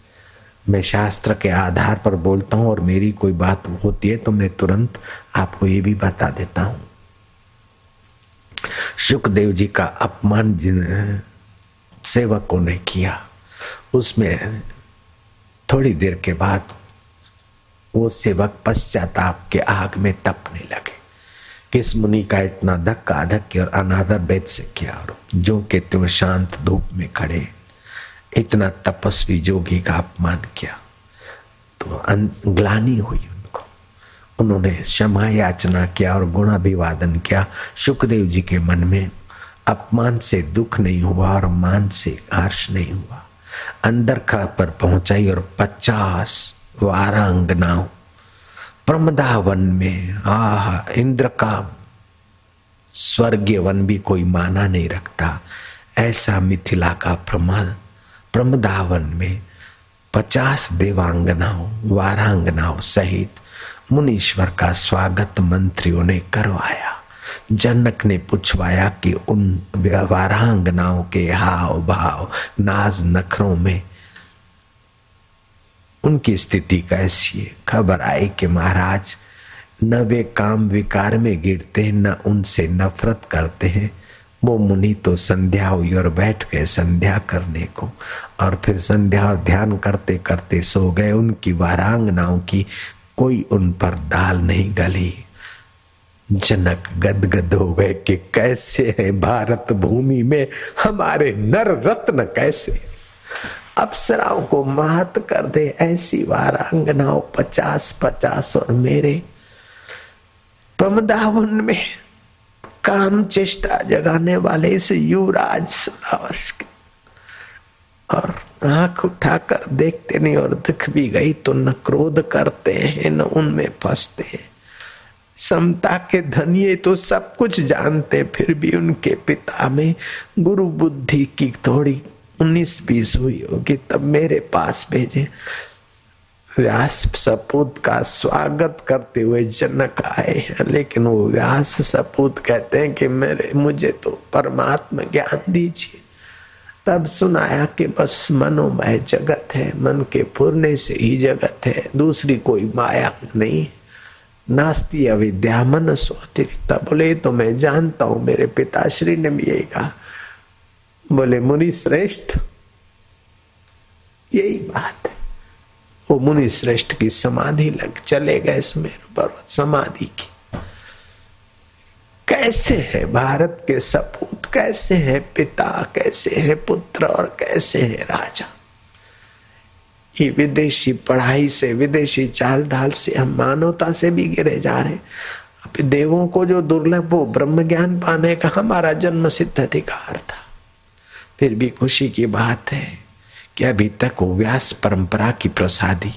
मैं शास्त्र के आधार पर बोलता हूं और मेरी कोई बात होती है तो मैं तुरंत आपको ये भी बता देता हूं। शुकदेव जी का अपमान जिन सेवकों ने किया, उसमें थोड़ी देर के बाद वो सेवक पश्चाताप के आग में तपने लगे। किस मुनि का इतना धक्का धक्की और अनादर वेद से किया, और जो के त्यों शांत धूप में खड़े इतना तपस्वी जोगी का अपमान किया तो ग्लानि हुई उनको। उन्होंने क्षमा याचना किया और गुणाभिवादन किया। शुकदेव जी के मन में अपमान से दुख नहीं हुआ और मान से हर्ष नहीं हुआ। अंदर पर पहुंचाई और 50 वारांगनाओं प्रमदावन में, इंद्र का स्वर्गीय वन भी कोई माना नहीं रखता, ऐसा मिथिला का प्रमदावन में 50 देवांगनाओं वारांगनाओं सहित मुनीश्वर का स्वागत मंत्रियों ने करवाया। जनक ने पूछवाया कि उन वारांगनाओं के हाव भाव नाज नखरों में उनकी स्थिति कैसी है। खबर आई कि महाराज न वे काम विकार में गिरते, न उनसे नफरत करते हैं। वो मुनि तो संध्या हुई और बैठ गए संध्या करने को, और फिर संध्या और ध्यान करते करते सो गए। उनकी वारांगनाओं की कोई उन पर दाल नहीं गली। जनक गदगद हो गए कि कैसे है भारत भूमि में हमारे नर रत्न, कैसे अप्सराओं को महत कर दे ऐसी वारांगनाओं 50-50 और मेरे प्रमदावन में काम चेष्टा जगाने वाले इस युवराज 16 वर्ष के, और आंख उठाकर देखते नहीं, और दिख भी गई तो न क्रोध करते हैं न उनमें फंसते हैं। समता के धनिये तो सब कुछ जानते, फिर भी उनके पिता में गुरु बुद्धि की थोड़ी 19-20 हुई होगी, तब मेरे पास भेजे। व्यास सपूत का स्वागत करते हुए जनक आए हैं, लेकिन वो व्यास सपूत कहते हैं कि मुझे तो परमात्मा ज्ञान दीजिए। तब सुनाया कि बस मनोमय जगत है, मन के फुरने से ही जगत है, दूसरी कोई माया नहीं। नास्ति अविद्या मनसो अतिरिक्त। बोले तो मैं जानता हूं, मेरे पिताश्री ने भी यही कहा। बोले मुनि श्रेष्ठ, यही बात है। वो मुनि श्रेष्ठ की समाधि लग चले गए सुमेरु पर्वत समाधि की। कैसे है भारत के सपूत, कैसे है पिता, कैसे है पुत्र और कैसे है राजा। ये विदेशी पढ़ाई से, विदेशी चाल ढाल से हम मानवता से भी गिरे जा रहे। अभी देवों को जो दुर्लभ वो ब्रह्म ज्ञान पाने का हमारा जन्म सिद्ध अधिकार था। फिर भी खुशी की बात है कि अभी तक वो व्यास परंपरा की प्रसादी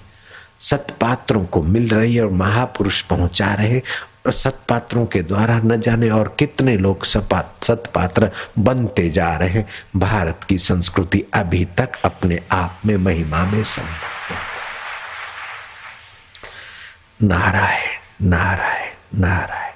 सतपात्रों को मिल रही है और महापुरुष पहुंचा रहे, और सतपात्रों के द्वारा न जाने और कितने लोग सतपात्र बनते जा रहे हैं। भारत की संस्कृति अभी तक अपने आप में महिमा में संपन्न। नारायण नारायण नारायण।